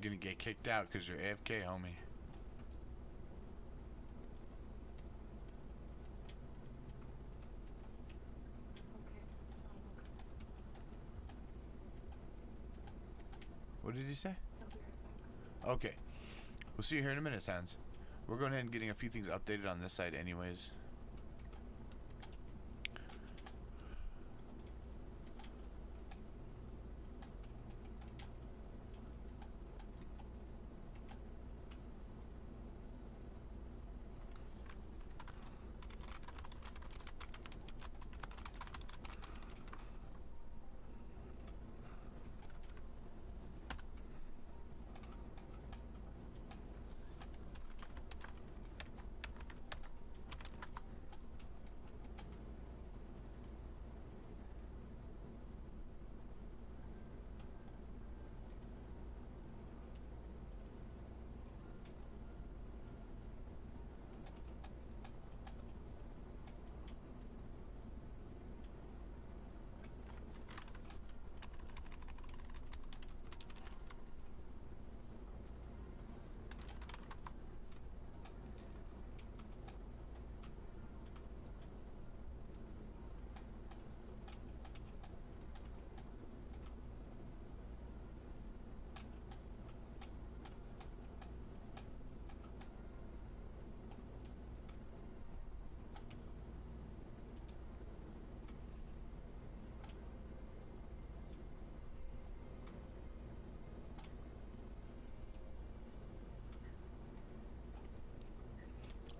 You're gonna get kicked out because you're AFK, homie. What did he say? Okay. We'll see you here in a minute, Sans. We're going ahead and getting a few things updated on this side anyways.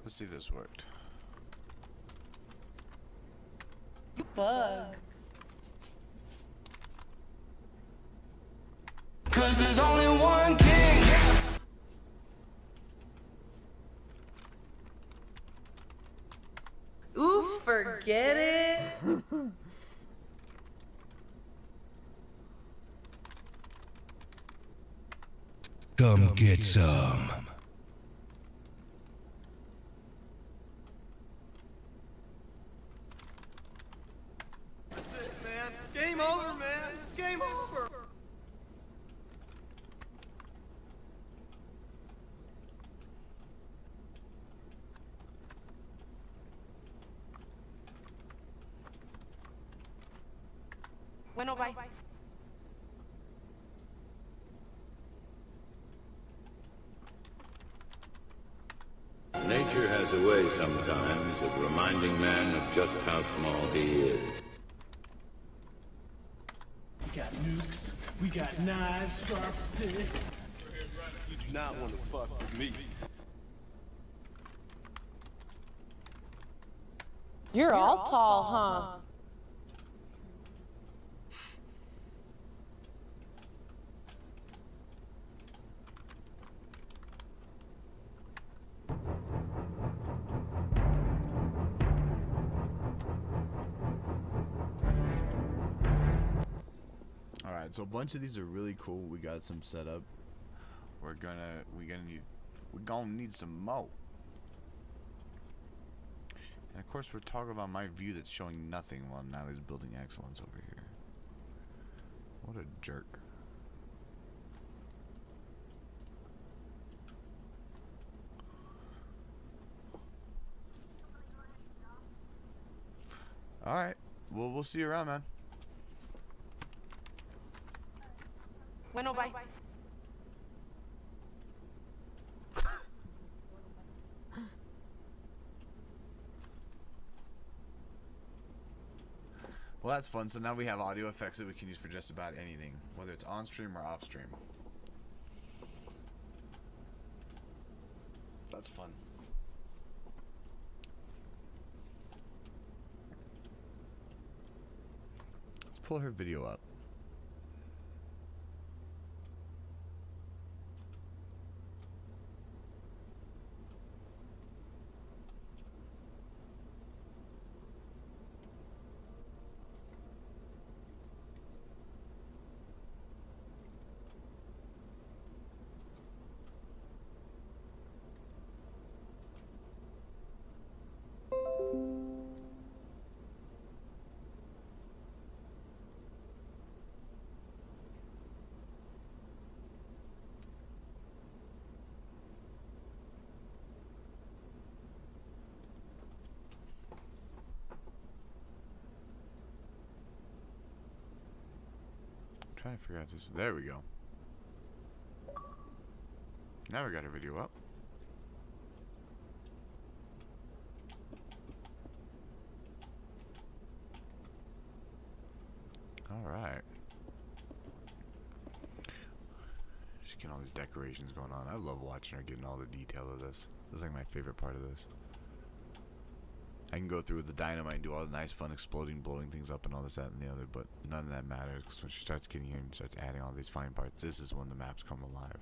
Let's see if this worked. Bug. Cause there's only one king. Oof, forget it. Come get some. Game over, man. It's game over. Bueno, bye. Nature has a way sometimes of reminding man of just how small he is. We got nukes. We got knives, sharp sticks. You do not want to fuck with me. You're all tall, huh? Alright, so a bunch of these are really cool. We got some set up. We're gonna need some more. And of course we're talking about my view that's showing nothing while Natalie's building excellence over here. What a jerk. Alright. Well, we'll see you around, man. Bueno, bye. Well, that's fun. So now we have audio effects that we can use for just about anything, whether it's on stream or off stream. That's fun. Let's pull her video up. Trying to figure out this. There we go. Now we got our video up. Alright. Just getting all these decorations going on. I love watching her getting all the detail of this. This is like my favorite part of this. I can go through with the dynamite and do all the nice fun exploding, blowing things up and all this, that, and the other, but none of that matters because when she starts getting here and starts adding all these fine parts, this is when the maps come alive.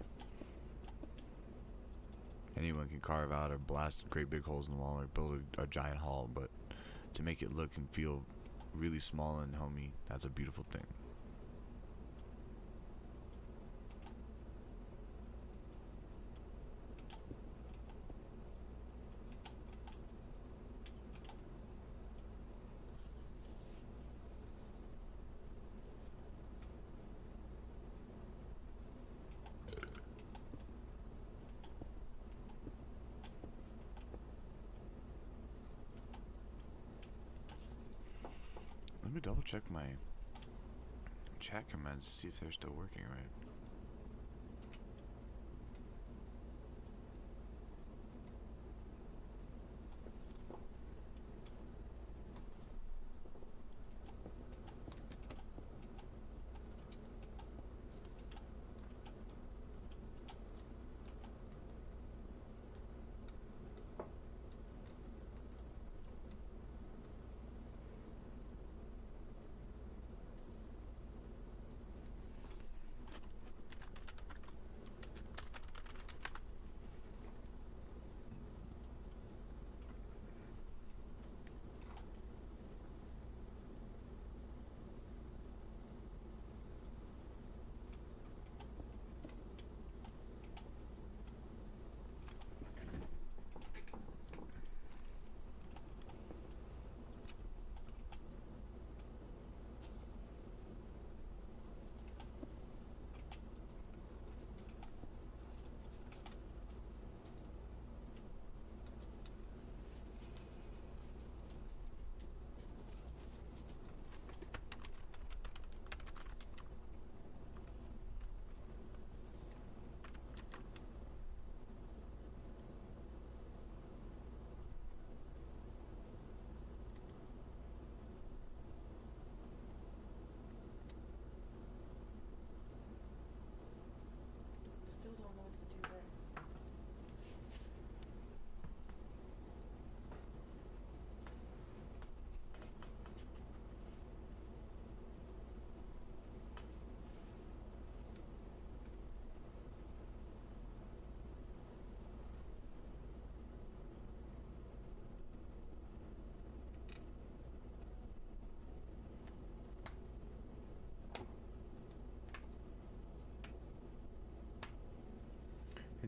Anyone can carve out or blast great big holes in the wall or build a giant hall, but to make it look and feel really small and homey, that's a beautiful thing. Let me double check my chat commands to see if they're still working right.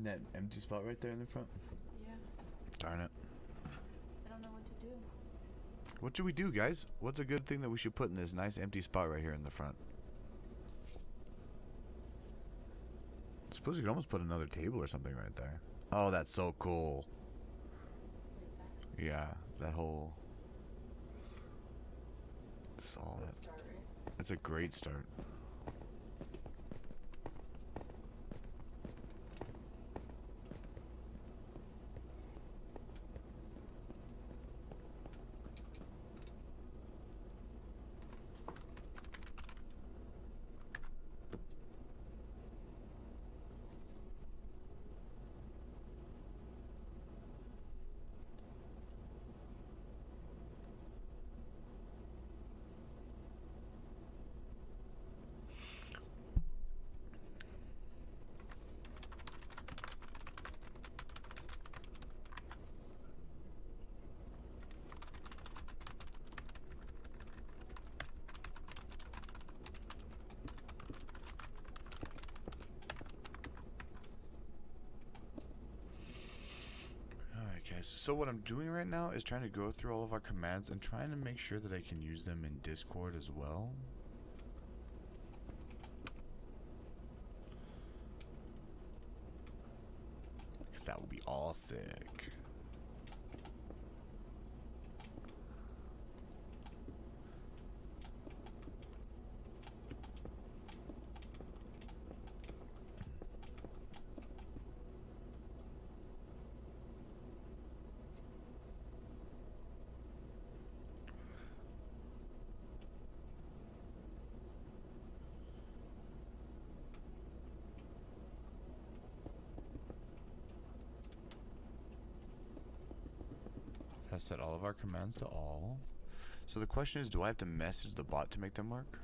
In that empty spot right there in the front? Yeah. Darn it. I don't know what to do. What should we do, guys? What's a good thing that we should put in this nice empty spot right here in the front? I suppose you could almost put another table or something right there. Oh, that's so cool. Yeah, that whole... It's all that. It's a great start. So what I'm doing right now is trying to go through all of our commands and trying to make sure that I can use them in Discord as well. Because that would be all sick. I set all of our commands to all. So the question is, do I have to message the bot to make them work?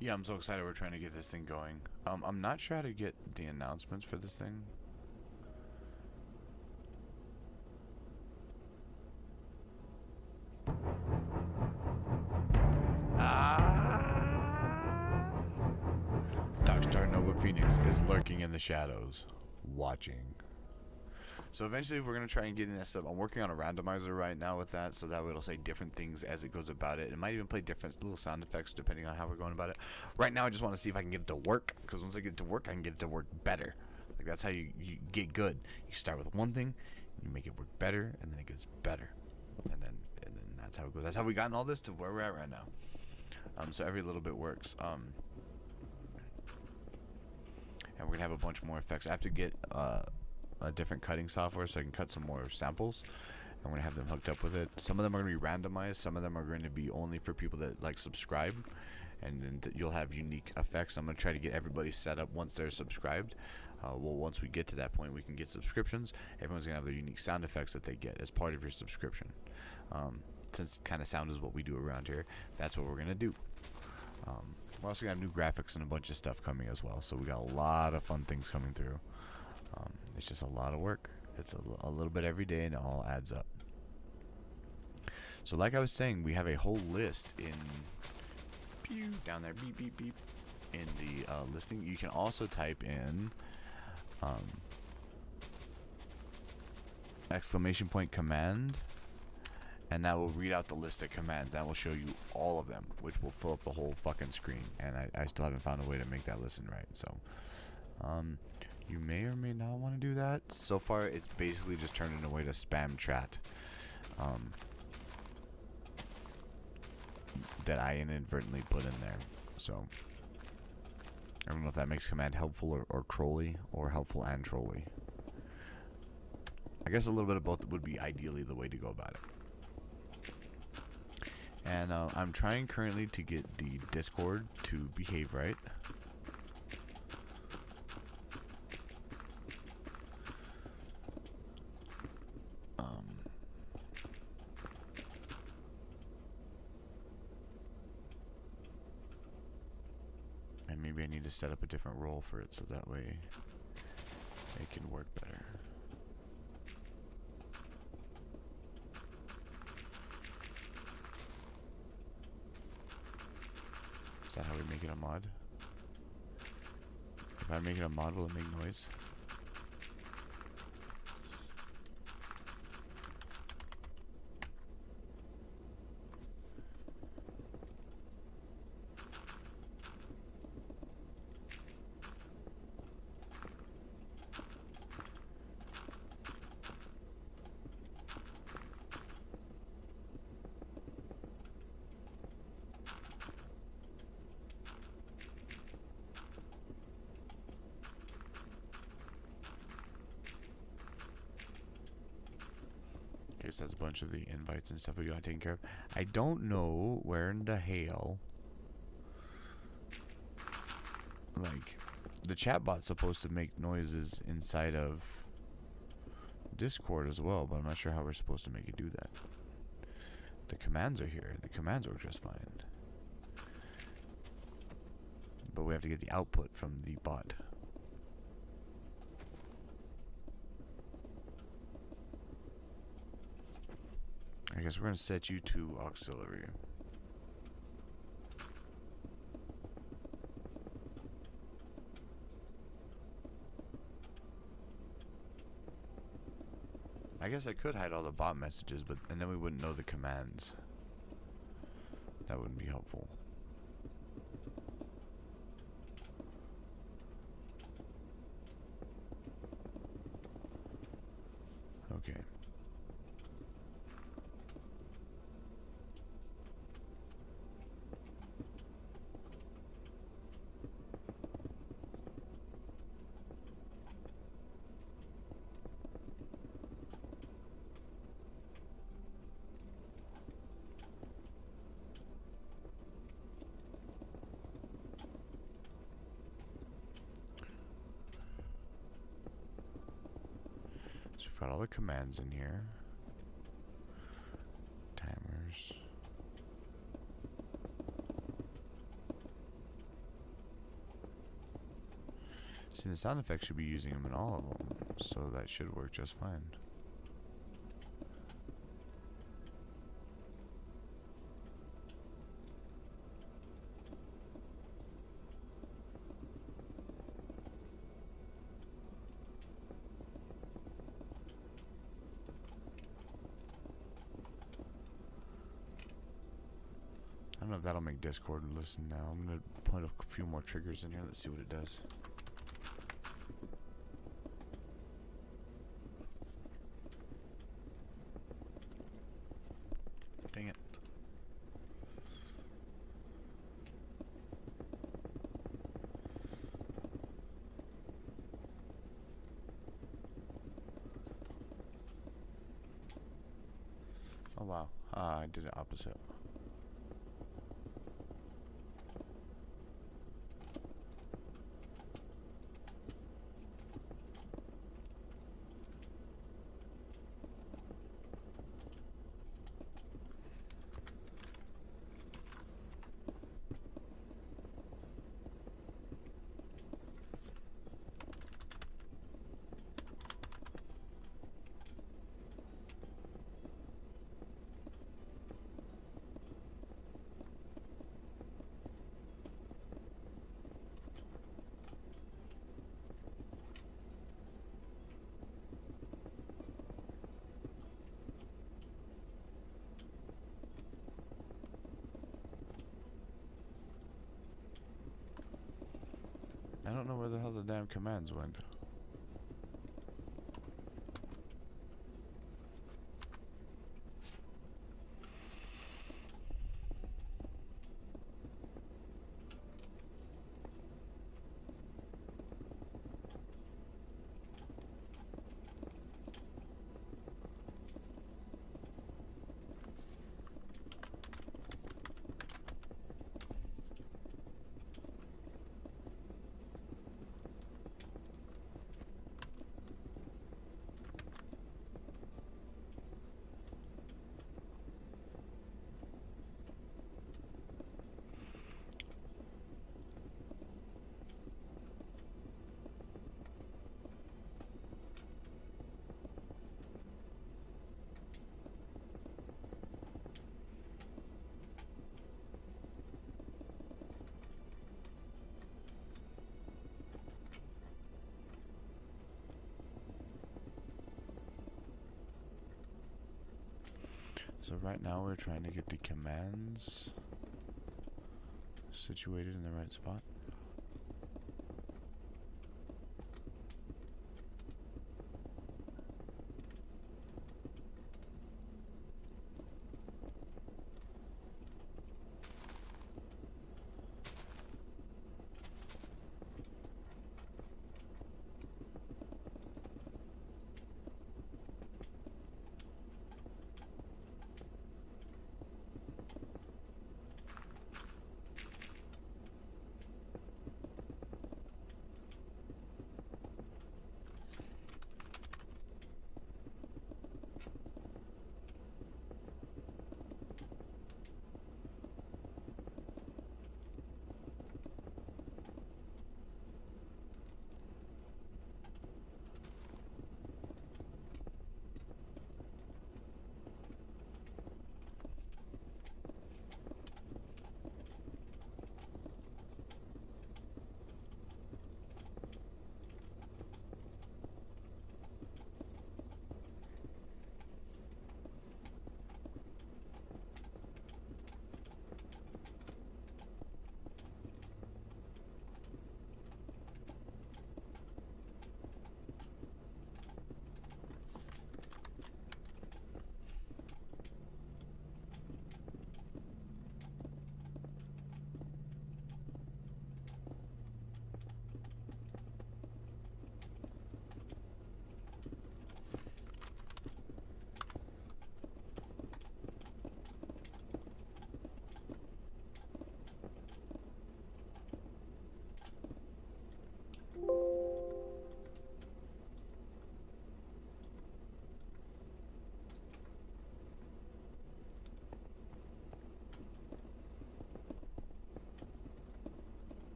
Yeah, I'm so excited we're trying to get this thing going. I'm not sure how to get the announcements for this thing. Darkstar Nova Phoenix is lurking in the shadows, watching. So eventually we're going to try and get in that stuff. I'm working on a randomizer right now with that, so that way it'll say different things as it goes about it. It might even play different little sound effects depending on how we're going about it. Right now I just want to see if I can get it to work, because once I get it to work, I can get it to work better. Like, that's how you get good. You start with one thing, you make it work better, and then it gets better. And then that's how it goes. That's how we gotten all this to where we're at right now. So every little bit works. And we're going to have a bunch more effects. I have to get a different cutting software so I can cut some more samples. I'm going to have them hooked up with it. Some of them are going to be randomized. Some of them are going to be only for people that like subscribe, and then you'll have unique effects. I'm going to try to get everybody set up once they're subscribed. Well, once we get to that point, we can get subscriptions. Everyone's going to have their unique sound effects that they get as part of your subscription. Since kind of sound is what we do around here, that's what we're going to do. We're also going to have new graphics and a bunch of stuff coming as well. So we got a lot of fun things coming through. It's just a lot of work. It's a little bit every day, and it all adds up. So like I was saying, we have a whole list in down there, beep beep beep, in the listing. You can also type in ! command, and that will read out the list of commands. That will show you all of them, which will fill up the whole fucking screen. And I still haven't found a way to make that listen right. So you may or may not want to do that. So far, it's basically just turned into a way to spam chat. That I inadvertently put in there. So I don't know if that makes command helpful or trolly, or helpful and trolly. I guess a little bit of both would be ideally the way to go about it. And I'm trying currently to get the Discord to behave right. And maybe I need to set up a different role for it so that way it can work better. Is that how we make it a mod? If I make it a mod, will it make noise? So that's a bunch of the invites and stuff we got taken care of. I don't know where in the hell, like, the chatbot's supposed to make noises inside of Discord as well, but I'm not sure how we're supposed to make it do that. The commands are here. The commands work just fine. But we have to get the output from the bot. I guess we're going to set you to auxiliary. I guess I could hide all the bot messages, and then we wouldn't know the commands. That wouldn't be helpful. Okay. So we've got all the commands in here. Timers. See, the sound effects should be using them in all of them, so that should work just fine. I don't know if that'll make Discord listen now. I'm gonna put a few more triggers in here. Let's see what it does. Dang it. Oh wow. I did it opposite. the hell the damn commands went? So right now we're trying to get the commands situated in the right spot.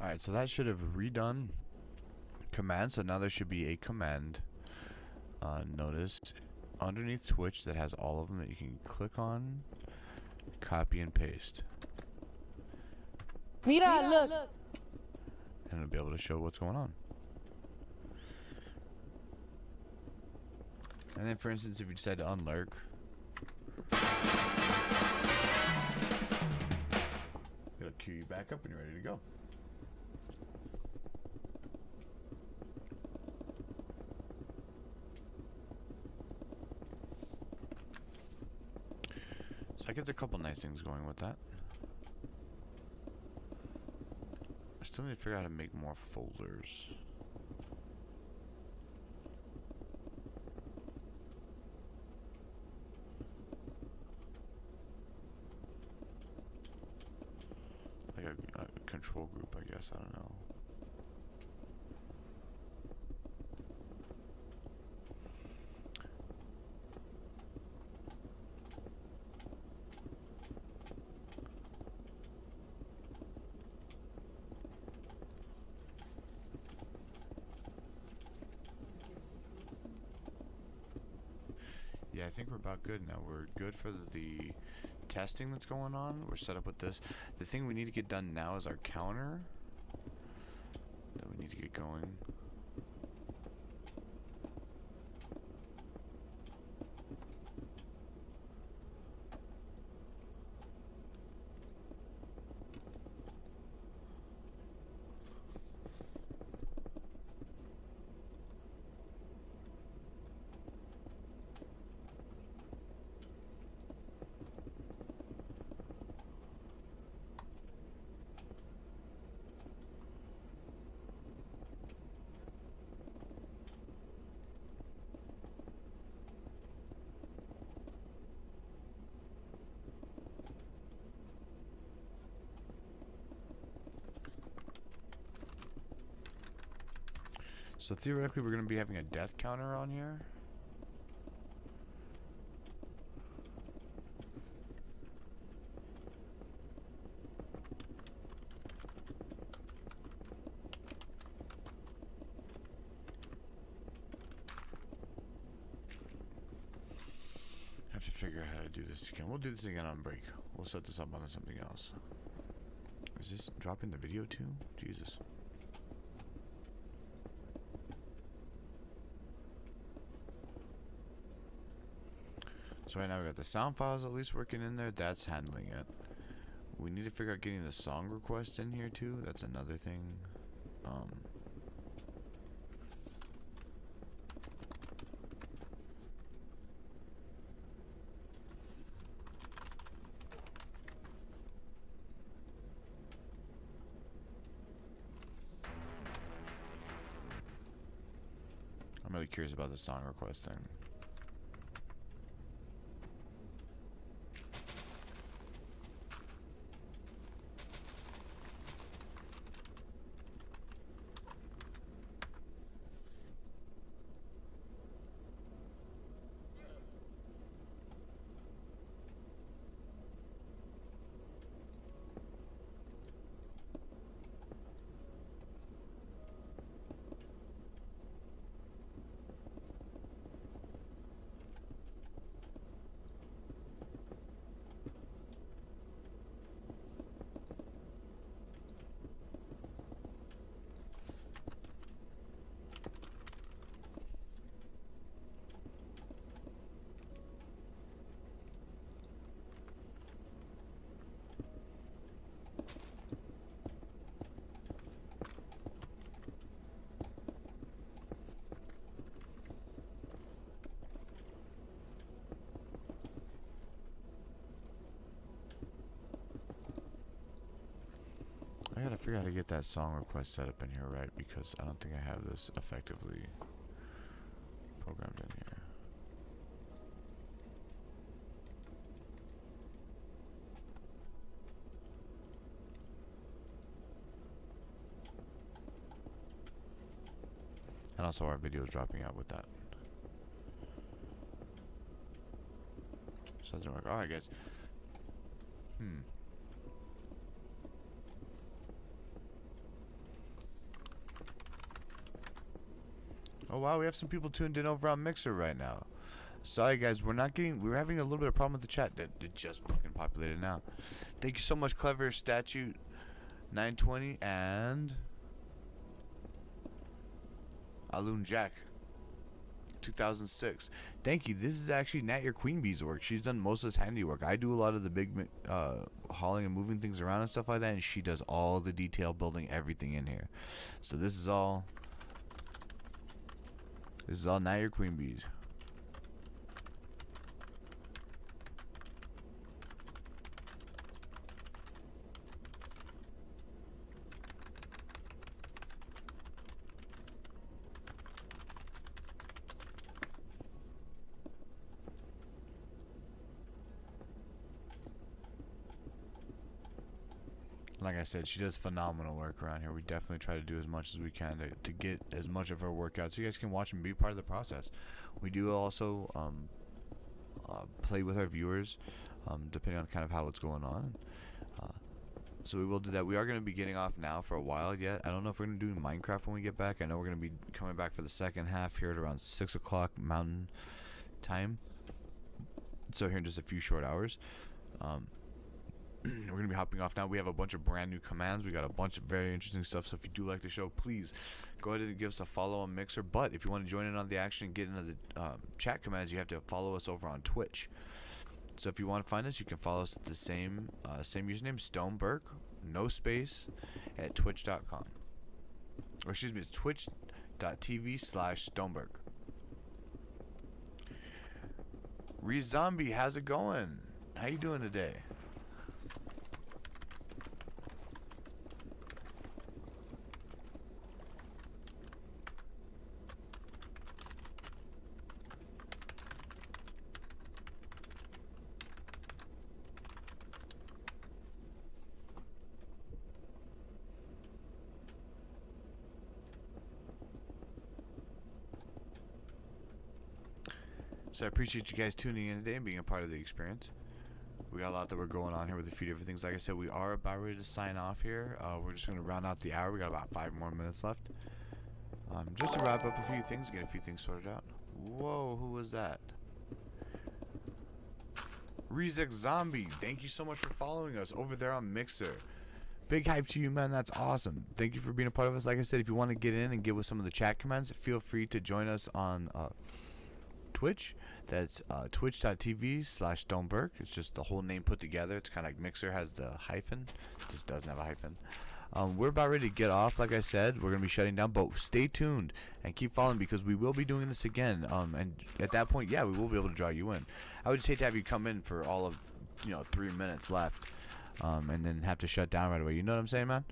Alright, so that should have redone command. So now there should be a command. Notice underneath Twitch that has all of them that you can click on, copy and paste. Mira, look. And it'll be able to show what's going on. And then, for instance, if you decide to unlurk, it'll queue you back up and you're ready to go. So I get a couple nice things going with that. I still need to figure out how to make more folders. Like a control group, I guess. I don't know. Yeah, I think we're about good now. We're good for the testing that's going on. We're set up with this. The thing we need to get done now is our counter that we need to get going. So theoretically, we're going to be having a death counter on here. Have to figure out how to do this again. We'll do this again on break. We'll set this up on something else. Is this dropping the video too? Jesus. So right now we got the sound files at least working in there. That's handling it. We need to figure out getting the song request in here too. That's another thing. I'm really curious about the song request thing. I gotta figure out how to get that song request set up in here, right? Because I don't think I have this effectively programmed in here. And also our video is dropping out with that. So it doesn't work. Alright guys. Oh wow, we have some people tuned in over on Mixer right now. Sorry guys, we're having a little bit of problem with the chat. It just fucking populated now. Thank you so much, Clever Statute 920 and Alun Jack 2006. Thank you. This is actually Nat Your Queen Bee's work. She's done most of this handiwork. I do a lot of the big hauling and moving things around and stuff like that, and she does all the detail building, everything in here. So this is all Nat Your Queen Bees. Like I said, she does phenomenal work around here. We definitely try to do as much as we can to get as much of her work out so you guys can watch and be part of the process. We do also play with our viewers depending on kind of how it's going on. So we will do that. We are going to be getting off now for a while yet. I don't know if we're going to do Minecraft when we get back. I know we're going to be coming back for the second half here at around 6 o'clock Mountain Time. So here in just a few short hours. We're going to be hopping off now. We have a bunch of brand new commands. We got a bunch of very interesting stuff. So if you do like the show, please go ahead and give us a follow on Mixer. But if you want to join in on the action and get into the chat commands, you have to follow us over on Twitch. So if you want to find us, you can follow us at the same username, Stoneberg, no space, at twitch.com. Or excuse me, it's twitch.tv/Stoneberg. Rezombie, how's it going? How you doing today? So I appreciate you guys tuning in today and being a part of the experience. We got a lot that we're going on here with a few different things. Like I said, we are about ready to sign off here. We're just going to round out the hour. We got about 5 more minutes left. Just to wrap up a few things, get a few things sorted out. Whoa, who was that? Rezek Zombie, thank you so much for following us over there on Mixer. Big hype to you, man. That's awesome. Thank you for being a part of us. Like I said, if you want to get in and get with some of the chat commands, feel free to join us on Twitch. That's twitch.tv/Stoneberg. It's just the whole name put together. It's kind of like Mixer has the hyphen. It just doesn't have a hyphen. We're about ready to get off. Like I said, we're going to be shutting down, but stay tuned and keep following because we will be doing this again. And at that point, yeah, we will be able to draw you in. I would just hate to have you come in for all of, 3 minutes left and then have to shut down right away. You know what I'm saying, man?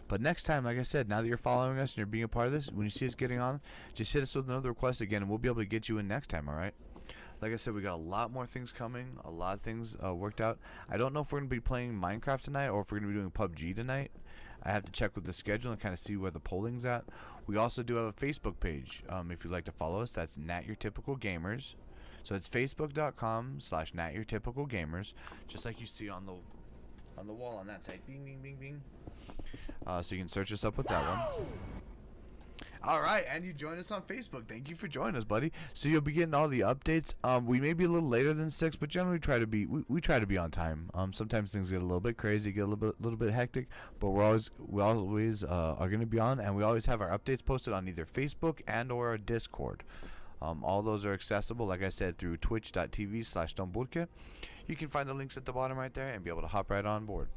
But next time, like I said, now that you're following us and you're being a part of this, when you see us getting on, just hit us with another request again, and we'll be able to get you in next time, all right? Like I said, we got a lot more things coming, a lot of things worked out. I don't know if we're going to be playing Minecraft tonight or if we're going to be doing PUBG tonight. I have to check with the schedule and kind of see where the polling's at. We also do have a Facebook page. If you'd like to follow us, that's NatYourTypicalGamers. So it's facebook.com/NatYourTypicalGamers, just like you see on the wall on that side. Bing, bing, bing, bing. So you can search us up with that one. All right, and you joined us on Facebook. Thank you for joining us, buddy. So you'll be getting all the updates. We may be a little later than 6, but generally we try to be on time. Sometimes things get a little bit crazy, get a little bit hectic, but we always are going to be on, and we always have our updates posted on either Facebook and or our Discord. All those are accessible, like I said, through twitch.tv/Stoneburke. You can find the links at the bottom right there and be able to hop right on board.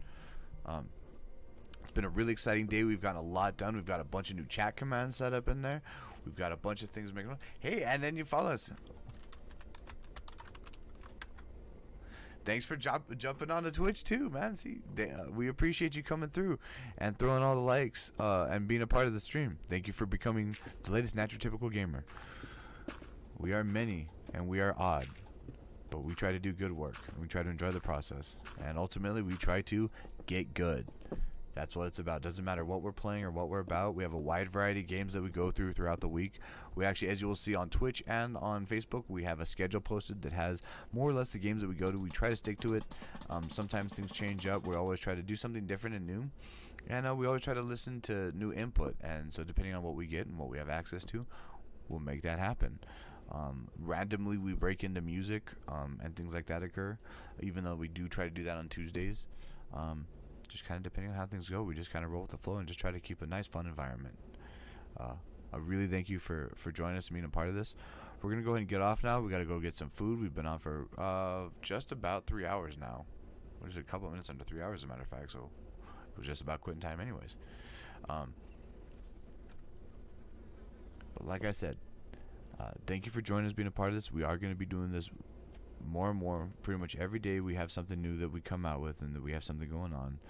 It's been a really exciting day. We've gotten a lot done. We've got a bunch of new chat commands set up in there. We've got a bunch of things making. Hey, and then you follow us. Thanks for jumping on the Twitch too, man. See, we appreciate you coming through and throwing all the likes and being a part of the stream. Thank you for becoming the latest Natural Typical Gamer. We are many and we are odd, but we try to do good work. We try to enjoy the process, and ultimately we try to get good. That's what it's about. Doesn't matter what we're playing or what we're about. We have a wide variety of games that we go through throughout the week. We actually, as you will see on Twitch and on Facebook, we have a schedule posted that has more or less the games that we go to. We try to stick to it. Sometimes things change up. We always try to do something different and new. And we always try to listen to new input. And so depending on what we get and what we have access to, we'll make that happen. Randomly, we break into music and things like that occur, even though we do try to do that on Tuesdays. Just kind of depending on how things go, we just kind of roll with the flow and just try to keep a nice, fun environment. I really thank you for joining us and being a part of this. We're going to go ahead and get off now. We got to go get some food. We've been on for just about 3 hours now. Or just a couple of minutes under 3 hours, as a matter of fact, so it was just about quitting time anyways. But like I said, thank you for joining us, being a part of this. We are going to be doing this more and more. Pretty much every day we have something new that we come out with and that we have something going on.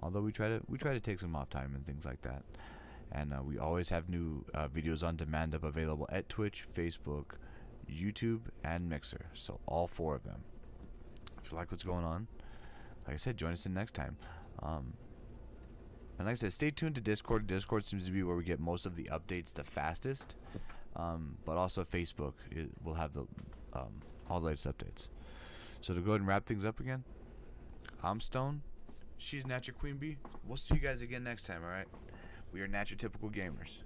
Although we try to take some off time and things like that. And we always have new videos on demand up available at Twitch, Facebook, YouTube, and Mixer. So all 4 of them. If you like what's going on, like I said, join us in next time. And like I said, stay tuned to Discord. Discord seems to be where we get most of the updates the fastest. But also Facebook will have the all the latest updates. So to go ahead and wrap things up again, I'm Stone. She's Natural Queen Bee. We'll see you guys again next time, alright? We are Natural Typical Gamers.